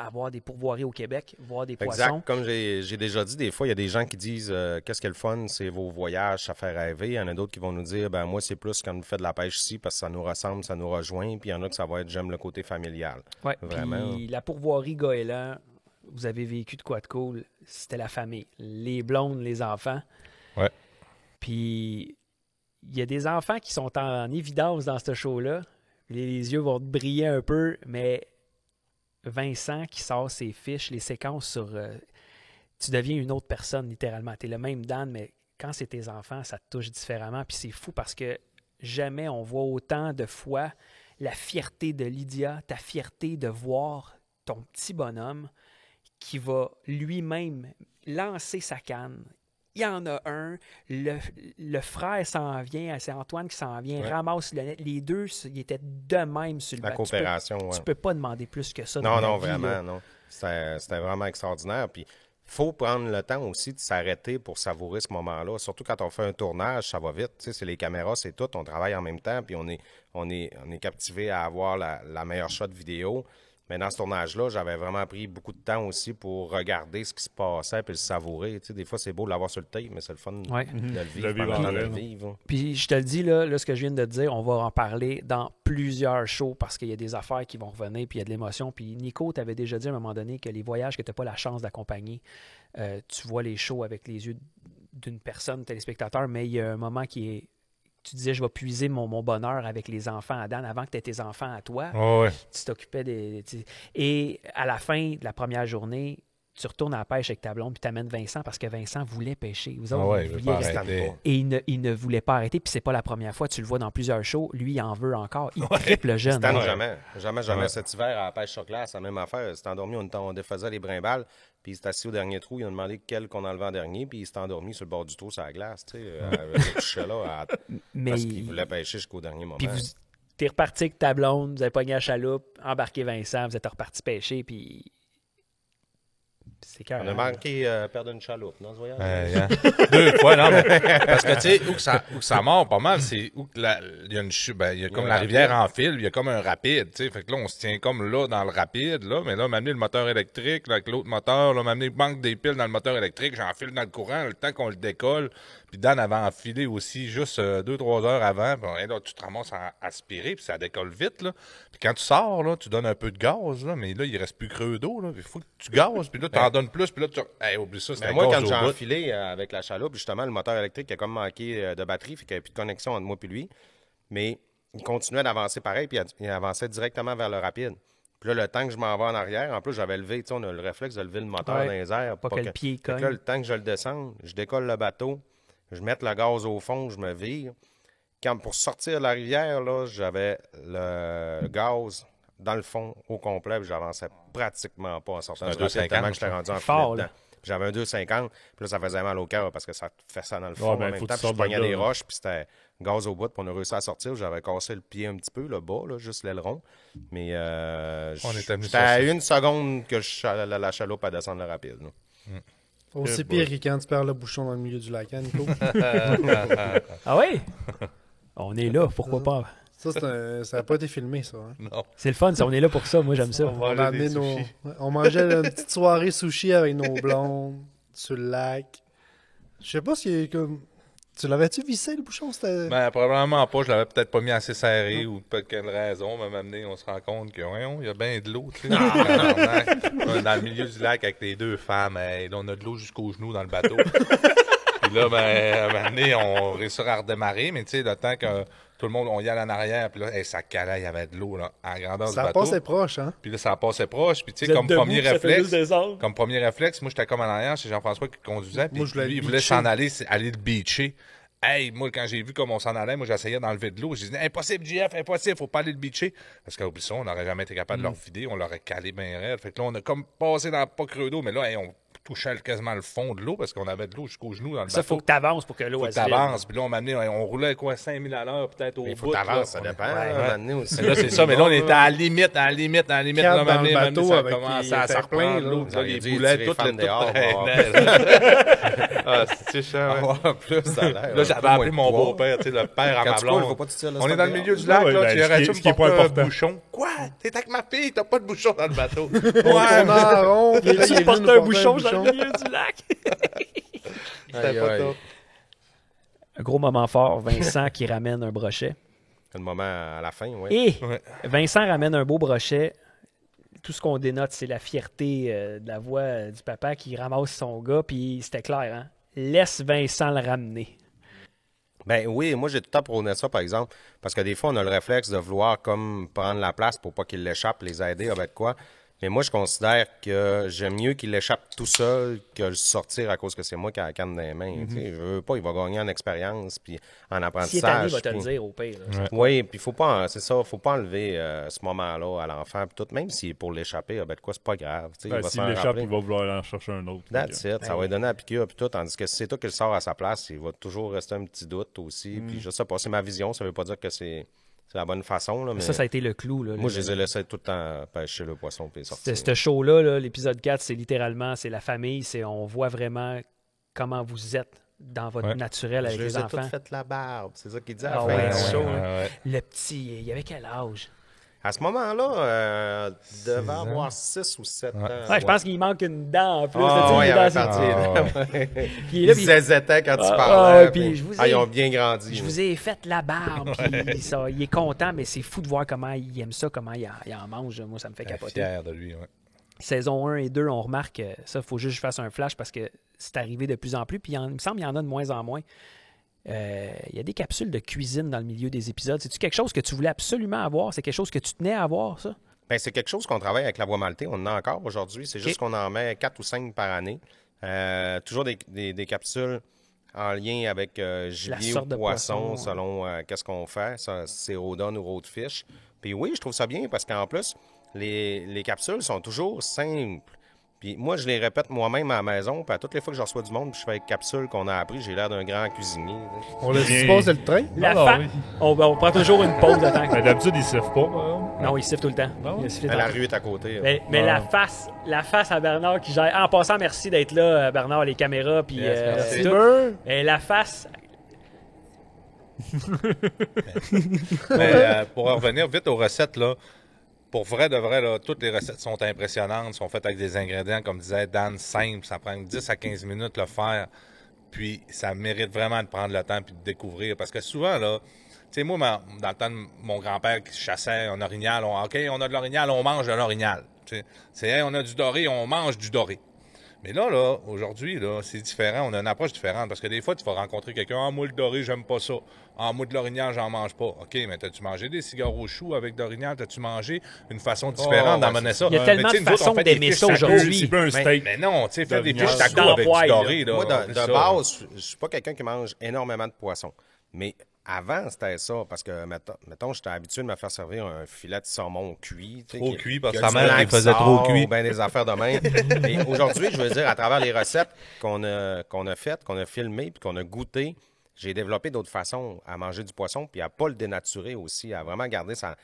avoir des pourvoiries au Québec, voir des poissons. Exact. Comme j'ai déjà dit, des fois, il y a des gens qui disent qu'est-ce qui est le fun, c'est vos voyages, ça fait rêver. Il y en a d'autres qui vont nous dire ben moi, c'est plus quand vous faites de la pêche ici parce que ça nous ressemble, ça nous rejoint. Puis il y en a que ça va être j'aime le côté familial. Ouais, Vraiment. puis la pourvoirie Goéland, vous avez vécu de quoi de cool, c'était la famille. Les blondes, les enfants. Ouais. Puis il y a des enfants qui sont en évidence dans ce show-là. Les yeux vont te briller un peu, mais Vincent qui sort ses fiches, les séquences sur... tu deviens une autre personne, littéralement. Tu es le même Dan, mais quand c'est tes enfants, ça te touche différemment. Puis c'est fou parce que jamais on voit autant de fois la fierté de Lydia, ta fierté de voir ton petit bonhomme qui va lui-même lancer sa canne. Il y en a un, le frère s'en vient, c'est Antoine qui s'en vient, ramasse le net. Les deux, ils étaient de même sur le La bateau. coopération, Tu peux pas demander plus que ça. Non, dans non, la vie, vraiment, là. non. C'était vraiment extraordinaire. Puis, il faut prendre le temps aussi de s'arrêter pour savourer ce moment-là. Surtout quand on fait un tournage, ça va vite. Tu sais, c'est les caméras, c'est tout. On travaille en même temps, puis on est captivé à avoir la meilleure shot vidéo. Mais dans ce tournage-là, j'avais vraiment pris beaucoup de temps aussi pour regarder ce qui se passait puis le savourer. Tu sais, des fois, c'est beau de l'avoir sur le tape, mais c'est le fun de le vivre pendant le vivre. Puis je te le dis, là, ce que je viens de te dire, on va en parler dans plusieurs shows parce qu'il y a des affaires qui vont revenir, puis il y a de l'émotion. Puis Nico t'avait déjà dit à un moment donné que les voyages que tu n'as pas la chance d'accompagner, tu vois les shows avec les yeux d'une personne, téléspectateur, mais il y a un moment qui est... Tu disais, je vais puiser mon bonheur avec les enfants à Dan avant que tu aies tes enfants à toi. Oh, ouais. Tu t'occupais des... Et à la fin de la première journée, tu retournes à la pêche avec ta blonde puis tu amènes Vincent parce que Vincent voulait pêcher. Vous autres, il vous veut vouliez pas rester- arrêter. Et il ne voulait pas arrêter. Puis c'est pas la première fois. Tu le vois dans plusieurs shows. Lui, il en veut encore. Il triple le jeune. Stan, hein. jamais. Ouais. Cet hiver, à la pêche sur glace, la même affaire. Il s'est endormi, on défaisait les brimbales, puis il s'est assis au dernier trou. Il a demandé quel qu'on enlevait en dernier, puis il s'est endormi sur le bord du trou sur la glace, tu sais, avec le coucher là, Mais parce qu'il voulait pêcher jusqu'au dernier moment. Puis t'es reparti avec ta blonde, vous avez pogné la chaloupe, embarqué Vincent, vous êtes reparti pêcher, puis c'est On a carré. manqué perdre une chaloupe, non, ce voyage? Hein. 2 fois, non, mais parce que, tu sais, où que ça mord pas mal, c'est où que il y a une chute, il y a comme la rivière en file, il y a comme un rapide, tu sais, fait que là, on se tient comme là, dans le rapide, là, mais là, m'amener le moteur électrique, là, avec l'autre moteur, là, m'amener il manque des piles dans le moteur électrique, j'enfile dans le courant, le temps qu'on le décolle, puis Dan avait enfilé aussi juste 2-3 heures avant, puis là, tu te ramasses à aspirer, puis ça décolle vite, là, puis quand tu sors, là, tu donnes un peu de gaz, là, mais là, il reste plus creux d'eau, là, il faut que tu gazes, puis là, tu en donnes plus, puis là, tu... Hey, oublie ça, c'était Ben, moi, gaz quand au j'ai bout. enfilé avec la chaloupe, justement, le moteur électrique a comme manqué de batterie, fait qu'il n'y avait plus de connexion entre moi et lui. Mais il continuait d'avancer pareil, puis il avançait directement vers le rapide. Puis là, le temps que je m'en vais en arrière, en plus, j'avais levé, tu sais, on a le réflexe de lever le moteur Ouais. dans les airs. Pas que le pied Fait que cogne. là, le temps que je le descende, je décolle le bateau, je mets le gaz au fond, je me vire. Pour sortir de la rivière, là, j'avais le gaz dans le fond au complet, puis j'avançais pratiquement pas en sortant C'est du un rapide, 2,50, tellement que j'étais rendu en Fort, filet là. dedans. Puis j'avais un 2,50, puis là, ça faisait mal au cœur parce que ça te fait ça dans le fond Ouais, ben, en même faut temps. que tu Puis je sortes de pognais là, des là. roches, puis c'était gaz au bout, puis on a réussi à sortir. J'avais cassé le pied un petit peu, le bas, là, juste l'aileron. Mais On était venus j'étais à sur ça. 1 seconde que la chaloupe à descendre le rapide. là. Aussi pire que quand tu perds le bouchon dans le milieu du lac, hein, Nico. Ah oui? On est là, pourquoi pas? Ça, ça n'a pas été filmé, ça. Hein. Non. C'est le fun, on est là pour ça, moi j'aime ça. On a amené on mangeait une petite soirée sushi avec nos blondes sur le lac. Je sais pas si comme. Tu l'avais-tu vissé le bouchon? C'était. Ben, probablement pas. Je l'avais peut-être pas mis assez serré ou peut-être quelle raison. Mais m'amener, on se rend compte qu'il y a bien de l'eau, tu sais. Dans le milieu du lac avec les deux femmes. Là, on a de l'eau jusqu'aux genoux dans le bateau. Puis là, à un moment donné, on réussit à redémarrer. Mais tu sais, le temps que tout le monde, on y allait en arrière. Puis là, ça calait, il y avait de l'eau là, à la grandeur du Ça bateau. passait proche, hein? Puis là, ça passait proche. Puis tu sais, Vous êtes comme debout, premier ça fait réflexe. juste des angles. Comme premier réflexe, moi, j'étais comme en arrière, c'est Jean-François qui conduisait. Puis Moi, je voulais lui, il le voulait beacher. s'en aller, aller le beacher. Hey, moi, quand j'ai vu comment on s'en allait, moi, j'essayais d'enlever de l'eau. J'ai dit, impossible, JF, impossible, faut pas aller le beacher. Parce qu'oublie ça, on n'aurait jamais été capable de leur vider, on l'aurait calé bien raide. Fait que là, on a comme passé dans pas creux d'eau, mais là, on touchait quasiment le fond de l'eau parce qu'on avait de l'eau jusqu'aux genoux dans le Ça, bateau. faut que tu avances pour que l'eau Faut que elle se vide. t'avances. Puis là, on roulait quoi, 5000 à l'heure, peut-être au Il faut bout. que là. t'avances, ça dépend. Ouais, là, ouais. m'amener aussi. Là, c'est ça, mais là, on était à la limite. Quatre Là, dans le bateau ça a avec commencé les à faire plein, reprendre là. l'eau. Vous Là, auriez les dû boulets, tirer toutes fan les dehors, Ah, c'est chiant, ouais. En plus, ça a l'air. Là, j'avais appelé mon beau-père, tu sais, le père à Quand ma tu coules, blonde. faut pas que tu tires le On est stand dans le dehors. milieu du lac, Ouais, là, ben, tu ce aurais-tu qui est me pas porter un important. bouchon? Quoi? T'es avec ma fille, t'as pas de bouchon dans le bateau. On tournait en rond, puis là, il est Tu venu portes nous un porter bouchon dans le milieu du lac. C'était Aïe, pas aïe. top. Un gros moment fort, Vincent qui ramène un brochet. Le moment à la fin, oui. Et Ouais. Vincent ramène un beau brochet. Tout ce qu'on dénote, c'est la fierté de la voix du papa qui ramasse son gars. Puis c'était clair, hein? Laisse Vincent le ramener. Ben oui, moi j'ai tout le temps prôné ça, par exemple, parce que des fois, on a le réflexe de vouloir comme prendre la place pour pas qu'ils l'échappent, les aider avec quoi. Mais moi, je considère que j'aime mieux qu'il l'échappe tout seul que le sortir à cause que c'est moi qui a la canne dans les mains. Tu sais, je veux pas, il va gagner en expérience puis en Si est apprentissage. tanné, il va te le puis- dire au pire. là. Oui, puis faut pas, c'est ça, faut pas enlever ce moment-là à l'enfant. Puis tout, même s'il est pour l'échapper, ben de quoi, c'est pas grave. Tu sais, Ben, il va s'il s'en l'échappe, rappeler. il va vouloir en chercher un autre. That's Fait que- it. Ça va lui donner la piqûre puis tout. Tandis que si c'est toi qui le sors à sa place, il va toujours rester un petit doute aussi. Puis je sais pas, c'est ma vision. Ça veut pas dire que c'est la bonne façon. Là, mais Ça a été le clou. Là, moi, je les ai laissés tout le temps pêcher le poisson puis sortir. Ce show-là, là, l'épisode 4, c'est littéralement, c'est la famille. On voit vraiment comment vous êtes dans votre Ouais. naturel avec Je les les ai enfants. toutes fait la barbe. C'est ça qu'il dit à la Ah fin ouais, du ouais, show. ouais. Le petit, il avait quel âge? À ce moment-là, devait ans. avoir 6 ou 7 Ouais. ans. Ouais, je pense qu'il manque une dent en plus. Ah, là, tu sais, ouais, les il dents, avait c'est- parti. Ah, Puis il est là, Ils puis- zézétaient quand tu Ah, parlais. ouais, puis je vous ai- Ils ont bien grandi. Je là. vous ai fait la barbe, puis ça, il est content, mais c'est fou de voir comment il aime ça, comment il en mange. Moi, ça me fait capoter. Fier de lui, ouais. Saison 1 et 2, on remarque, ça, il faut juste que je fasse un flash parce que c'est arrivé de plus en plus, puis il me semble qu'il y en a de moins en moins. Il y a des capsules de cuisine dans le milieu des épisodes. C'est-tu quelque chose que tu voulais absolument avoir? C'est quelque chose que tu tenais à avoir, ça? Ben, c'est quelque chose qu'on travaille avec la voie maltée. On en a encore aujourd'hui. C'est juste qu'on en met 4 ou 5 par année. Toujours des capsules en lien avec gibier ou sorte de poisson, poisson, selon qu'est-ce qu'on fait. Ça, c'est Rodon ou Roadfish. Puis oui, je trouve ça bien parce qu'en plus, les capsules sont toujours simples. Puis moi, je les répète moi-même à la maison. Puis à toutes les fois que je reçois du monde, puis je fais avec capsules qu'on a appris, j'ai l'air d'un grand cuisinier. tu sais. On laisse Bien. passer le train. Oui. On prend toujours une pause de temps. Ben, d'habitude, ils sifflent pas. par exemple. Non, il siffle tout le temps. Ah ouais? Il siffle Ben, la tantôt. rue est à côté. Mais Ah. la face à Bernard qui gère. En passant, merci d'être là, Bernard, les caméras, puis Yes, merci. tout. Et la face. Mais pour revenir vite aux recettes, là, pour vrai de vrai, là, toutes les recettes sont impressionnantes, sont faites avec des ingrédients, comme disait Dan, simples. Ça prend 10 à 15 minutes le faire. Puis ça mérite vraiment de prendre le temps puis de découvrir. Parce que souvent, là, tu sais, moi, dans le temps de mon grand-père qui chassait un orignal, OK, on a de l'orignal, on mange de l'orignal. Tu sais, c'est, hey, on a du doré, on mange du doré. Mais là, aujourd'hui, là, c'est différent. On a une approche différente. Parce que des fois, tu vas rencontrer quelqu'un. Ah, moi, le doré, j'aime pas ça. Ah, moi, de l'orignal, j'en mange pas. OK, mais t'as-tu mangé des cigares au chou avec d'orignal? T'as-tu mangé une façon différente ouais, d'amener ça? Il y a Mais tellement tu sais, de nous autres, on façons fait des d'aimer fiches ça tacos. aujourd'hui. C'est pas un steak. Mais non, tu sais, faire des D'orignal. fiches tacos Dans avec poêle, du doré. là. Là, Moi, oublie de ça. base, je suis pas quelqu'un qui mange énormément de poisson. Mais avant, c'était ça. Parce que, mettons, j'étais habitué de me faire servir un filet de saumon cuit. tu sais, Trop qui- cuit, parce qui que a ta du mère, blanc il qui faisait trop sort, cuit. ou bien des affaires de même. Et aujourd'hui, je veux dire, à travers les recettes qu'on a faites, qu'on a filmées, puis qu'on a goûtées, j'ai développé d'autres façons à manger du poisson, puis à pas le dénaturer aussi, à vraiment garder sa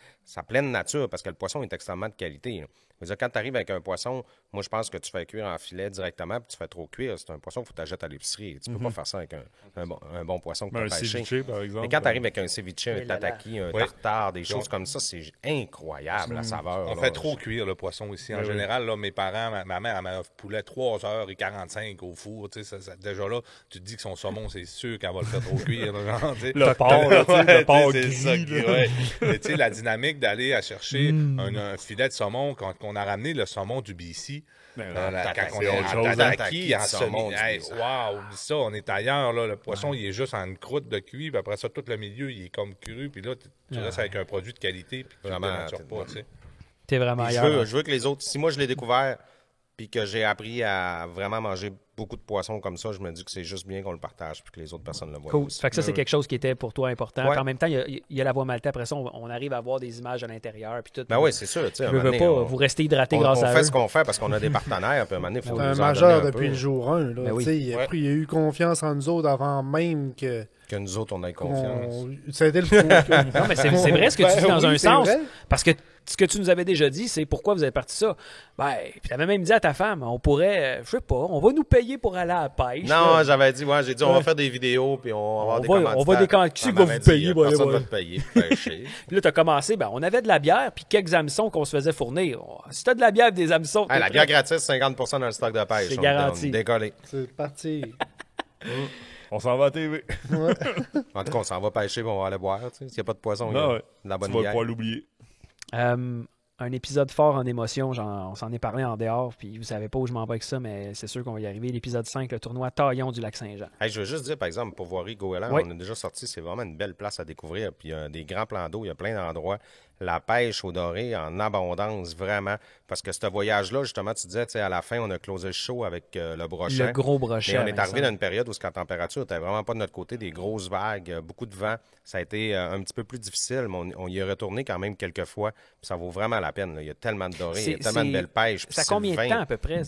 pleine nature, parce que le poisson est extrêmement de qualité. Là. Je veux dire, quand tu arrives avec un poisson, moi, je pense que tu fais cuire en filet directement, puis tu fais trop cuire. C'est un poisson qu'il faut t'achètes à l'épicerie. Tu peux pas faire ça avec un bon poisson que Ben, tu un as pêché. ceviche, par exemple. Mais quand tu arrives avec un ceviche, un Mais là, là. tataki, un Oui. tartare, des choses comme ça, c'est incroyable, la saveur. On là. fait trop cuire le poisson ici. En Oui, oui. général, là, mes parents, ma mère, elle m'a poulet 3h45 au four. Tu sais, déjà là, tu te dis que son saumon, c'est sûr qu'elle va le faire trop cuire. Là, genre, tu sais. Le porc, là, tu sais, Ouais, le porc c'est ça gris, qui- là. ouais. Mais tu sais, la dynamique d'aller à chercher un filet de saumon, quand on a ramené le saumon du BC, Ben, quand on c'est est autre chose, en hein. tataki, en Tataki de saumon semi. du Hey, BC. wow, oublie ça, on est ailleurs. Là. Le poisson, il est juste en une croûte de cuit, puis après ça, tout le milieu, il est comme cru, puis là, tu restes avec un produit de qualité, puis tu ne Vraiment, dénatures pas, tu sais. T'es vraiment Puis ailleurs. je veux que les autres, si moi je l'ai découvert, puis que j'ai appris à vraiment manger beaucoup de poissons comme ça, je me dis que c'est juste bien qu'on le partage, puis que les autres personnes le voient Cool. aussi. Fait que ça, c'est quelque chose qui était pour toi important. Ouais. Puis en même temps, il y a la voie maltaise. Après ça, on arrive à voir des images à l'intérieur. Puis tout. Ben oui, c'est sûr. Tu sais, Je un veux moment pas, donné, vous restez hydraté on grâce à fait eux. ce qu'on fait parce qu'on a des partenaires, puis à un moment donné, il faut C'est un nous en majeur donner un depuis peu. le jour 1. Là. Ben oui. Tu sais, il a eu confiance en nous autres avant même que. Que nous autres, on ait confiance. Ça a été le Non, mais c'est vrai ce que tu dis dans Oui, un c'est sens. vrai. Parce que ce que tu nous avais déjà dit, c'est pourquoi vous avez parti ça. Ben, puis t'avais même dit à ta femme, on pourrait, je sais pas, on va nous payer pour aller à la pêche. Non, là. j'ai dit, on va Ouais. faire des vidéos, puis on va avoir des va- commanditaires. on va décan- qui Elle va vous m'avait dit, payer, personne voilà, va te payer, pêcher. Puis là, t'as commencé, ben, on avait de la bière, puis quelques hameçons qu'on se faisait fournir. Oh, si t'as de la bière et des hameçons, Hey, la bière gratis, 50% dans le stock de pêche. C'est On- garanti. on est décollé. C'est parti. On s'en va à TV. En tout cas, on s'en va pêcher, puis on va aller boire. Tu sais. S'il n'y a pas de poisson, il y Non, a ouais. de la Tu bonne vas bière. pouvoir l'oublier. un épisode fort en émotion. On s'en est parlé en dehors, puis vous savez pas où je m'en vais avec ça, mais c'est sûr qu'on va y arriver. L'épisode 5, le tournoi Taillon du Lac-Saint-Jean. Hey, je veux juste dire, par exemple, pour Voirie Goéland, Oui. on est déjà sorti, c'est vraiment une belle place à découvrir. Puis il y a des grands plans d'eau, il y a plein d'endroits. La pêche au doré en abondance, vraiment. Parce que ce voyage-là, justement, tu disais, à la fin, on a closé le show avec le brochet. Le gros brochet. Mais on à est arrivé Vincent. dans une période où la température n'était vraiment pas de notre côté, des grosses vagues, beaucoup de vent. Ça a été un petit peu plus difficile, mais on y est retourné quand même quelques fois. Puis ça vaut vraiment la peine. Là. Il y a tellement de dorés, il y a tellement de belles pêches. Puis Ça combien de Sylvain- temps à peu près?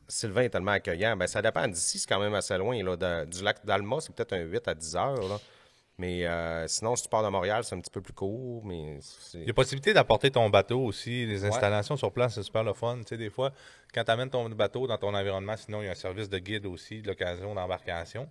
Sylvain est tellement accueillant. Ben, ça dépend. D'ici, c'est quand même assez loin. Là, du lac d'Alma, c'est peut-être un 8 à 10 heures. Là. Mais sinon, si tu pars de Montréal, c'est un petit peu plus court. Mais Il y a possibilité d'apporter ton bateau aussi. Les installations sur place, c'est super le fun. Tu sais, des fois, quand tu amènes ton bateau dans ton environnement, sinon, il y a un service de guide aussi, de l'occasion d'embarcation.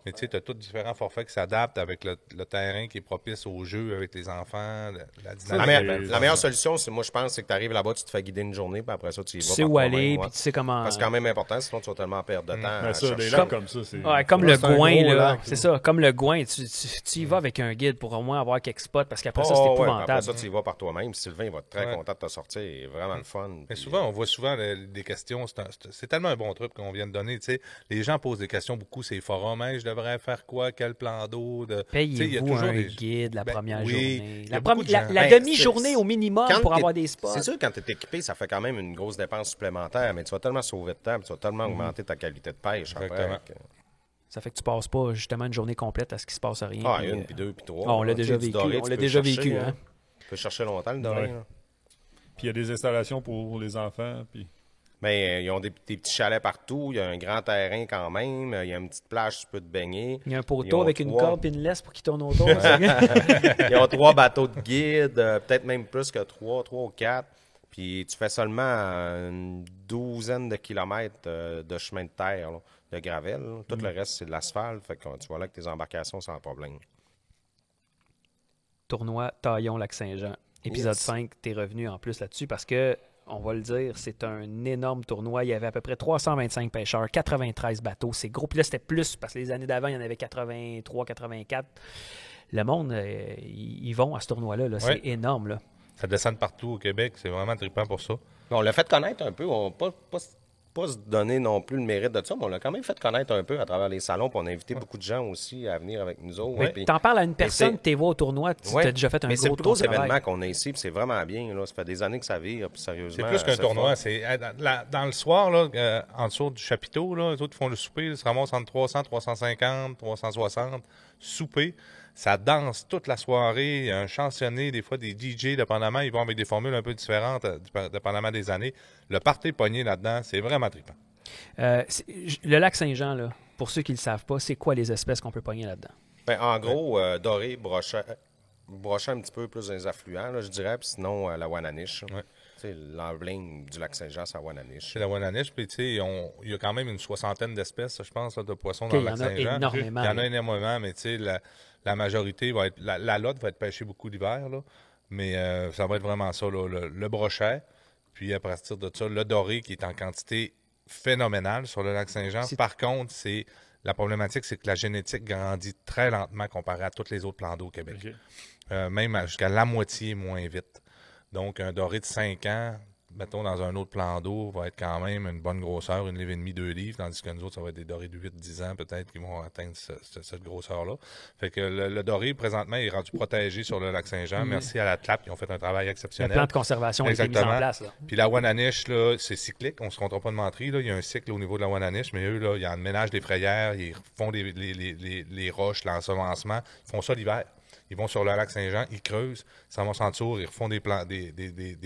Mais tu sais, tu as tous différents forfaits qui s'adaptent avec le terrain qui est propice au jeu avec les enfants, la dynamique. La meilleure solution, moi, je pense, c'est que tu arrives là-bas, tu te fais guider une journée, puis après ça, tu y Tu vas sais par où toi-même, aller, ouais. puis tu sais comment. Parce que c'est quand même important, sinon tu vas tellement perdre de temps. Mais à ça, des chercher. lacs comme ça, c'est... Ouais, comme Là, le c'est un Gouin, gros là. lac, C'est là. ça, comme le Gouin, tu y vas avec un guide pour au moins avoir quelques spots, parce qu'après ça, c'est Oh, ouais, puis épouvantable. après ça, tu y vas par toi-même. Sylvain va être très Ouais. content de te sortir. Il est vraiment le fun. Mais Puis, souvent, on voit souvent des questions. C'est tellement un bon truc qu'on vient de donner. Tu sais, les gens posent des questions beaucoup, ces forums. Hey, je devrais faire quoi? Quel plan d'eau? Tu sais, il y a Payez-vous toujours un des- guide la Ben, première oui, journée. il y La, a beaucoup de gens. la Ben, demi-journée c'est- au minimum quand pour t'es- avoir des spots. C'est sûr, quand tu es équipé, ça fait quand même une grosse dépense supplémentaire, mais tu vas tellement sauver de temps, puis tu vas tellement augmenter ta qualité de pêche Exactement. après. Ça fait que tu passes pas justement une journée complète à ce qui se passe rien. Ah, puis, une, puis deux, puis trois. Ah, on l'a Tu sais, déjà du vécu. doré, On tu l'a peux déjà le chercher, vécu, hein. Tu peux chercher longtemps le doré. Ouais. là. Puis il y a des installations pour les enfants, puis... Mais ils ont des petits chalets partout. Il y a un grand terrain quand même. Il y a une petite plage, tu peux te baigner. Il y a un Ils poteau ont avec une 3. corde et une laisse pour qu'il tourne autour. Ils ont 3 bateaux de guide, peut-être même plus que 3 ou 4. Puis tu fais seulement une douzaine de kilomètres de chemin de terre, là, de gravel. Là. Tout le reste, c'est de l'asphalte. Fait que tu vois là que tes embarcations sans problème. Tournoi Taillon Lac-Saint-Jean. Épisode Yes. 5, t'es revenu en plus là-dessus parce que, on va le dire, c'est un énorme tournoi. Il y avait à peu près 325 pêcheurs, 93 bateaux. C'est gros. Puis là, c'était plus parce que les années d'avant, il y en avait 83, 84. Le monde, ils vont à ce tournoi-là. Là. Ouais. C'est énorme. Là. Ça descend de partout au Québec. C'est vraiment trippant pour ça. On l'a fait connaître un peu. On n'a pas se donner non plus le mérite de ça, mais on l'a quand même fait connaître un peu à travers les salons. Puis on a invité beaucoup de gens aussi à venir avec nous autres. Mais Puis- t'en parles à une personne, c'est- t'es vois au tournoi, tu Ouais. t'as déjà fait un mais c'est le gros plus gros travail. événement qu'on a ici, puis c'est vraiment bien. Là. Ça fait des années que ça vire, puis C'est sérieusement. plus qu'un c'est tournoi. fun. C'est dans le soir, là, en dessous du chapiteau, là, les autres font le souper. Ils se ramassent entre 300, 350, 360. Souper. Ça danse toute la soirée. Il y a un chansonné, des fois des DJ, dépendamment. Ils vont avec des formules un peu différentes, dépendamment des années. Le party pogné là-dedans, c'est vraiment trippant. Le lac Saint-Jean, là, pour ceux qui ne le savent pas, c'est quoi les espèces qu'on peut pogner là-dedans? Ben, en gros, doré, brochet un petit peu plus dans les affluents, là, je dirais, puis sinon la Wananiche. Ouais. Tu sais, l'emblème du lac Saint-Jean, c'est la Wananiche. C'est la Wananiche, puis tu sais, il y a quand même une 60aine d'espèces, je pense, là, de poissons Ok, dans il le y lac en a Saint-Jean. énormément. Il y en a là. énormément, mais tu sais, la majorité va être... La lotte va être pêchée beaucoup l'hiver, là, mais ça va être vraiment ça, là, le brochet, puis à partir de ça, le doré qui est en quantité phénoménale sur le lac Saint-Jean. C'est- Par contre, la problématique, c'est que la génétique grandit très lentement comparé à tous les autres plans d'eau au Québec. OK. Même jusqu'à la moitié moins vite. Donc, un doré de 5 ans, mettons, dans un autre plan d'eau, va être quand même une bonne grosseur, 1,5 livre, 2 livres, tandis que nous autres, ça va être des dorés de 8-10 ans, peut-être, qui vont atteindre cette grosseur-là. Fait que le doré, présentement, est rendu protégé sur le lac Saint-Jean. Merci à la TLAP, qui ont fait un travail Le exceptionnel. plan de conservation a été mis en Exactement. place. Là. Puis la Wananiche, là, c'est cyclique. On ne se comptera pas de mentir. Là. Il y a un cycle au niveau de la Wananiche, mais eux, là, ils en ménagent des frayères, ils font les roches, l'ensemencement. Ils font ça l'hiver. Ils vont sur le lac Saint-Jean, ils creusent, ça va s'entour, ils refont des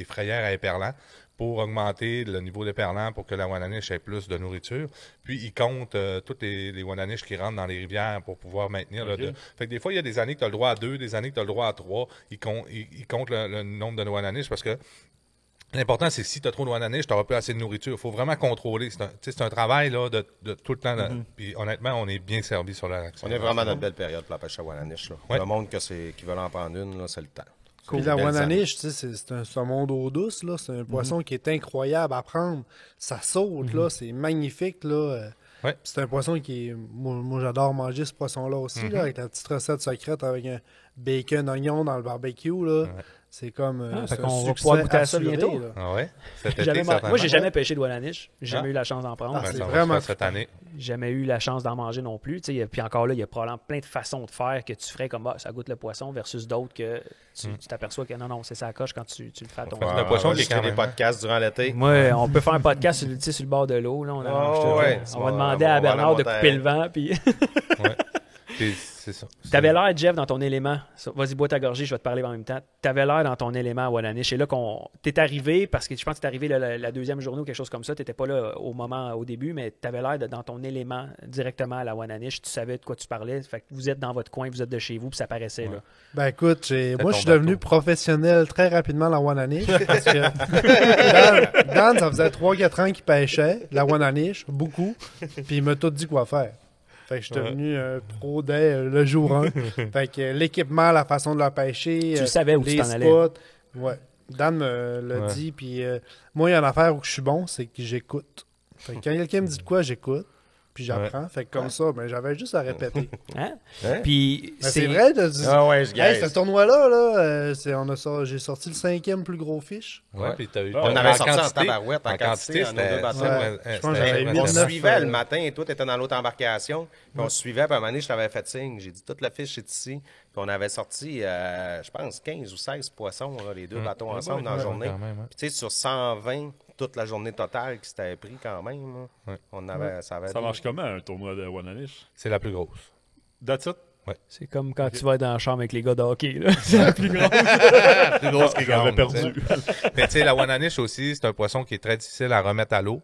frayères à éperlans pour augmenter le niveau d'éperlant pour que la Wananiche ait plus de nourriture. Puis, ils comptent toutes les Wananiches qui rentrent dans les rivières pour pouvoir maintenir OK. Fait que des fois, il y a des années que tu as le droit à 2, des années que tu as le droit à 3. Ils comptent le nombre de Wananiches parce que l'important, c'est que si tu as trop de Wananiche, tu n'auras pas assez de nourriture. Il faut vraiment contrôler. C'est un travail là, de tout le temps. Puis honnêtement, on est bien servi sur la lac. On est vraiment dans une belle période pour la pêche à Wananiche. Là. Ouais. Le monde qui veut en prendre une, là, c'est le temps. Puis la Belles Wananiche, tu sais, c'est un saumon d'eau douce, là. C'est un poisson qui est incroyable à prendre. Ça saute, là. C'est magnifique, là. Ouais. Puis c'est un poisson qui est... Moi, j'adore manger ce poisson-là aussi, là, avec la petite recette secrète avec un bacon, oignon dans le barbecue, là. C'est comme. fait c'est qu'on un va succès pouvoir goûter à ça assuré, bientôt. là. Ah ouais? Cet été, Moi, certainement. j'ai jamais pêché de Wallanish. J'ai jamais eu la chance d'en prendre. Ah, Ben, c'est ça va vraiment se faire cette année. J'ai jamais eu la chance d'en manger non plus. Puis encore là, il y a probablement plein de façons de faire que tu ferais comme ça goûte le poisson versus d'autres que tu t'aperçois que non, c'est ça coche quand tu le fais à ton C'est un poisson on va qui est juste quand des même- podcasts durant l'été. Moi, on peut faire un podcast sur le bord de l'eau. Là, ouais. on va demander à Bernard de couper le vent. Puis... Ouais. Puis c'est ça. T'avais l'air, Jeff, dans ton élément. Vas-y, bois ta gorgée, je vais te parler en même temps. T'avais l'air dans ton élément à Wallanish. Et là, t'es arrivé, parce que je pense que t'es arrivé la deuxième journée ou quelque chose comme ça. T'étais pas là au début, mais t'avais l'air dans ton élément directement à la Wallanish. Tu savais de quoi tu parlais. Fait que vous êtes dans votre coin, vous êtes de chez vous, puis ça paraissait là. Ben écoute, moi je suis ton devenu bateau. professionnel très rapidement à la Wannanish parce que Dan, ça faisait 3-4 ans qu'il pêchait la Wannanish, beaucoup, puis il m'a tout dit quoi faire. Fait que je suis devenu pro dès le jour 1. Fait que l'équipement, la façon de la pêcher, Tu savais où tu les t'en allais. spots, ouais. Dan me l'a Ouais. dit, puis moi il y a une affaire où je suis bon, c'est que j'écoute. Fait que quand quelqu'un me dit de quoi, j'écoute. Puis j'apprends. Fait que comme ça, ben, j'avais juste à répéter. Hein? Hein? Puis Ben, c'est vrai, Ah ouais, je hey, gagne. ce tournoi-là, j'ai sorti le 5e plus gros fiche. Ouais, puis t'as eu. On en avait sorti en tabarouette, en en quantité, quantité, en nos deux bateaux. Je pense que j'avais On 8-9, se suivait le matin et toi, tu étais dans l'autre embarcation. Puis on se suivait, puis à un moment donné, je t'avais fait signe. J'ai dit, toute la fiche est ici. Puis on avait sorti, je pense, 15 ou 16 poissons, là, les deux bateaux ensemble dans la journée. Quand même, hein. Puis tu sais, sur 120, toute la journée totale qui s'était pris quand même. Là. Ouais. On avait, ça avait Ça marche comment, un tournoi de Wannanish? C'est la plus grosse. That's it? c'est comme quand tu vas dans la chambre avec les gars de hockey. Là. C'est la plus grande. La plus grosse qui J'avais gagne, tu sais. perdu. Mais tu sais, la Wannanish aussi, c'est un poisson qui est très difficile à remettre à l'eau.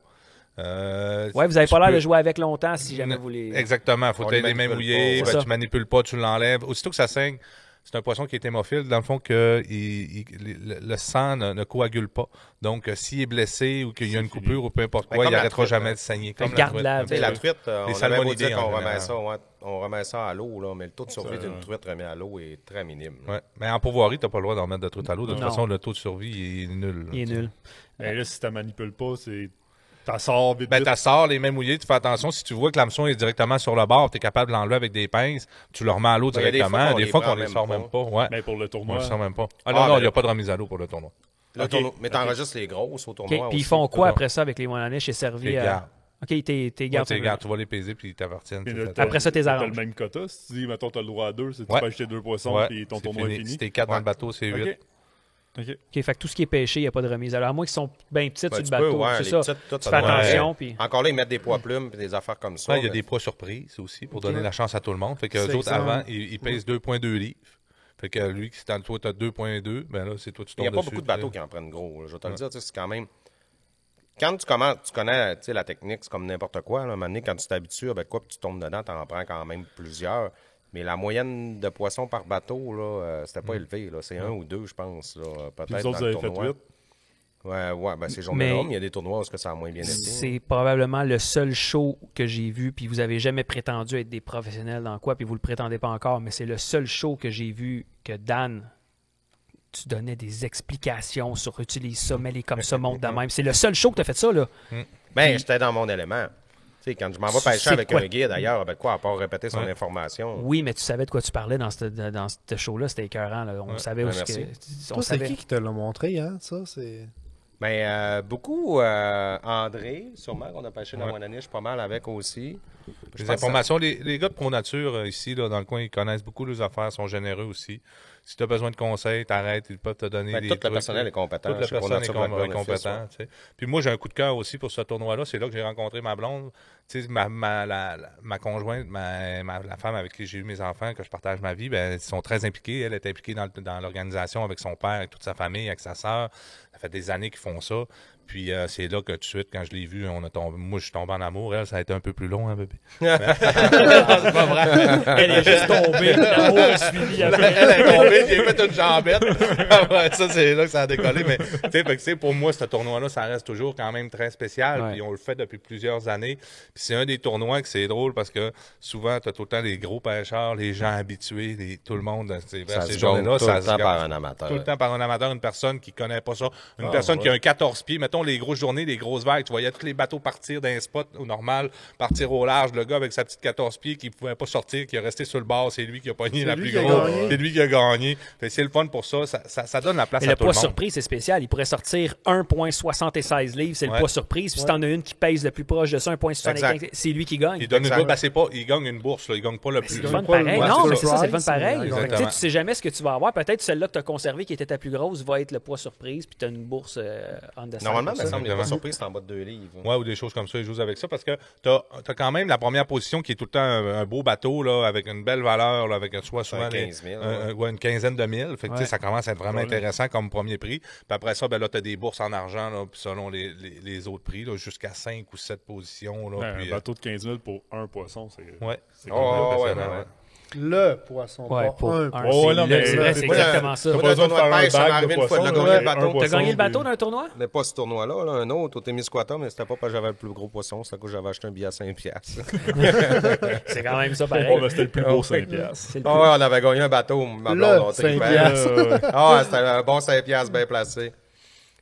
Ouais, vous avez pas l'air de jouer avec longtemps si jamais vous les. Exactement. Faut On que tu le les mains manipule mouillées, pas. ben, C'est ça. tu manipules pas, tu l'enlèves. Aussitôt que ça saigne, c'est un poisson qui est hémophile. Dans le fond, que le sang ne coagule pas. Donc, s'il est blessé ou qu'il y a une coupure ou peu importe Ben, quoi, comme il la n'arrêtera truite, jamais hein. de saigner. Fait Comme que garde-la, un Tu sais, peu. la truite, on avait beau salmonidae, dire qu'on en remet général. on remet ça à l'eau, là, mais le taux de survie d'une truite remis à l'eau est très minime. là. Ouais. Mais en pourvoirie, tu n'as pas le droit d'en remettre de truite à l'eau. De toute Non. façon, le taux de survie est nul. Il est nul. Mais là, si tu manipules pas, c'est. T'en sors vite. Ben, vite. tu sors les mains mouillées, tu fais attention. Si tu vois que l'hameçon est directement sur le bord, tu es capable de l'enlever avec des pinces, tu le remets à l'eau Ben, il y a des fois directement. qu'on Des les fois prend qu'on les même sort pas. même pas. Ouais. Mais pour le On tournoi. le sort même pas. Ah Ah, non, non, ben il n'y a là- pas de remise à l'eau pour le tournoi. Le Ok. tournoi- mais t'enregistres les grosses au tournoi. Puis ils aussi. font quoi Non. après ça avec les Wallanish? C'est servi Les à. gardes. Ok, t'es Ouais, garde. tu les gardes, tu vas les peser puis ils t'appartiennent. Puis c'est là, fait. t'as- Après ça, t'es t'as arranges. le même quota. Si tu dis, mettons, t'as le droit à 2, c'est tu Ouais. peux acheter 2 poissons, Ouais, puis ton c'est tournoi est fini. fini. Si t'es 4 dans Ouais. le bateau, c'est 8. OK. OK. Ok, fait que tout ce qui est pêché, il n'y a pas de remise. Alors, à moins qu'ils sont bien petites Ben, sur le tu bateau, peux, ouais, c'est les ça. petites, tout, Tu ça fais doit être- attention, puis. Encore là, ils mettent des poids plumes et des affaires comme ça. Ouais, il y a mais- des poids surprises aussi pour donner la chance à tout le monde. Fait que C'est les autres, excellent. avant, ils pèsent 2,2 livres. Fait que lui, si dans le toit, tu as 2,2, ben là, c'est toi, tu Il n'y tombes a pas dessus, beaucoup de tu sais. bateaux qui en prennent gros. Là. Je vais te le dire, tu sais, c'est quand même. Quand tu commences, tu connais tu sais, la technique, c'est comme n'importe quoi. Là. À un moment donné, quand tu t'habitues, ben, quoi, puis tu tombes dedans, tu en prends quand même plusieurs. Mais la moyenne de poissons par bateau, là, c'était pas élevé. Là. C'est un ou deux, je pense. Là, Puis peut-être vous autres, dans vous le avez fait tournoi. 8. Ouais, ben, c'est journée-là, Mais- mais il y a des tournois où est-ce que ça a moins bien été. C'est probablement le seul show que j'ai vu, puis vous avez jamais prétendu être des professionnels dans quoi, puis vous le prétendez pas encore, mais c'est le seul show que j'ai vu que Dan, tu donnais des explications sur utilise ça, mets-les comme ça, monte de même. C'est le seul show que tu as fait ça, là. Ben, j'étais dans mon élément. Tu sais, quand je m'en vais Tu pêcher sais avec quoi- un guide, d'ailleurs, avec quoi, à part répéter son Ouais. information. Oui, mais tu savais de quoi tu parlais dans ce show-là, c'était écœurant. Là. On savait où ben, ce que. merci. On Toi, c'est savait. qui te l'a montré, hein? Ça, c'est. Ben, beaucoup André, sûrement qu'on a pêché dans Ouais. Wannanish pas mal avec aussi. Je Les pense informations, les gars de Pro Nature ici, là, dans le coin, ils connaissent beaucoup les affaires, sont généreux aussi. Si tu as besoin de conseils, t'arrêtes, ils peuvent te donner Ben, des tout le trucs. personnel est compétent. Tout le chez Pro personnel est Nature Blackburn Office, compétent. Tu sais. Puis moi, j'ai un coup de cœur aussi pour ce tournoi-là. C'est là que j'ai rencontré ma blonde. Tu sais, ma conjointe, la femme avec qui j'ai eu mes enfants, que je partage ma vie, ben, ils sont très impliqués. Elle est impliquée dans l'organisation avec son père, avec toute sa famille, avec sa sœur. Ça fait des années qu'ils font ça. Puis c'est là que tout de suite, quand je l'ai vu, moi, je suis tombé en amour. Elle, ça a été un peu plus long, hein, bébé. C'est pas vrai. Elle est juste tombée, l'amour a suivi après. Elle est tombée, j'ai fait une jambette. Ouais, ça, c'est là que ça a décollé. Mais, tu sais, fait que, tu sais, pour moi, ce tournoi-là, ça reste toujours quand même très spécial. Ouais. Puis on le fait depuis plusieurs années. Puis c'est un des tournois que c'est drôle parce que souvent, tu as tout le temps les gros pêcheurs, les gens habitués, tout le monde. Ça ces se journées-là, gagne tout ça le se temps gagne par un amateur. tout le temps par un amateur, une personne qui connaît pas ça. Une Ah, personne qui a ouais. un 14 pieds, mettons, mettons, les grosses journées, les grosses vagues, tu voyais tous les bateaux partir d'un spot au normal, partir au large. Le gars avec sa petite 14 pieds qui pouvait pas sortir, qui est resté sur le bord, c'est lui qui a pogné la plus grosse. C'est lui qui a gagné. Fait que c'est le fun pour ça. Ça donne la place à tout le monde. Le poids surprise, c'est spécial. Il pourrait sortir 1,76 livres, c'est le poids surprise. Puis si t'en as une qui pèse le plus proche de ça, 1,75, c'est lui qui gagne. Il donne une bourse, il gagne une bourse, là. Il gagne pas le plus. C'est le fun pareil. Non, mais c'est ça, c'est le fun pareil. Exactement. Tu sais jamais ce que tu vas avoir. Peut-être celle-là que tu as conservée qui était ta plus grosse va être le poids surprise, puis tu as une bourse en dessin. Normalement, il me semble que les poids surprises, c'est en bas de 2 livres. Ouais, ou des choses comme ça. Ils jouent avec ça parce que t'as quand même la première position qui est tout le temps un beau bateau, là, avec une belle valeur, là, avec souvent 15 000, une quinzaine de mille. Fait que, tu sais, ça commence à être vraiment intéressant comme premier prix. Puis après ça, ben là, tu as des bourses en argent, là, puis selon les autres prix, là, jusqu'à 5 ou 7 positions. Là, puis, un bateau de 15 000 pour un poisson, c'est. Ouais. C'est impressionnant. Le poisson, pas un. C'est vrai, c'est exactement ça. T'as pas besoin de faire un bac de une fois de gagner le bateau. T'as gagné le bateau d'un tournoi? Mais pas ce tournoi-là, un autre au Témiscouata, mais c'était pas parce que j'avais le plus gros poisson, c'était que j'avais acheté un billet à 5$. C'est quand même ça pareil. C'était le plus gros 5$. Ah ouais, on avait gagné un bateau, ma blonde, on trippait. Ah, c'était un bon 5$ bien placé.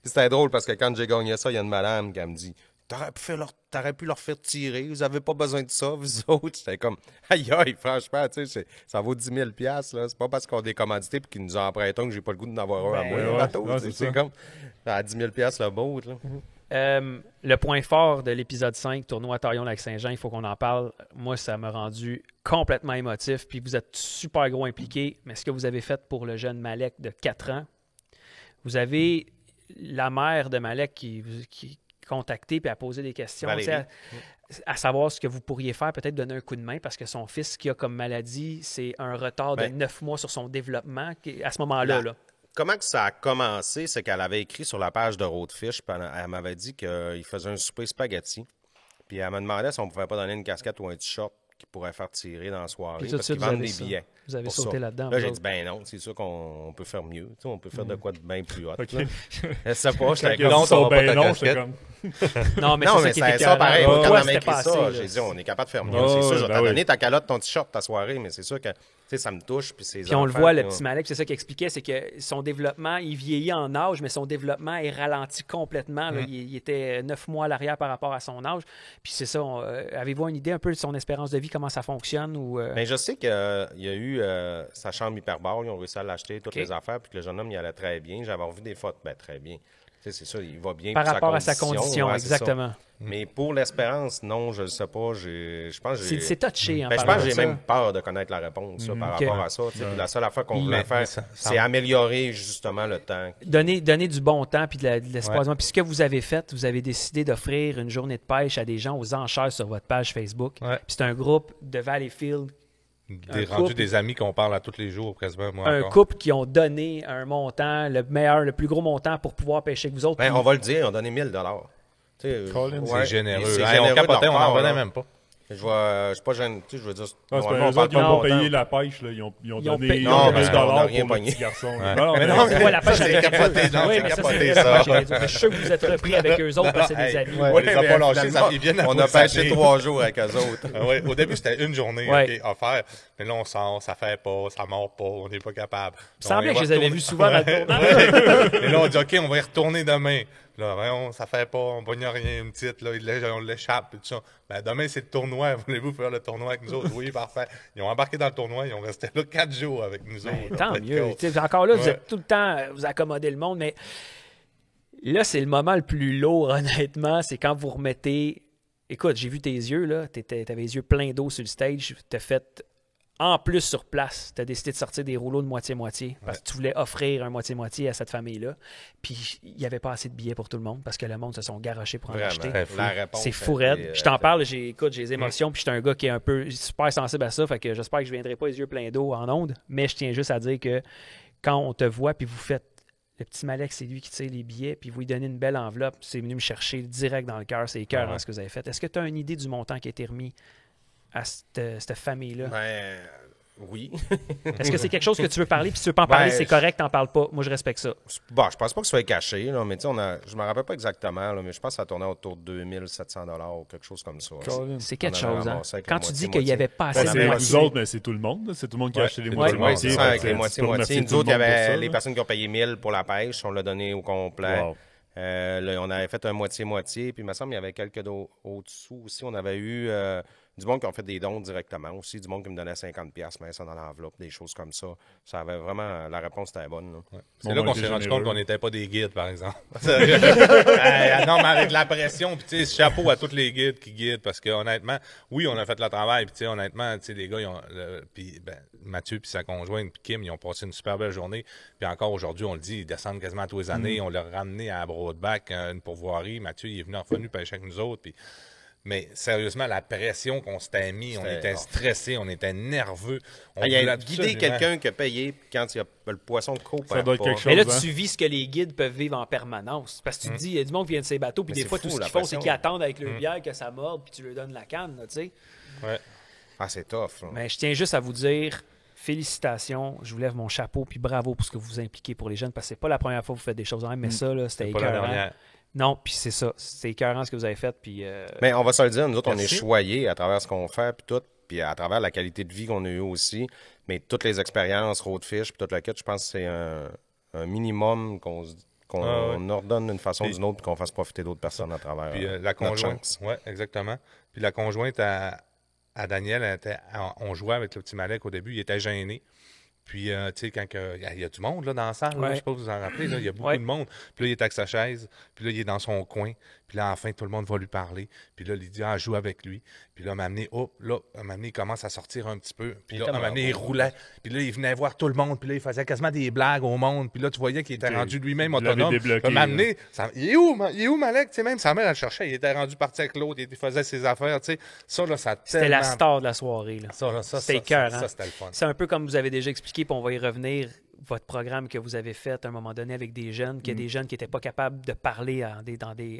C'était drôle parce que quand j'ai gagné ça, il y a une madame qui me dit T'aurais pu leur faire tirer, vous avez pas besoin de ça, vous autres. C'était comme, aïe, franchement, tu sais, ça vaut 10 000$, là. C'est pas parce qu'on a des commandités et qu'ils nous en prêtent que j'ai pas le goût d'en avoir un à moi, le bateau. C'est comme, à 10 000$ le boat, là. Le point fort de l'épisode 5, tournoi Taillon-Lac-Saint-Jean, il faut qu'on en parle. Moi, ça m'a rendu complètement émotif. Puis vous êtes super gros impliqués. Mais ce que vous avez fait pour le jeune Malek de 4 ans, vous avez la mère de Malek qui contacté puis à poser des questions, à savoir ce que vous pourriez faire, peut-être donner un coup de main parce que son fils, ce qu'il a comme maladie, c'est un retard de 9 mois sur son développement à ce moment-là. Là. Comment que ça a commencé, c'est qu'elle avait écrit sur la page de Roadfish, puis elle m'avait dit qu'il faisait un souper spaghetti, puis elle me demandait si on pouvait pas donner une casquette ou un t-shirt qui pourrait faire tirer dans la soirée parce qu'ils vendent des billets. Vous avez sauté là-dedans. Là, j'ai dit, ben non, c'est sûr qu'on peut faire mieux. On peut faire de quoi de bien plus hot. Je sais pas, j'étais comme non, ça. Non, mais c'est ça pareil. Quand on m'a écrit ça, j'ai dit, on est capable de faire mieux. C'est sûr, je vais t'en donner ta calotte, ton t-shirt, ta soirée, mais c'est sûr que ça me touche. Puis on le voit, le petit Malek, c'est ça qu'il expliquait, c'est que son développement, il vieillit en âge, mais son développement est ralenti complètement. Là. Il était 9 mois à l'arrière par rapport à son âge. Puis c'est ça, avez-vous une idée un peu de son espérance de vie, comment ça fonctionne? Ben, je sais qu'il y a eu sa chambre hyperbare, ils ont réussi à l'acheter, toutes les affaires, puis que le jeune homme, il allait très bien. J'avais revu des photos, très bien. C'est ça, il va bien par rapport à sa condition, exactement. Mais pour l'espérance, non, je ne sais pas. Je pense que c'est touché. Je pense que j'ai même peur de connaître la réponse par rapport à ça. La seule affaire qu'on voulait faire, c'est améliorer justement le temps. Donner du bon temps puis de l'espoir. Puis ce que vous avez fait, vous avez décidé d'offrir une journée de pêche à des gens aux enchères sur votre page Facebook. Puis c'est un groupe de Valleyfield. Des amis qu'on parle à tous les jours, quasiment. Couple qui ont donné un montant, le plus gros montant pour pouvoir pêcher avec vous autres. Ben, on va le dire, on a donné 1 000$. C'est généreux. On capotait, on n'en revenait même pas. Je suis pas gêné. Je veux dire, ils n'ont pas payé la pêche. Là. Ils ont donné $1 pour le petit garçon. Non, la pêche, j'avais capoté. Je suis sûr que vous êtes repris avec eux autres parce que c'est des amis. On les a pas lâchés. On a pêché 3 jours avec eux autres. Au début, c'était une journée offerte. Mais là, on sort, ça fait pas, ça mord pas, on n'est pas capable. Il semblait que je les avais vus souvent dans le tournage. Et là, on dit, OK, on va y retourner demain. Là, voyons, ça fait pas, on pogne rien, une petite, là, on l'échappe, et tout ça. Ben, demain, c'est le tournoi. Voulez-vous faire le tournoi avec nous autres? Oui, parfait. Ils ont embarqué dans le tournoi, ils ont resté là 4 jours avec nous autres. Tant mieux. Encore là, vous êtes tout le temps, vous accommodez le monde, mais là, c'est le moment le plus lourd, honnêtement. C'est quand vous remettez. Écoute, j'ai vu tes yeux, là. T'avais les yeux pleins d'eau sur le stage. T'as fait. En plus, sur place, tu as décidé de sortir des rouleaux de moitié-moitié parce que tu voulais offrir un moitié-moitié à cette famille-là. Puis, il n'y avait pas assez de billets pour tout le monde parce que le monde se sont garochés pour en acheter. C'est fou raide. Je t'en parle, j'ai les émotions, puis je suis un gars qui est un peu super sensible à ça. Fait que j'espère que je ne viendrai pas les yeux pleins d'eau en ondes. Mais je tiens juste à dire que quand on te voit, puis vous faites le petit Malek, c'est lui qui tire les billets, puis vous lui donnez une belle enveloppe, c'est venu me chercher direct dans le cœur. C'est écœurant ce que vous avez fait. Est-ce que tu as une idée du montant qui a été remis à cette famille-là? Ben, oui. Est-ce que c'est quelque chose que tu veux parler, puis si tu veux pas en parler, c'est correct, t'en parles pas. Moi, je respecte ça. Bon, je pense pas que ce soit caché, là, mais tu sais, je me rappelle pas exactement, là, mais je pense que ça tournait autour de 2700$ ou quelque chose comme ça. C'est quelque chose, hein? Quand tu dis qu'il n'y avait pas assez de moitié. Nous autres, mais c'est tout le monde. C'est tout le monde qui a acheté les moitiés-moitiés. C'est ça, avec les moitiés-moitiés. Nous autres, il y avait les personnes qui ont payé 1000 pour la pêche, on l'a donné au complet. Là, on avait fait un moitié-moitié, puis il me semble qu'il y avait quelques au-dessous aussi. On avait eu du monde qui ont fait des dons directement aussi, du monde qui me donnait 50$, mais ça dans l'enveloppe, des choses comme ça. Ça avait vraiment, la réponse était bonne. Là. Ouais. C'est là qu'on s'est rendu compte qu'on n'était pas des guides, par exemple. Non, mais avec la pression, puis tu sais, chapeau à tous les guides qui guident, parce que honnêtement, oui, on a fait le travail, puis tu sais, honnêtement, tu sais, les gars, ils ont, puis Mathieu puis sa conjointe, puis Kim, ils ont passé une super belle journée, puis encore aujourd'hui, on le dit, ils descendent quasiment tous les années, on leur a ramené à Broadback une pourvoirie, Mathieu, il est revenu pêcher avec nous autres, puis... Mais sérieusement, la pression qu'on s'était mis, on était stressés, on était nerveux. Il y a guidé quelqu'un qui a payé, puis quand il y a le poisson de coke, ça doit être quelque chose. Mais là, tu vis ce que les guides peuvent vivre en permanence. Parce que tu te dis, il y a du monde qui vient de ces bateaux, puis des fois, tout ce qu'ils font, c'est qu'ils attendent avec le bière que ça morde, puis tu leur donnes la canne, tu sais. Ouais. Ah, c'est tough. Là. Mais je tiens juste à vous dire, félicitations, je vous lève mon chapeau, puis bravo pour ce que vous vous impliquez pour les jeunes, parce que c'est pas la première fois que vous faites des choses en même, mais ça, là, c'était écœurant. Non, puis c'est ça. C'est écœurant ce que vous avez fait. Puis, mais on va se le dire, nous autres, on est choyés à travers ce qu'on fait, puis tout, puis à travers la qualité de vie qu'on a eue aussi. Mais toutes les expériences, roadfish, puis tout le kit, je pense que c'est un minimum qu'on ordonne d'une façon ou d'une autre, puis qu'on fasse profiter d'autres personnes à travers puis, la conjointe. Oui, exactement. Puis la conjointe à Daniel, on jouait avec le petit Malek au début, il était gêné. Puis, tu sais, quand il y a du monde là, dans la salle, là, je sais pas si vous en rappelez, là, il y a beaucoup de monde. Puis là, il est avec sa chaise, puis là, il est dans son coin. Puis là, enfin, tout le monde va lui parler. Puis là, il dit, joue avec lui. Puis là, il commence à sortir un petit peu. Puis là, il roulait. Puis là, il venait voir tout le monde. Puis là, il faisait quasiment des blagues au monde. Puis là, tu voyais qu'il était rendu lui-même autonome. Il est où, Malek? Tu sais, même sa mère, elle le cherchait. Il était rendu parti avec l'autre. Il faisait ses affaires, tu sais. Ça, là, ça c'était la star de la soirée, là. C'était écœurant. Ça, c'était le fun. C'est un peu comme vous avez déjà expliqué, puis on va y revenir, votre programme que vous avez fait à un moment donné avec des jeunes, qu'il y a des jeunes qui n'étaient pas capables de parler à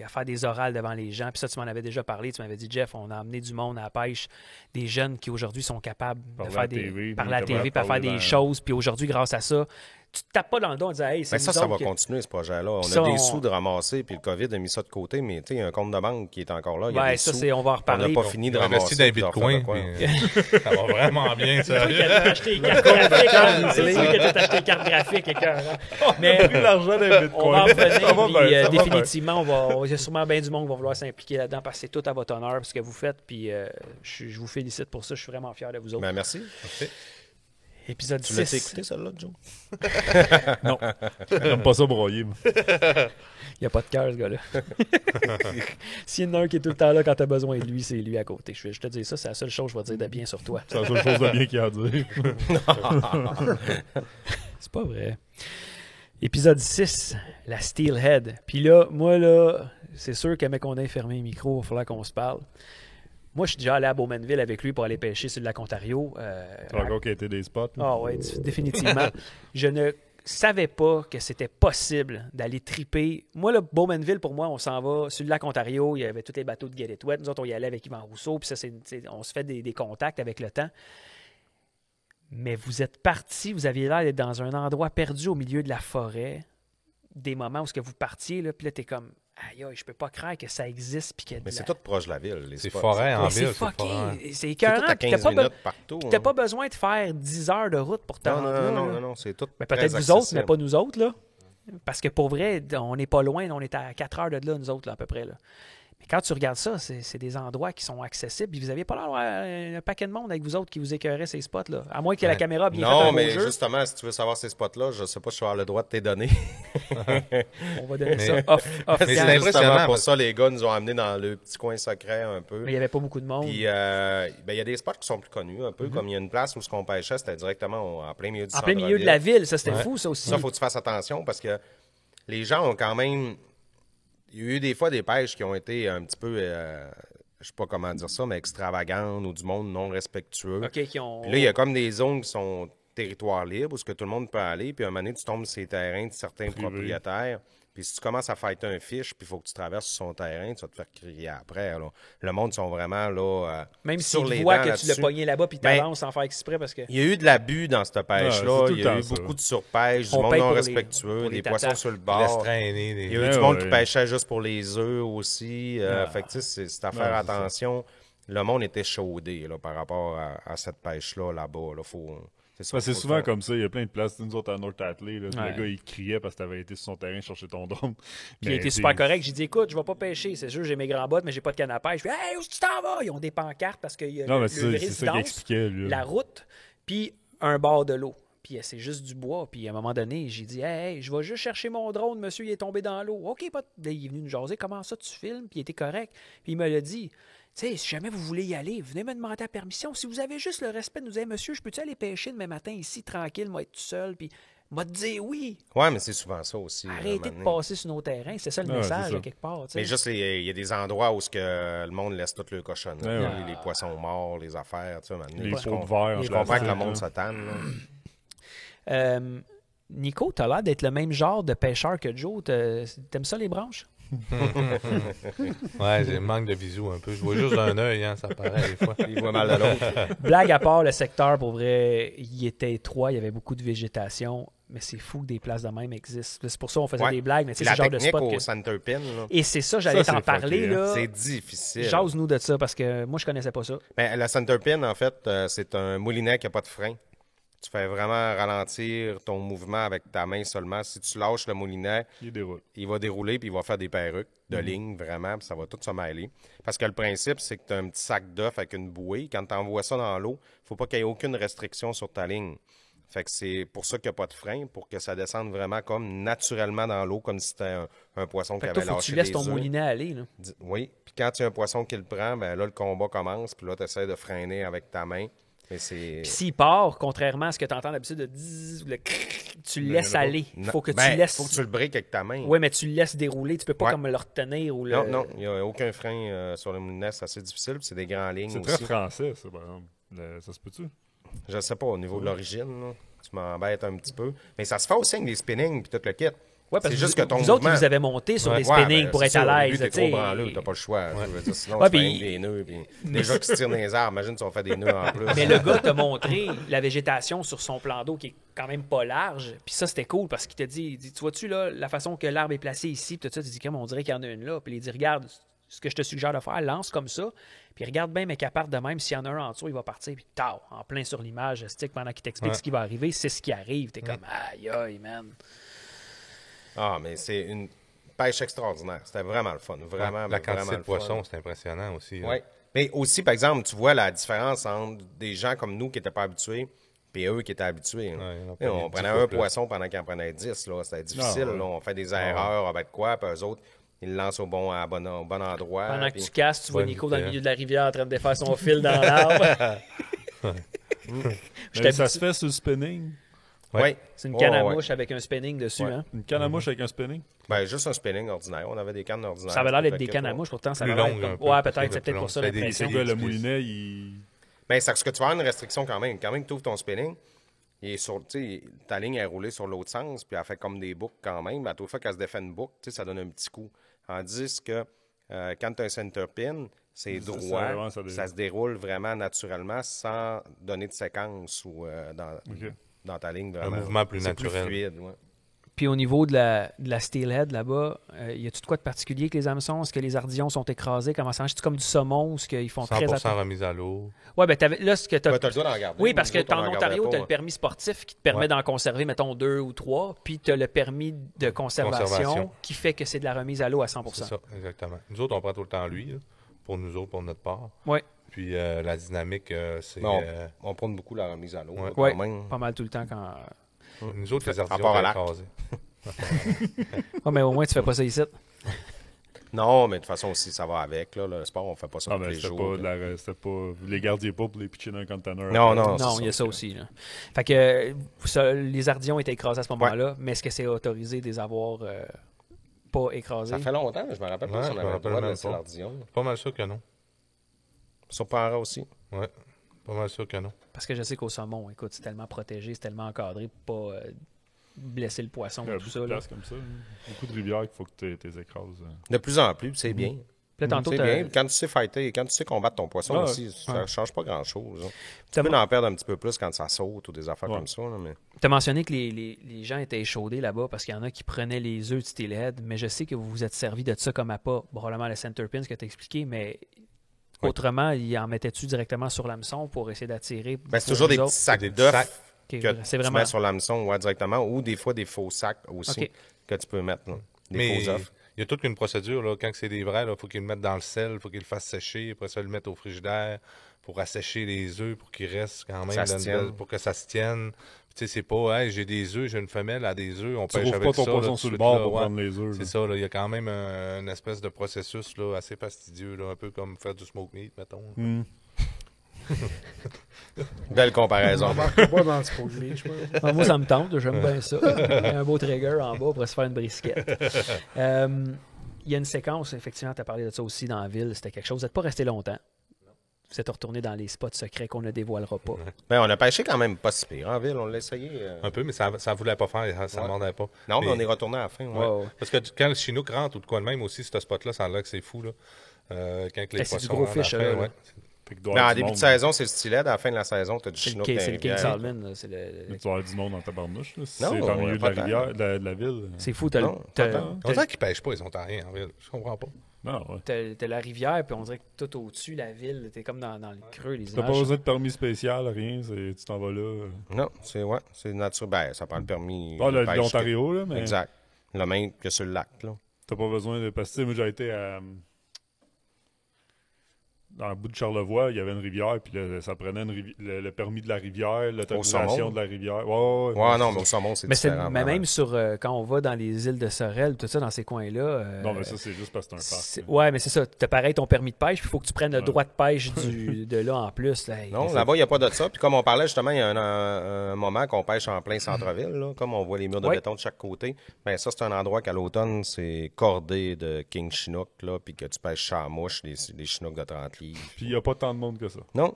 faire des orales devant les gens. Puis ça, tu m'en avais déjà parlé. Tu m'avais dit, Jeff, on a amené du monde à la pêche, des jeunes qui aujourd'hui sont capables de faire parler à la TV, faire des choses. Puis aujourd'hui, grâce à ça, tu te tapes pas dans le dos en disant, hey, c'est ça va continuer, ce projet-là. On a des sous de ramasser, puis le COVID a mis ça de côté, mais tu sais, il y a un compte de banque qui est encore là. Il y a des sous. On va en reparler. On n'a pas fini de ramasser. On a investi dans les bitcoins. Ça va vraiment bien, ça. C'est toi qui as acheté les cartes graphiques. C'est toi qui as acheté les cartes graphiques. Mais l'argent des bitcoins. On va en revenir. Définitivement, il y a sûrement bien du monde qui va vouloir s'impliquer là-dedans parce que c'est tout à votre honneur ce que vous faites. Puis je vous félicite pour ça. Je suis vraiment fier de vous autres. Ben, merci. Épisode 6. Tu l'as écouté, celle-là, Joe? Non. J'aime pas ça broyer. Il n'y a pas de cœur, ce gars-là. S'il y en a un qui est tout le temps là quand tu as besoin de lui, c'est lui à côté. Je te dis ça, c'est la seule chose que je vais dire de bien sur toi. C'est la seule chose de bien qu'il y a à dire. C'est pas vrai. Épisode 6, la Steelhead. Puis là, moi, là, c'est sûr que, mec, qu'on ait fermé le micro, il va falloir qu'on se parle. Moi, je suis déjà allé à Bowmanville avec lui pour aller pêcher sur le lac Ontario. Tu as encore qui a été des spots? Ah oui, définitivement. Je ne savais pas que c'était possible d'aller triper. Moi, le Bowmanville, pour moi, on s'en va sur le lac Ontario. Il y avait tous les bateaux de Get It Wet. Nous autres, on y allait avec Yvan Rousseau. Puis ça, on se fait des contacts avec le temps. Mais vous êtes partis, vous aviez l'air d'être dans un endroit perdu au milieu de la forêt. Des moments où vous partiez, là, puis là, t'es comme... Aïe, je peux pas croire que ça existe. Puis mais c'est tout proche de la ville. C'est forêt en ville. C'est écœurant. C'est tout à 15 minutes partout. T'as pas besoin de faire 10 heures de route pour te rendre là. Non, c'est tout. Mais peut-être vous autres, mais pas nous autres, là. Parce que pour vrai, on n'est pas loin. On est à 4 heures de là, nous autres, là, à peu près. Là. Mais quand tu regardes ça, c'est des endroits qui sont accessibles. Puis vous n'aviez pas l'air d'avoir un paquet de monde avec vous autres qui vous écœurait ces spots-là. À moins que la caméra bien fait un mais jeu. Justement, si tu veux savoir ces spots-là, je sais pas si je vais avoir le droit de t'es donner. On va donner ça off. Mais c'est impressionnant. Pour ça, les gars nous ont amenés dans le petit coin secret un peu. Mais il n'y avait pas beaucoup de monde. Puis, il y a des spots qui sont plus connus un peu. Comme il y a une place où ce qu'on pêchait, c'était directement en plein milieu du centre-ville. En plein milieu de la ville. Ça, c'était fou, ça aussi. Ça, il faut que tu fasses attention parce que les gens ont quand même... Il y a eu des fois des pêches qui ont été un petit peu, je sais pas comment dire ça, mais extravagantes ou du monde non respectueux. Puis là, il y a comme des zones qui sont territoires libres où ce que tout le monde peut aller. Puis à un moment donné, tu tombes sur les terrains de certains propriétaires. Puis si tu commences à fighter un fiche, puis il faut que tu traverses son terrain, tu vas te faire crier après. Là. Le monde sont vraiment là. Même s'ils voient que tu l'as pogné là-bas, puis tu avances sans faire exprès parce que. Il y a eu de l'abus dans cette pêche-là. Il y a eu beaucoup de surpêche, du monde non respectueux, des poissons sur le bord. Il y a eu du monde qui pêchait juste pour les œufs aussi. Fait que tu sais, c'est à faire attention. Le monde était chaudé là, par rapport à cette pêche-là là-bas. Là. C'est souvent comme ça. Il y a plein de places. Nous autres, à North Atlee, le Ouais. gars, il criait parce que tu avais été sur son terrain chercher ton drone. Puis il a Mais été super correct. J'ai dit, écoute, je vais pas pêcher. C'est sûr, j'ai mes grands bottes, mais j'ai pas de canne à pêche. Je fais, hey, où est-ce que tu t'en vas? Ils ont des pancartes parce qu'il y a Non, mais le c'est ça qu'il résidence, expliquait, lui. la route, puis un bord de l'eau. Puis c'est juste du bois. Puis à un moment donné, j'ai dit, hey, je vais juste chercher mon drone, monsieur, il est tombé dans l'eau. OK, pas. Là, il est venu nous jaser. Comment ça, tu filmes? Puis il était correct. Puis il me l'a dit. Tu sais, si jamais vous voulez y aller, venez me demander la permission. Si vous avez juste le respect de nous dire, monsieur, je peux-tu aller pêcher demain matin ici, tranquille, moi, être tout seul, puis m'a dit oui. Ouais, mais c'est souvent ça aussi. Arrêtez de passer sur nos terrains. C'est ça le Ouais, message, c'est ça. à quelque part. tu sais. Mais juste, il y a des endroits où le monde laisse tout le cochon. Ouais, ouais. Les poissons morts, les affaires. Tu sais, Les je pots de verre. les je pots comprends de que le verre, monde se tanne. là. Nico, t'as l'air d'être le même genre de pêcheur que Joe. T'aimes ça, les branches? Ouais, j'ai manque de visu un peu. Je vois juste d'un œil, hein, ça paraît des fois. Il voit mal de l'autre. Blague à part, le secteur, pour vrai, il était étroit, il y avait beaucoup de végétation, mais c'est fou que des places de même existent. C'est pour ça qu'on faisait Ouais. des blagues, mais tu sais, La c'est le genre de technique spot au que... center pin, là, Et c'est ça, j'allais Ça, t'en c'est parler, fucké, là. c'est difficile. Jase-nous de ça, parce que moi, je connaissais pas ça. Mais la center pin, en fait, c'est un moulinet qui n'a pas de frein. Tu fais vraiment ralentir ton mouvement avec ta main seulement. Si tu lâches le moulinet, Il déroule. il va dérouler puis il va faire des perruques de Mhm. ligne, vraiment, puis ça va tout se mêler. Parce que le principe, c'est que tu as un petit sac d'œufs avec une bouée. Quand tu envoies ça dans l'eau, il ne faut pas qu'il y ait aucune restriction sur ta ligne. Fait que c'est pour ça qu'il n'y a pas de frein, pour que ça descende vraiment comme naturellement dans l'eau, comme si c'était un poisson qui Fait que toi, avait faut que tu lâché laisses des ton œufs. moulinet aller, là. Oui, puis quand il y a un poisson qui le prend, ben là, le combat commence, puis là, tu essaies de freiner avec ta main. Mais c'est... Puis s'il part, contrairement à ce que tu entends d'habitude de zzz, tu le Ben, laisses il y en a pas. aller. Il faut que Ben, tu laisses... faut que tu le briques avec ta main. Oui, mais tu le laisses dérouler. Tu peux pas Ouais. comme le retenir ou le... Non, il n'y a aucun frein sur le moulinet, c'est assez difficile, puis c'est des grandes lignes C'est aussi. très français, ça, par exemple. Ça se peut-tu? Je sais pas, au niveau de l'origine, là, tu m'embêtes un petit peu. Mais ça se fait aussi avec des spinnings puis tout le kit. Ouais, parce c'est que juste que ton vous autres, mouvement... ils vous avez monté sur des Ouais, spinnings ben, pour c'est être ça, à au début, l'aise. t'es trop branleux, t'as pas le choix. Je veux dire, sinon, Ouais, tu fais puis- des nœuds. Puis déjà que tu tires dans les arbres, imagine si on fait des nœuds en plus. Mais le gars t'a montré la végétation sur son plan d'eau qui est quand même pas large. Puis ça, c'était cool parce qu'il t'a dit, il dit, tu vois-tu là, la façon que l'arbre est placé ici, puis tout ça, tu dis, comme on dirait qu'il y en a une là. Puis il dit, regarde, ce que je te suggère de faire, lance comme ça, puis regarde bien, mais qu'à part de même, s'il y en a un en dessous, il va partir, puis tao, en plein sur l'image, stick pendant qu'il t'explique Ouais. ce qui va arriver, c'est ce qui arrive. T'es comme, aïe, aïe, man. Ah, mais c'est une pêche extraordinaire. C'était vraiment le fun. Vraiment, La vraiment quantité de le fun. poissons, c'est impressionnant aussi. hein. Oui. Mais aussi, par exemple, tu vois la différence entre des gens comme nous qui n'étaient pas habitués et eux qui étaient habitués. là. Ouais, ils en Tu sais, on prenaient prenait 10 fois un plus. poisson pendant qu'ils en prenaient 10. Là. C'était difficile. Ah, ouais. là. On fait des erreurs avec quoi, puis eux autres, ils le lancent au bon endroit. Pendant que puis- tu casses, tu vois Ouais, Nico dans le ok. milieu de la rivière en train de défaire son fil dans l'arbre. Mais ça se fait sur le spinning. Oui. C'est une Ouais, canne à ouais. mouche avec un spinning dessus. Ouais. Hein? Une canne à mouche avec un spinning. Ben, juste un spinning ordinaire. On avait des cannes ordinaires. Ça avait l'air d'être Fait des que, cannes à ouais. mouche, pourtant ça Plus avait l'air longue un comme... peu, Ouais, parce peut-être, que c'est peut-être plus pour ça long. C'est l'impression. C'est que le excuse. moulinet, il... Ben, c'est parce que tu vas avoir une restriction quand même. Quand même que tu ouvres ton spinning, il est sur, tu sais, ta ligne est roulée sur l'autre sens, puis elle fait comme des boucles quand même. À toute fois qu'elle se défait une boucle, tu sais, ça donne un petit coup. Tandis que quand tu as un center pin, c'est Ça, droit, ouais, ça, ça se déroule vraiment naturellement sans donner de séquence ou dans ta ligne. Vraiment. mouvement plus C'est naturel. Plus fluide, ouais. Puis au niveau de la steelhead là-bas, y a-tu de quoi de particulier que les hameçons? Est-ce que les ardillons sont écrasés? Comment ça marche? C'est comme du saumon? Est-ce qu'ils font très 100% attention? remise à l'eau. Ouais, ben là, ce que tu Ben, t'as le droit d'en garder. Oui, parce que Nous autres, on en en Ontario, gardait tu as pas, le permis sportif qui te permet Ouais. d'en conserver, mettons, 2 ou 3, puis tu as le permis de conservation qui fait que c'est de la remise à l'eau à 100%. C'est ça, exactement. Nous autres, on prend tout le temps lui, là, pour nous autres, pour notre part. Oui, Puis la dynamique, c'est... Mais on prône beaucoup la remise à l'eau. Ouais. là, quand ouais, même. pas mal tout le temps quand... Nous autres, les À ardillons, part à on lac. écrasés. Ouais, mais au moins, tu fais pas ça ici. Non, mais de toute façon aussi, ça va avec. Là, le sport, on fait pas ça Ah, tous mais les c'était jours. pas, là. vous les gardiez pas pour les pitcher dans un container. Non, non. Non, c'est il y a ça. ça aussi. Là. Fait que les ardillons étaient écrasés à ce moment-là, mais est-ce que c'est autorisé de les avoir pas écrasés? Ça fait longtemps, mais je me rappelle pas Ouais, si on je me avait le rappelle droit de même laisser pas. l'ardillon. Pas mal sûr que non. Sur Para aussi. Ouais, pas mal sûr que non. Parce que je sais qu'au saumon, écoute, c'est tellement protégé, c'est tellement encadré pour pas blesser le poisson Il y a et tout beaucoup ça. de Là. places comme ça. Beaucoup de rivières qu'il faut que tu les écrases. De plus en plus, c'est bien. Puis là, tantôt, C'est t'as- bien. Quand tu sais fighter, quand tu sais combattre ton poisson Ah, aussi, ça ne change pas grand-chose. Hein. t'as Tu peux en perdre un petit peu plus quand ça saute ou des affaires Ouais. comme ça. Là, mais... t'as mentionné que les gens étaient échaudés là-bas parce qu'il y en a qui prenaient les œufs de steelhead, mais je sais que vous vous êtes servi de ça comme appât, probablement le center pin, ce que tu as expliqué, mais Oui. autrement, ils en mettaient-tu directement sur l'hameçon pour essayer d'attirer? Ben, c'est pour toujours vous des autres? petits sacs Des petits d'œufs sacs. Ok, que c'est tu vraiment... mets sur l'hameçon directement, ou des fois des faux sacs aussi Ok. que tu peux mettre. Là. Des Mais faux œufs. il y a toute une procédure. Là. Quand c'est des vrais, il faut qu'ils le mettent dans le sel, il faut qu'ils le fassent sécher, après ça, le mettre au frigidaire pour assécher les œufs, pour qu'ils restent quand même, pour que ça se tienne. Tu sais, c'est pas, hey, j'ai des œufs, j'ai une femelle à des œufs, on Tu pêche rouvres avec pas ton ça. poisson Là, sur le tout de bord suite, pour là, prendre les œufs. C'est ça, là, il y a quand même une espèce de processus là, assez fastidieux, là, un peu comme faire du smoke meat, mettons. Belle On comparaison. n'embarque pas dans le spoilé, je pense. Ah, moi, ça me tente, j'aime bien ça. Il y a un beau trigger en bas pour se faire une brisquette. Il y a une séquence, effectivement, tu as parlé de ça aussi dans la ville, c'était quelque chose. Vous n'êtes pas resté longtemps. Vous êtes retourné dans les spots secrets qu'on ne dévoilera pas. Ben, on a pêché quand même pas si pire en ville, on l'a essayé. Un peu, mais ça ne voulait pas faire, ça ne demandait pas. Non, mais Mais- on est retourné à la fin. Ouais. Ouais, ouais. Parce que quand le Chinook rentre ou de quoi de même aussi, ce spot-là, ça a l'air que c'est fou. Là. Quand les c'est du poissons gros rentrent fish, après, là. ouais. Fait que doit y Ben, en avoir du début de monde. saison, c'est le stylet. À la fin de la saison, tu as du C'est le chinook. King, dans c'est les le King rivières. Salmon. Là, c'est le- Tu vas avoir du monde dans ta barnouche. Là, si Non, c'est dans le milieu de la pas tant. rivière, de la ville. C'est fou, t'as Non, t'as- pas tant. On dirait qu'ils pêchent pas, ils sont à rien en ville. Je comprends pas. Non, ouais. t'as la rivière, puis on dirait que tout au-dessus, la ville, t'es comme dans le creux, les T'as pas images. besoin de permis spécial, rien. Tu t'en vas là. Non, c'est naturel. Ben, ça prend le permis. Ah, de pêche l'Ontario, là, mais Exact. Le même que sur le lac, là. t'as pas besoin de. Parce que, tu sais, moi, j'ai été dans le bout de Charlevoix, il y avait une rivière, puis là, ça prenait le permis de la rivière, l'autorisation saumon? de la rivière. Ouais. Ouais, non, mais au saumon, c'est Mais, différent. mais vraiment. même sur quand on va dans les îles de Sorel, tout ça, dans ces coins-là. Non, mais ça, c'est juste parce que c'est un parc. Ouais, mais c'est ça. T'as pareil ton permis de pêche, puis il faut que tu prennes le Ouais. droit de pêche de là en plus. Là. Non, là-bas, il n'y a pas de ça. Puis comme on parlait justement, il y a un moment qu'on pêche en plein centre-ville, là, comme on voit les murs de Ouais. béton de chaque côté. Ben ça, c'est un endroit qu'à l'automne, c'est cordé de King Chinook, là, puis que tu pêches chamouche, des Chinooks de 30 livres. Puis il n'y a pas tant de monde que ça. Non?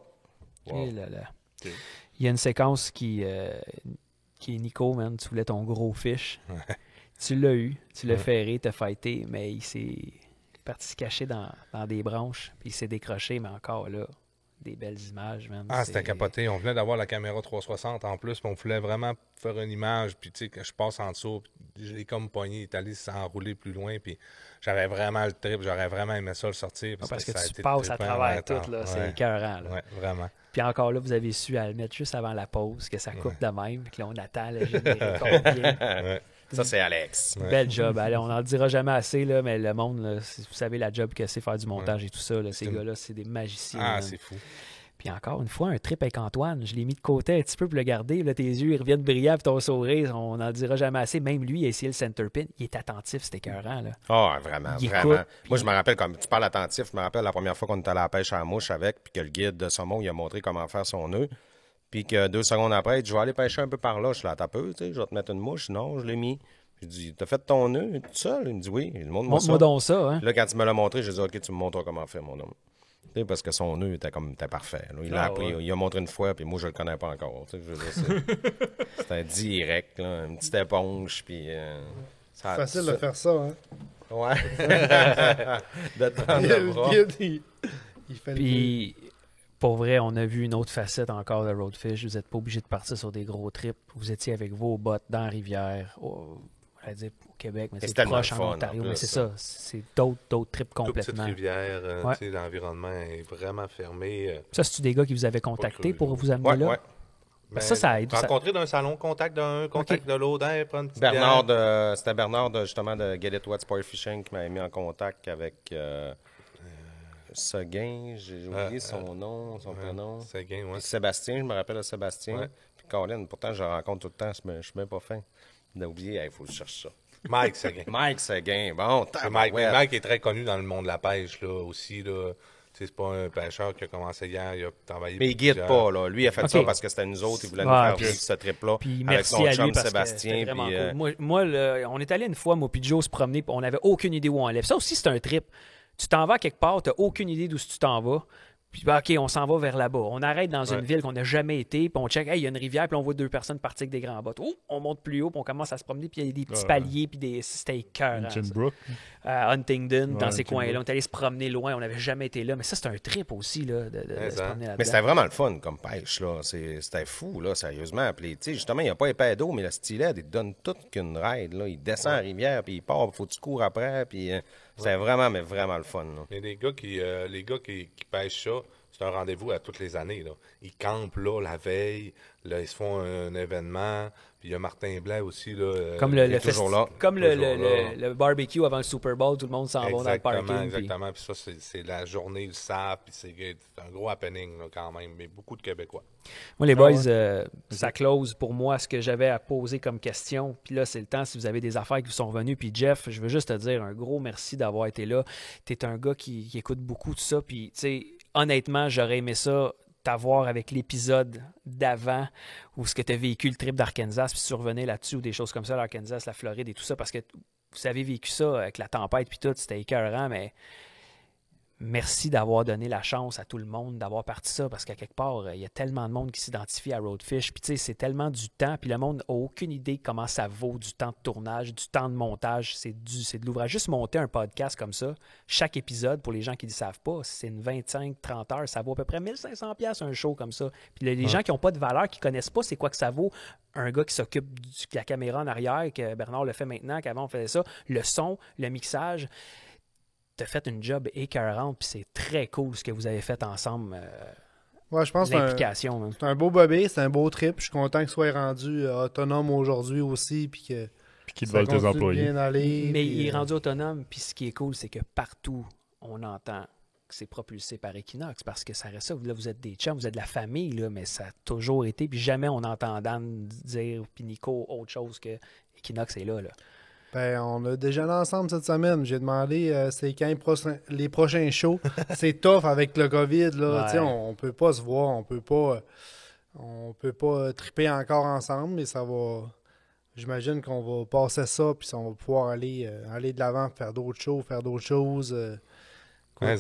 Et là, là. Ok. Il y a une séquence qui est Nico, man. Tu voulais ton gros fish. Tu l'as eu, tu l'as ferré, t'as fighté, mais il s'est parti se cacher dans des branches, puis il s'est décroché, mais encore là, des belles images, man. Ah, C'est- c'était capoté. On venait d'avoir la caméra 360 en plus, puis on voulait vraiment faire une image. Puis, tu sais, que je passe en dessous, puis je l'ai comme pogné, il est allé s'enrouler plus loin, puis j'avais vraiment le trip, j'aurais vraiment aimé ça le sortir. Parce que ça a tu été passes à trippant, travers ouais, tout, là. C'est ouais. écœurant, là. Ouais, vraiment. Puis encore là, vous avez su à le mettre juste avant la pause, que ça coupe de même, puis que là, on attend le générique. On vient. Ouais. Ça, c'est Alex. Bel job. Allez, on n'en dira jamais assez, là, mais le monde, là, vous savez la job que c'est faire du montage et tout ça. Là, ces C'est une- gars-là, c'est des magiciens. Ah, là. c'est fou. Puis encore une fois, un trip avec Antoine. Je l'ai mis de côté un petit peu pour le garder. Là, tes yeux, ils reviennent brillants, puis ton sourire, on n'en dira jamais assez. Même lui, il a essayé le centerpin. Il est attentif, c'était écœurant. Là. Ah, vraiment, Il vraiment. écoute, Moi, je me rappelle, comme tu parles attentif, je me rappelle la première fois qu'on était allé à la pêche à la mouche avec, puis que le guide de saumon, il a montré comment faire son nœud. Puis que 2 secondes après, il dit, je vais aller pêcher un peu par là. Je suis là, t'as peu, tu sais, je vais te mettre une mouche. Non, je l'ai mis. Je dis, t'as fait ton nœud tout seul? Il me dit, oui. Il montre-moi ça. Montre-moi donc ça. Hein? Là, quand il me l'a montré, j'ai dit, OK, tu me montres comment faire, mon homme. Tu sais, parce que son nœud était parfait. Là. Il l'a appris, il a montré une fois, puis moi, je le connais pas encore. Tu sais, je veux dire, c'est un direct, là, une petite éponge, puis... ça- Facile ça- de faire ça, hein. Ouais. De te prendre le bras. Le guide, il fait le guide. Puis, pour vrai, on a vu une autre facette encore de Roadfish. Vous n'êtes pas obligé de partir sur des gros trips. Vous étiez avec vos bottes dans la rivière, au Québec, mais C'est c'est tellement proche le en fun, Ontario. en plus, Mais c'est ça. ça, c'est d'autres trips Toute petite complètement. rivière, Ouais. tu sais, l'environnement est vraiment fermé. Ça, c'est-tu des gars qui vous avaient contacté creux, pour vous amener Ouais, là? ouais. Ben, ça aide. Ça- Rencontrer d'un salon, contact d'un, contact de l'autre, hein, prendre une petite Bernard, bière. c'était Bernard, justement, de Get It Wet Sport Fishing qui m'avait mis en contact avec Seguin. J'ai oublié son nom, son prénom. C'est gain, ouais. Puis Sébastien, je me rappelle de Sébastien. Ouais. Puis Colin, pourtant, je le rencontre tout le temps, je suis même pas fin. D'oublier, il faut que je cherche ça. Mike Seguin. Mike Seguin, bon, Mike, ouais. Mike est très connu dans le monde de la pêche, là, aussi, là. Tu sais, c'est pas un pêcheur qui a commencé hier, il a travaillé. Mais il guide pas, là. Lui, il a fait Ok. ça parce que c'était nous autres, il voulait nous Ouais, faire puis- vivre ce trip-là. Puis avec merci son à chum lui parce Sébastien. que c'était vraiment puis, cool. Moi, on est allé une fois, moi puis Joe se promener, puis on n'avait aucune idée où on allait. Ça aussi, c'est un trip. Tu t'en vas à quelque part, tu n'as aucune idée d'où tu t'en vas. Puis, ben, OK, on s'en va vers là-bas. On arrête dans une ville qu'on n'a jamais été, puis on check, hey, il y a une rivière, puis on voit 2 personnes partir avec des grands bottes. Oh, on monte plus haut, puis on commence à se promener, puis il y a des petits Ouais. paliers, puis des c'était écœurant, ça. Chinbrook. À Huntingdon, dans Ouais, ces coins-là. Huntingdon. On est allé se promener loin, on n'avait jamais été là. Mais ça, c'est un trip aussi, là, de se ça. promener là-dedans. Mais c'était vraiment le fun comme pêche, là. C'était fou, là, sérieusement. Puis, tu sais, justement, il n'y a pas épais d'eau, mais le stylet, il te donne toute qu'une ride, là. Il descend la rivière, puis il part, faut que tu cours après, puis c'était vraiment, mais vraiment le fun, là. Mais les gars qui pêchent ça c'est un rendez-vous à toutes les années. Là. Ils campent là la veille, là, ils se font un événement. Puis il y a Martin Blanc aussi. Là, comme il est toujours là. Comme Toujours là. le barbecue avant le Super Bowl, tout le monde s'en va dans le parking. Exactement. Puis ça, c'est la journée, ils le savent. Puis c'est un gros happening là, quand même. Mais beaucoup de Québécois. Moi, les boys, ça close pour moi ce que j'avais à poser comme question. Puis là, c'est le temps si vous avez des affaires qui vous sont revenues. Puis Jeff, je veux juste te dire un gros merci d'avoir été là. Tu es un gars qui écoute beaucoup de ça. Puis, tu sais, honnêtement, j'aurais aimé ça t'avoir avec l'épisode d'avant où ce que tu as vécu le trip d'Arkansas, puis tu revenais là-dessus ou des choses comme ça, l'Arkansas, la Floride et tout ça, parce que vous avez vécu ça avec la tempête puis tout, c'était écœurant, mais merci d'avoir donné la chance à tout le monde d'avoir parti ça, parce qu'à quelque part, il y a tellement de monde qui s'identifie à Roadfish, puis tu sais, c'est tellement du temps, puis le monde n'a aucune idée comment ça vaut du temps de tournage, du temps de montage, c'est de l'ouvrage. Juste monter un podcast comme ça, chaque épisode, pour les gens qui ne le savent pas, c'est une 25-30 heures, ça vaut à peu près 1500$ un show comme ça. Puis les gens qui n'ont pas de valeur, qui ne connaissent pas c'est quoi que ça vaut, un gars qui s'occupe de la caméra en arrière, que Bernard le fait maintenant, qu'avant on faisait ça, le son, le mixage, tu as fait une job écœurante, puis c'est très cool ce que vous avez fait ensemble. Ouais, je pense l'implication. C'est un beau bébé, c'est un beau trip. Je suis content qu'il soit rendu autonome aujourd'hui aussi, puis qu'il vole tes employés. Bien aller, mais il est rendu autonome, puis ce qui est cool, c'est que partout, on entend que c'est propulsé par Equinox, parce que ça reste ça. Là, vous êtes des chums, vous êtes de la famille, là, mais ça a toujours été, puis jamais on entend Dan dire, puis Nico, autre chose que Equinox est là. Ben, on a déjeuné ensemble cette semaine. J'ai demandé c'est quand les prochains shows. C'est tough avec le COVID. Là. Ouais. On peut pas se voir, on peut pas triper encore ensemble, mais ça va. J'imagine qu'on va passer ça, puis on va pouvoir aller de l'avant, faire d'autres shows, faire d'autres choses. Mais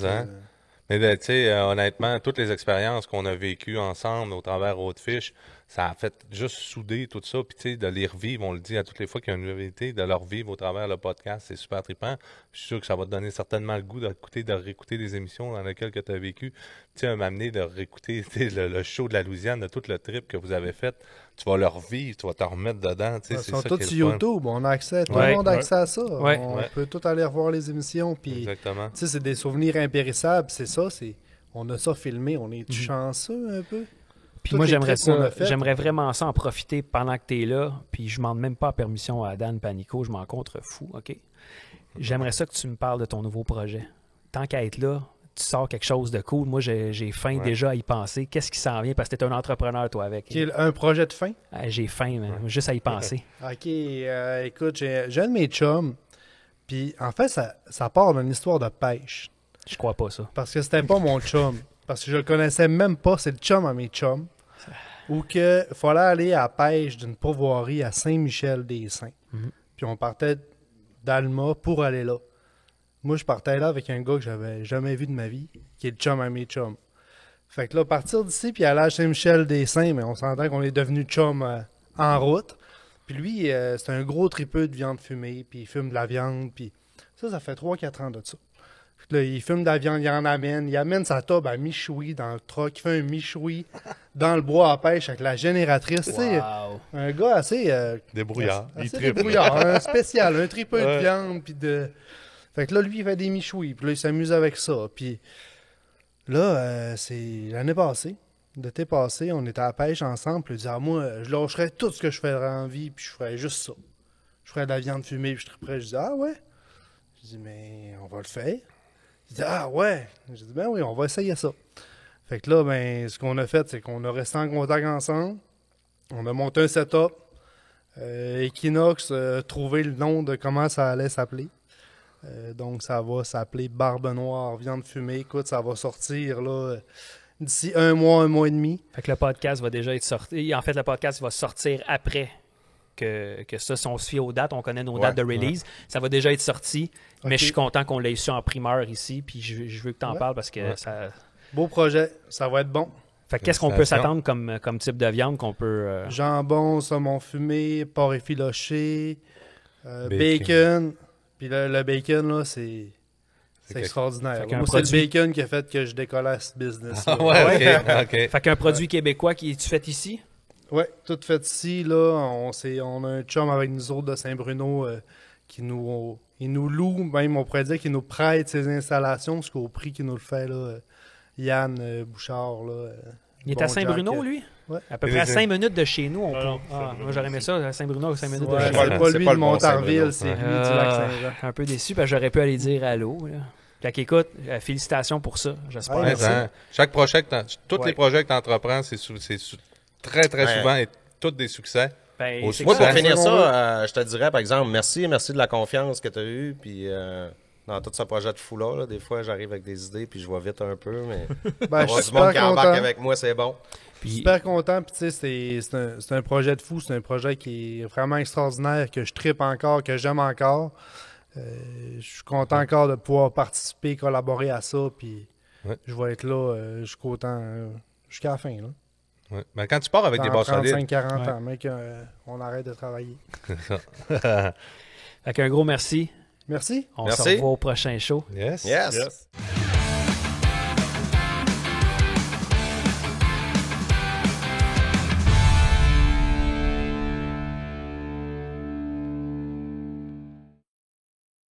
tu sais, honnêtement, toutes les expériences qu'on a vécues ensemble au travers Roadfish, ça a fait juste souder tout ça. Puis tu sais, de les revivre, on le dit à toutes les fois qu'il y a une vérité, de le revivre au travers le podcast, c'est super trippant. Je suis sûr que ça va te donner certainement le goût de réécouter des émissions dans lesquelles tu as vécu. Tu sais, m'amener de réécouter le show de la Louisiane, de tout le trip que vous avez fait. Tu vas le revivre, tu vas te remettre dedans. Ils sont tous sur YouTube, on a accès, tout le monde a accès à ça. Ouais. On peut tout aller revoir les émissions. Puis, exactement. Tu sais, c'est des souvenirs impérissables, c'est ça. On a ça filmé, on est chanceux un peu. Puis moi, j'aimerais vraiment ça en profiter pendant que tu es là. Puis je ne demande même pas permission à Dan Panico, je m'en contrefous, OK? J'aimerais ça que tu me parles de ton nouveau projet. Tant qu'à être là, tu sors quelque chose de cool. Moi, j'ai faim déjà à y penser. Qu'est-ce qui s'en vient? Parce que tu es un entrepreneur, toi, avec. Un projet de fin? J'ai faim, juste à y penser. OK, écoute, j'ai un de mes chums. Puis en fait, ça part d'une histoire de pêche. Je crois pas ça. Parce que c'était pas mon chum. Parce que je le connaissais même pas. C'est le chum à mes chums. Ou qu'il fallait aller à la pêche d'une pourvoirie à Saint-Michel-des-Saints. Mm-hmm. Puis on partait d'Alma pour aller là. Moi, je partais là avec un gars que j'avais jamais vu de ma vie, qui est le chum à mes chums. Fait que là, partir d'ici, puis aller à Saint-Michel-des-Saints, mais on s'entend qu'on est devenu chum en route. Puis lui, c'est un gros tripeux de viande fumée, puis il fume de la viande, puis ça fait 3-4 ans de ça. Là, il fume de la viande, il en amène. Il amène sa table à michoui dans le truck. Il fait un michoui dans le bois à pêche avec la génératrice. Wow. Un gars assez... débrouillard. Assez débrouillard. Un spécial, un tripeux de viande. Puis Fait que là, lui, il fait des michouis. Puis là, il s'amuse avec ça. Puis là, c'est l'année passée. L'été passé, on était à la pêche ensemble. Puis il dit, moi, je lâcherais tout ce que je ferais en vie. Puis je ferais juste ça. Je ferais de la viande fumée. Puis je triperais. Je dis, ouais. Je dis, mais on va le faire. Il dit, ouais. J'ai dit, ben oui, on va essayer ça. Fait que là, ben, ce qu'on a fait, c'est qu'on a resté en contact ensemble. On a monté un setup. Equinox a trouvé le nom de comment ça allait s'appeler. Donc, ça va s'appeler Barbe Noire, Viande Fumée. Écoute, ça va sortir là d'ici un mois et demi. Fait que le podcast va déjà être sorti. En fait, le podcast va sortir après que ça, si on se fie aux dates, on connaît nos dates de release. Ça va déjà être sorti, mais je suis content qu'on l'ait su en primeur ici, puis je veux que tu en parles parce que ça... Beau projet, ça va être bon. Fait que qu'est-ce qu'on peut s'attendre comme type de viande qu'on peut... Jambon, saumon fumé, porc effiloché, bacon. Puis le bacon, là, c'est extraordinaire. Moi, c'est le bacon qui a fait que je décolle à ce business. OK. Fait qu'un produit québécois qui est-tu fait ici? Oui, tout fait ici. Là, on a un chum avec nous autres de Saint-Bruno qui il nous loue, même on pourrait dire qu'il nous prête ses installations, parce qu'au prix qu'il nous le fait, là, Yann Bouchard. Là, Il est bon à Saint-Bruno, Jack. lui? Ouais. À peu près à 5 minutes de chez nous. non, Moi, j'aurais aimé ça, à Saint-Bruno, à 5 minutes de Ouais, chez c'est nous. pas c'est lui pas de le bon Montarville, Saint-Bruno. c'est lui du Lac-Saint-Jean. Un peu déçu, parce que j'aurais pu aller dire allô. Là. Fait qu'écoute, félicitations pour ça, j'espère. Ouais, Ouais, merci. chaque projet tous Ouais. les projets que tu entreprends, très, très Ouais. souvent et tous des succès. Ben, Moi, c'est Moi, clair. pour finir c'est ça, je te dirais, par exemple, merci de la confiance que tu as eue. Puis dans tout ce projet de fou là, des fois, j'arrive avec des idées, puis je vais vite un peu, mais Ben, je avoir suis du monde super qui embarque content. avec moi, c'est bon. Puis, Super content, puis tu sais, c'est un projet de fou, c'est un projet qui est vraiment extraordinaire, que je trippe encore, que j'aime encore. Je suis content encore de pouvoir participer, collaborer à ça, puis Ouais. je vais être là jusqu'à la fin. Là. Ouais. Mais quand tu pars avec des Dans bases solides, 35-40 Ouais. ans, mec, on arrête de travailler. c'est ça. fait qu'un gros merci. Merci. On Merci. se revoit au prochain show. Yes. Yes. Yes.